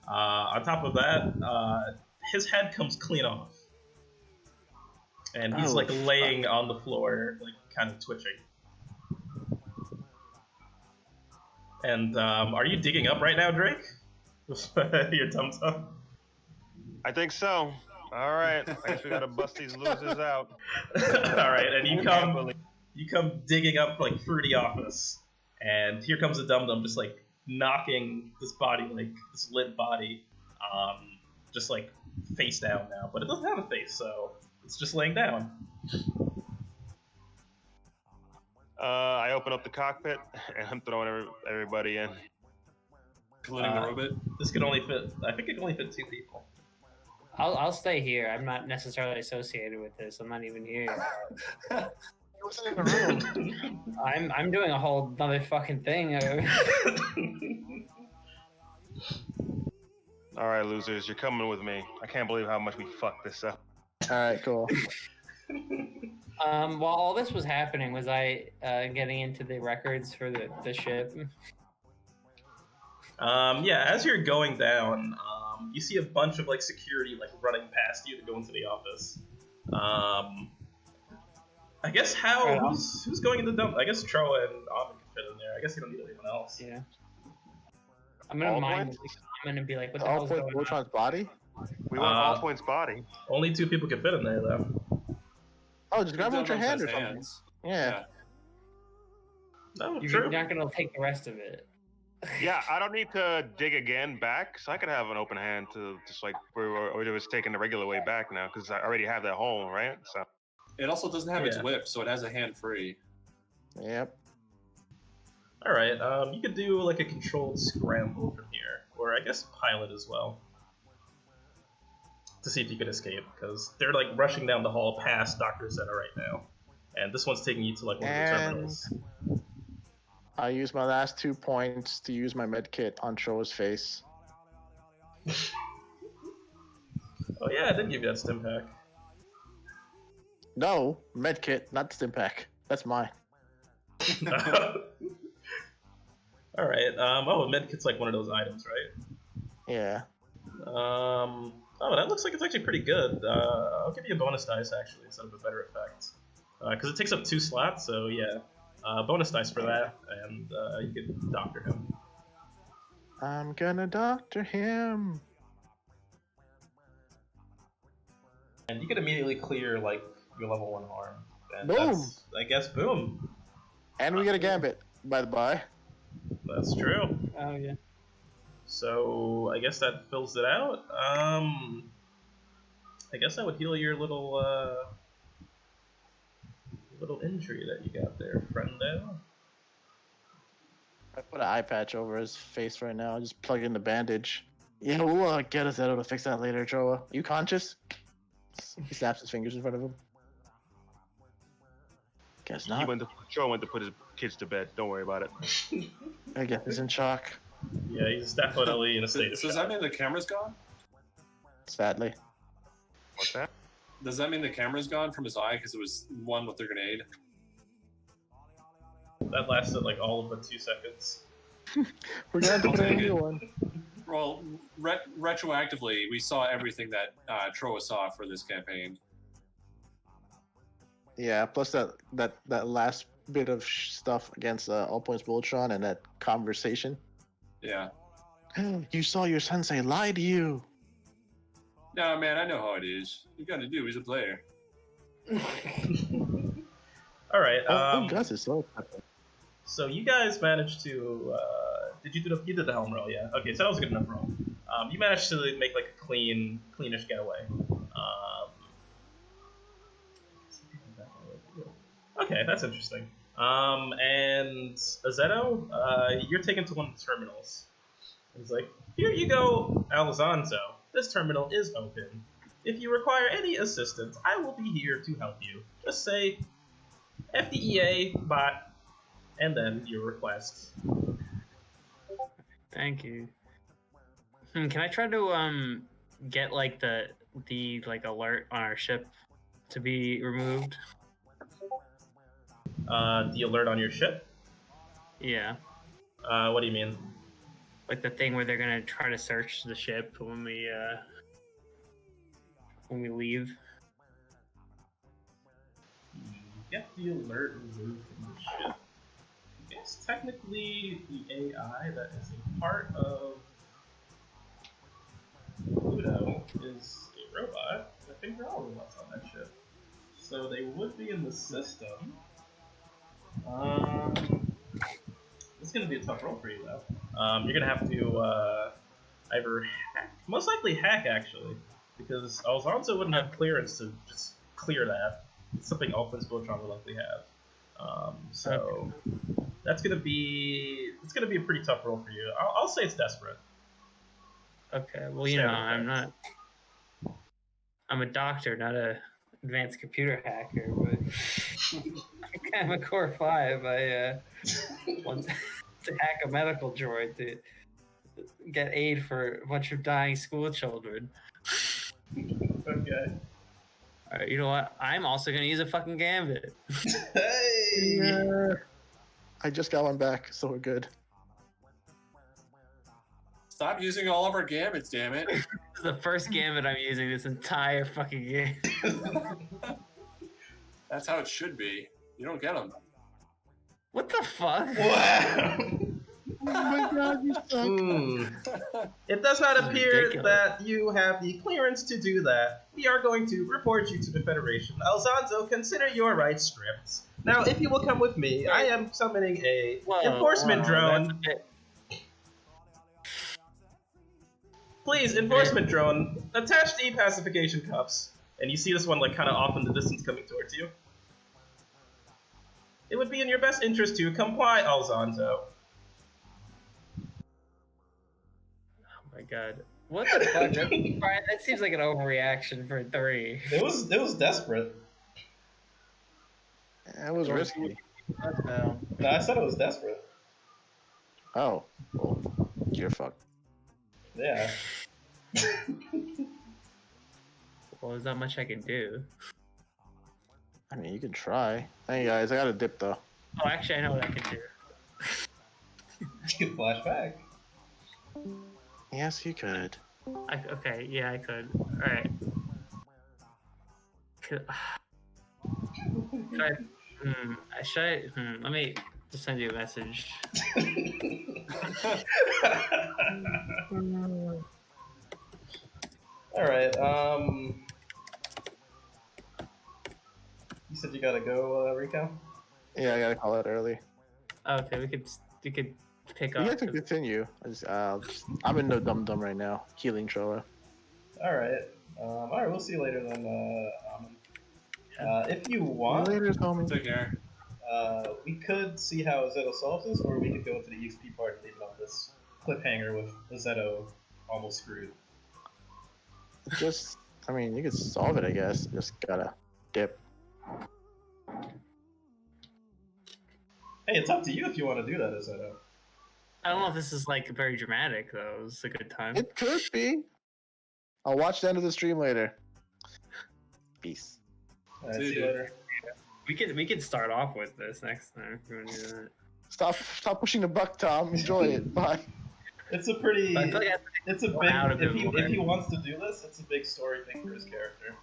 On top of that, his head comes clean off, and he's Oh, like fuck. laying on the floor, like kind of twitching. And are you digging up right now, Drake? Your tum-tum? I think so. All right. I guess we gotta bust these losers out. Alright, and you come digging up like through the office, and here comes a dum-dum just like knocking this body, like this lit body, just like face down now. But it doesn't have a face, so it's just laying down. I open up the cockpit and I'm throwing everybody in. Including the robot? This can only fit, I think it can only fit 2 people. I'll stay here. I'm not necessarily associated with this. I'm not even here. He wasn't in the room. I'm doing a whole other fucking thing. All right, losers, you're coming with me. I can't believe how much we fucked this up. All right, cool. While all this was happening, was I getting into the records for the ship? Yeah, as you're going down, you see a bunch of like security like running past you to go into the office. I guess who's going in the dump? I guess Troa and Alvin can fit in there. I guess you don't need anyone else. Yeah. I'm gonna All mind. points? I'm gonna be like, what the All hell's points going on? Voltron's body? We want all points body. Only 2 people can fit in there though. Oh, just grab him with your Dum-Dum hand or has something. hands. Yeah. No, You're true. not gonna take the rest of it. Yeah, I don't need to dig again back, so I could have an open hand to just like where it was taking the regular way back now, because I already have that hole, right? So It also doesn't have its Yeah. whip, so it has a hand free. Yep. All right. You could do like a controlled scramble from here, or I guess pilot as well, to see if you could escape, because they're like rushing down the hall past Dr. Zeta right now, and this one's taking you to like one of the And- terminals. I use my last 2 points to use my med kit on Troa's face. Oh yeah, I did give you that stim pack. No, med kit, not stim pack. That's mine. All right. Oh, medkit's like one of those items, right? Yeah. Oh, that looks like it's actually pretty good. I'll give you a bonus dice actually instead of a better effect, because it takes up 2 slots. So yeah, bonus dice for that, and you can doctor him. I'm gonna doctor him. And you can immediately clear like your level 1 harm. And Boom! that's, I guess, boom. And we get a gambit, by the by. That's true. Oh yeah. So I guess that fills it out. I guess I would heal your little injury that you got there, friendo. I put an eye patch over his face right now. Just plug in the bandage. Yeah, we'll get us to fix that later, Joa. You conscious? He snaps his fingers in front of him. Guess not. Joe went to put his kids to bed. Don't worry about it. I guess he's in shock. Yeah, he's definitely in a state of So does shock. that mean the camera's gone? Sadly. What's that? Does that mean the camera's gone from his eye because it was one with the grenade? That lasted like all of but 2 seconds. We're gonna have to I'll put in a take new it. one. Well, retroactively, we saw everything that Troa saw for this campaign. Yeah, plus that last bit of stuff against All Points Voltron and that conversation. Yeah. You saw your sensei lie to you. No, man, I know how it is. You gotta do. He's a player. All right. Gus is so excited. So you guys managed to. Did you do the? You did the helm roll, yeah. Okay, so that was a good enough roll. You managed to make like a cleanish getaway. Okay, that's interesting. And Azeto, you're taken to one of the terminals. He's like, "Here you go, Alzonzo. This terminal is open. If you require any assistance, I will be here to help you. Just say FDEA bot, and then your request." Thank you. Can I try to get like the like alert on our ship to be removed? The alert on your ship? Yeah. What do you mean? Like the thing where they're gonna try to search the ship when we leave. Get the alert removed from the ship. I guess technically the AI that is a part of Pluto is a robot. I think they're all robots on that ship. So they would be in the system. It's gonna be a tough roll for you though. You're gonna have to either hack, most likely hack actually, because Alzonzo wouldn't have clearance to just clear that. It's something Alphonse Voltron would likely have. So that's gonna be a pretty tough roll for you. I'll say it's desperate. Okay. Well, you know, I'm a doctor, not a advanced computer hacker, but I'm a core 5. I want to hack a medical droid to get aid for a bunch of dying school children. Okay. Alright, you know what? I'm also gonna use a fucking gambit. Hey! Yeah. I just got one back, so we're good. Stop using all of our gambits, damn it. This is the first gambit I'm using this entire fucking game. That's how it should be. You don't get them. What the fuck? Wow! Oh my god, you suck. It does not appear ridiculous. that you have the clearance to do that. We are going to report you to the Federation. Alzonzo, consider your rights stripped. Now, if you will come with me, I am summoning a enforcement drone. That's a bit... Please, enforcement drone, attach the pacification cuffs. And you see this one like kind of off in the distance coming towards you. It would be in your best interest to comply, Alzonzo. Oh my god. What the fuck? Brian, that seems like an overreaction for 3. It was desperate. That was risky. No, I said it was desperate. Oh. Well, you're fucked. Yeah. Well, there's not much I can do. I mean, you can try. Hey guys, I got a dip though. Oh, actually, I know what I can do. You can flash back. Yes, you could. Okay, yeah, I could. Alright. Let me just send you a message. Alright, said you gotta go, Rico? Yeah, I gotta call it early. Okay, we could pick You up. have to continue. I'm in no dum dum right now. Healing Troa. Alright, we'll see you later then, Amon. If you want, Later, homie. Take care. we could see how Zeto solves this, or we could go into the EXP part and leave it on this cliffhanger with Zeto almost screwed. Just, I mean, you could solve it, I guess. Just gotta dip. Hey, it's up to you if you want to do that, Zeto. I don't know if this is like very dramatic though. It's a good time. It could be. I'll watch the end of the stream later. Peace. Alright, see you later. We could start off with this next time if you want to do that. Stop pushing the buck, Tom. Enjoy it. Bye. It's a pretty. I feel like It's a big. If he wants to do this, it's a big story thing for his character.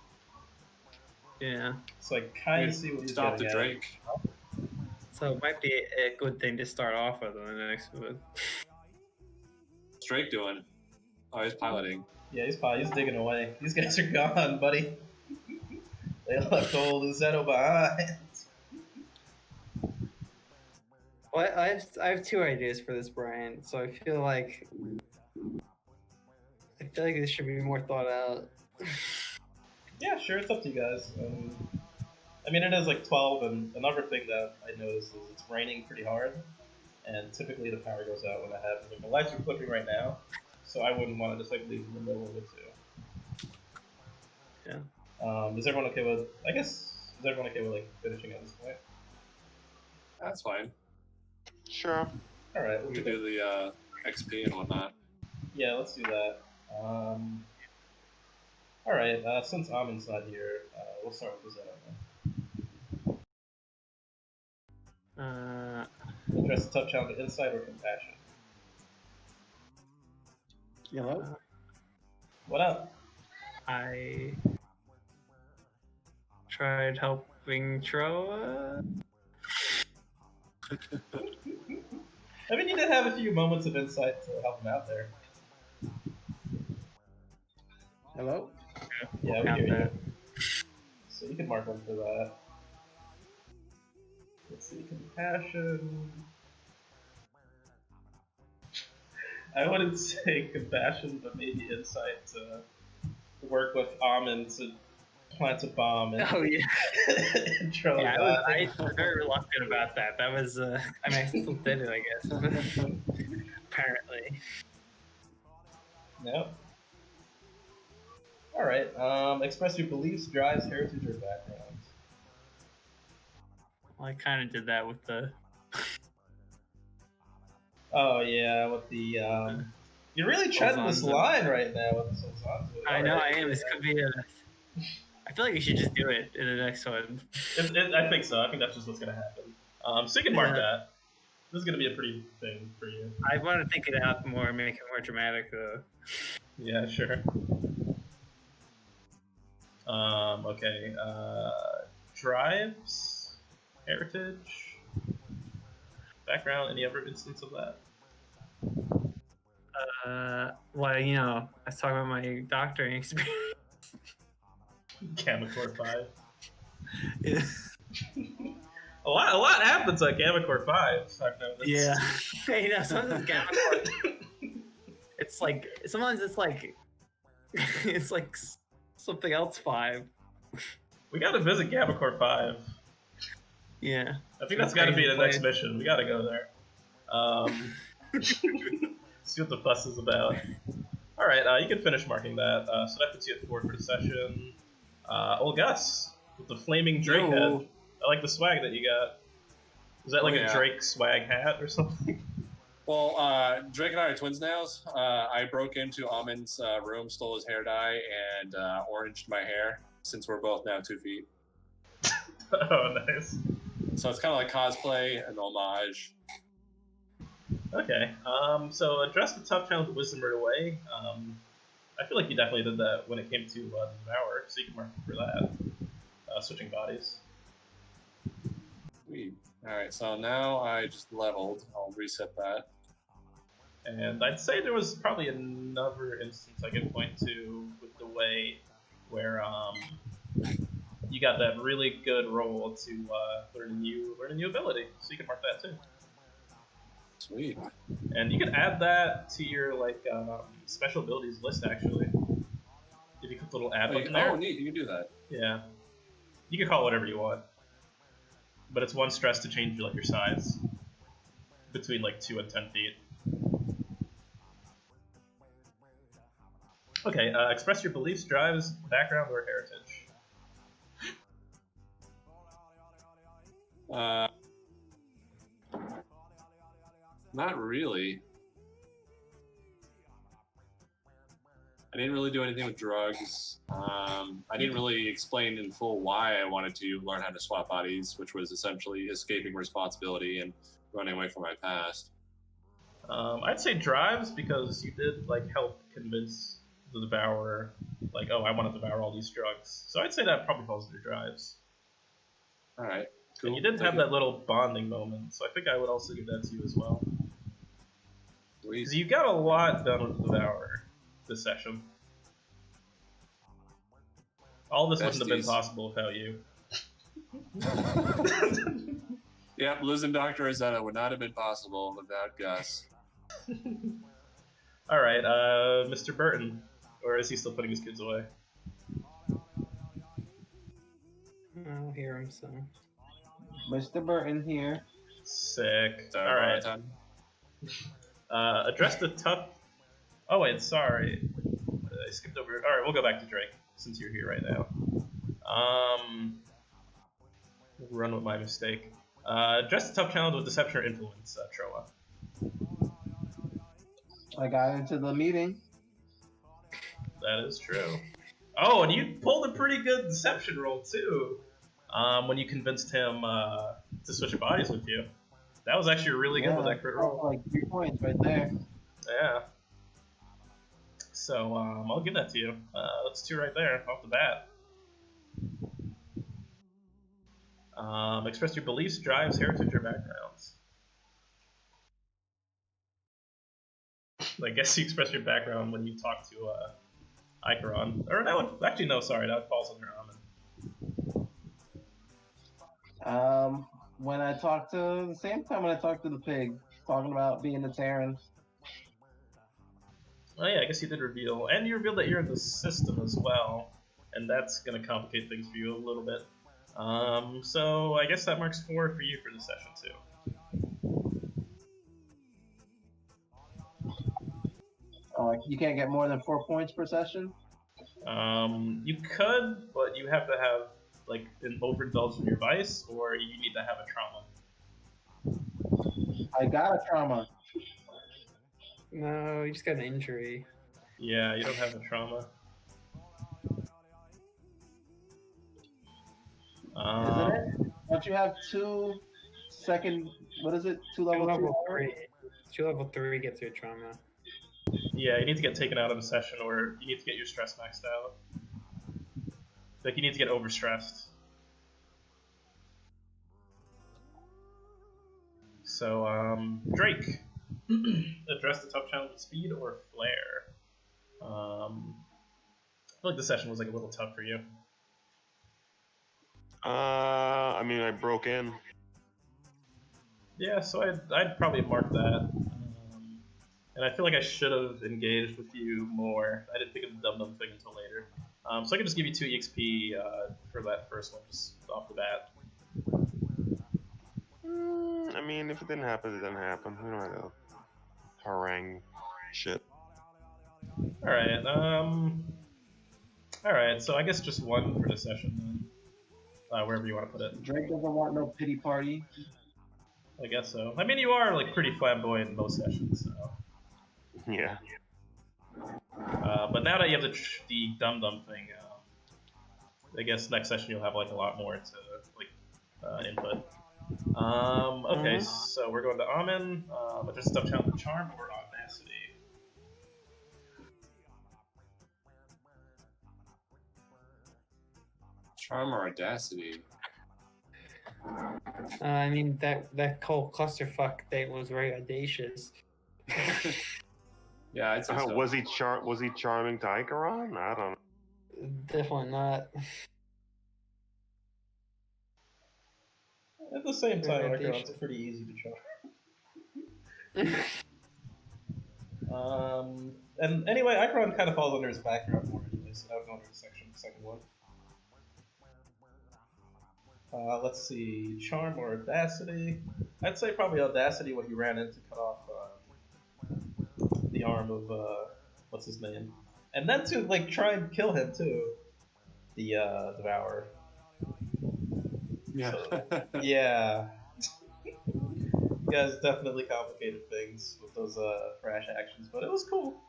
Yeah. So I kind of see what he's Stop the getting at. Drake. So it might be a good thing to start off with in the next one. What's Drake doing? Oh, he's piloting. Yeah, he's digging away. These guys are gone, buddy. They left old Zeto behind. Well, I have two ideas for this, Brian. So I feel like this should be more thought out. Yeah, sure, it's up to you guys. I mean, it is like 12, and another thing that I noticed is it's raining pretty hard, and typically the power goes out when that happens. Like, the lights are flickering right now, so I wouldn't want to just like leave in the middle of it too. Yeah. Is everyone okay with? I guess is everyone okay with like finishing at this point? That's fine. Sure. All right, We could do the XP and whatnot. Yeah, let's do that. All right, since Amon's not here, we'll start with Zeto. Address the tough challenge of insight or compassion. Hello? What up? I tried helping Troa. I mean, you did have a few moments of insight to help him out there. Hello? Yeah, we Got hear you. that. So you can mark one for that. Let's see, compassion. I wouldn't say compassion, but maybe insight to work with Amon to plant a bomb. And Oh yeah. Intro Yeah, I was very reluctant about that. That was, I mean, I still did it, I guess. Apparently. Nope. Alright, express your beliefs, drives, heritage, or background. Well, I kind of did that with the. Oh yeah, with the you're really treading this Alfonso. line right now with this Alfonso. I know I am. This could be a. I feel like we should just do it in the next one. I think so. I think that's just what's gonna happen. So you can mark Yeah. that. This is gonna be a pretty thing for you. I want to think it out more, make it more dramatic though. Yeah, sure. Okay. Drives, heritage, background. Any other instance of that? Well, you know, I was talking about my doctoring experience. Gamma-Core 5. Yeah. A lot happens on Gamma-Core 5. I've noticed. Yeah. You know, sometimes Gamma-Core. It's like sometimes it's like something else 5. We gotta visit Gamma-Core 5. Yeah. I think that's gotta be the next mission. We gotta go there. See what the fuss is about. Alright, you can finish marking that. So that puts you at 4 for the session. Old Gus, with the flaming Drake head. I like the swag that you got. Is that like a Drake swag hat or something? Well, Drake and I are twins now. I broke into Amon's room, stole his hair dye, and oranged my hair, since we're both now 2 feet. Oh, nice. So it's kind of like cosplay, an homage. Okay. So address the tough challenge of wisdom right away. I feel like you definitely did that when it came to Devour, so you can mark for that. Switching bodies. Sweet. Alright, so now I just leveled. I'll reset that. And I'd say there was probably another instance I could point to with the way where you got that really good roll to learn a new ability, so you can mark that too. Sweet. And you can add that to your special abilities list actually. If you click the little add button there. Oh, neat! You can do that. Yeah. You can call it whatever you want, but it's 1 stress to change your size between 2 and 10 feet. Okay, express your beliefs, drives, background, or heritage. Not really. I didn't really do anything with drugs. I didn't really explain in full why I wanted to learn how to swap bodies, which was essentially escaping responsibility and running away from my past. I'd say drives because you did help convince the devourer, oh, I want to devour all these drugs. So I'd say that probably falls under drives. All right, cool. And you did have that little bonding moment, so I think I would also give that to you as well. Because you got a lot done with the devourer this session. All this wouldn't have been possible without you. Yep, losing Dr. Rosetta would not have been possible without Gus. All right, Mr. Berton, or is he still putting his kids away? I'll hear him, so. Mr. Berton here. Sick. All right. Address the tough. Oh wait, sorry, I skipped over. All right, we'll go back to Drake since you're here right now. Run with my mistake. Address the tough challenge with deception or influence, Troa. I got into the meeting. That is true. Oh, and you pulled a pretty good deception roll too. When you convinced him to switch bodies with you. That was actually really good with that crit roll. 3 points right there. Yeah. So I'll give that to you. That's 2 right there off the bat. Express your beliefs, drives, heritage, or backgrounds. I guess you express your background when you talk to Icaron. Or that would actually no, sorry, that falls under Amin. When I talked to the same time when I talked to the pig, talking about being a Terran. Oh yeah, I guess you did reveal, and you revealed that you're in the system as well, and that's gonna complicate things for you a little bit. So I guess that marks 4 for you for this session too. You can't get more than 4 points per session? You could, but you have to have an overindulgence in your vice, or you need to have a trauma. I got a trauma. No, you just got an injury. Yeah, you don't have a trauma. Isn't it? Don't you have 2 second? What is it? 2 level 3. 2 level 3 gets you a trauma. Yeah, you need to get taken out of the session, or you need to get your stress maxed out. You need to get overstressed. So, Drake, address the tough challenge with speed or flair. I feel like the session was a little tough for you. I mean, I broke in. Yeah, so I'd probably mark that. And I feel like I should have engaged with you more. I didn't think of the dum-dum thing until later. So I can just give you 2 EXP for that first one, just off the bat. I mean, if it didn't happen, it didn't happen. We don't have to harangue shit. Alright, alright, so I guess just 1 for the session then. Wherever you want to put it. Drake doesn't want no pity party. I guess so. I mean, you are pretty flamboyant in most sessions, so. Yeah. But now that you have the dum-dum thing, I guess next session you'll have a lot more to input. Okay, so we're going to Amin. Address the tough challenge with charm or audacity. Charm or audacity? I mean, that whole clusterfuck thing was very audacious. Yeah, I'd say so. Was he charming to Icaron? I don't know. Definitely not. At the same time, Fermentation. Archeron's pretty easy to charm. And anyway, Acheron kind of falls under his background more anyway, so that would go under the second one. Let's see, Charm or Audacity. I'd say probably Audacity when he ran in to cut off the arm of, what's his name? And then to, like, try and kill him, too. The, Devourer. Yeah. So, yeah. You guys definitely complicated things with those, rash actions, but it was cool.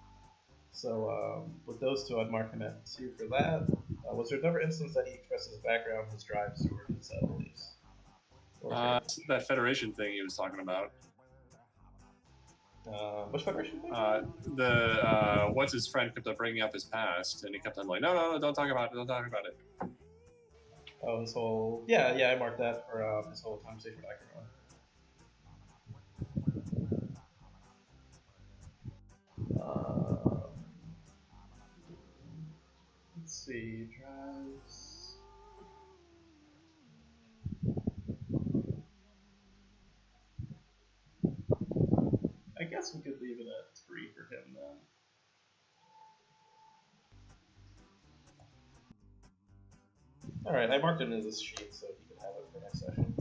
So, with those two, I'd mark him at 2 for that. Was there another instance that he expressed his background, his drives, or his beliefs? That Federation thing he was talking about. Which Federation thing? Once his friend kept on bringing up his past, and he kept on like, no, don't talk about it, don't talk about it. Oh, his whole... Yeah, I marked that for his whole conversation with Acheron. Let's see, drives... I guess we could leave it at 3 for him then. Alright, I marked it in this sheet so he can have it for next session.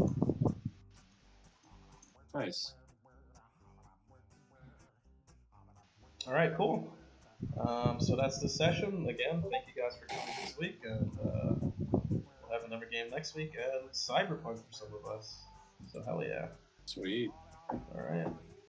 Nice. Alright, cool. So that's the session. Again, thank you guys for coming this week, and we'll have another game next week, and Cyberpunk for some of us. So hell yeah. Sweet. Alright.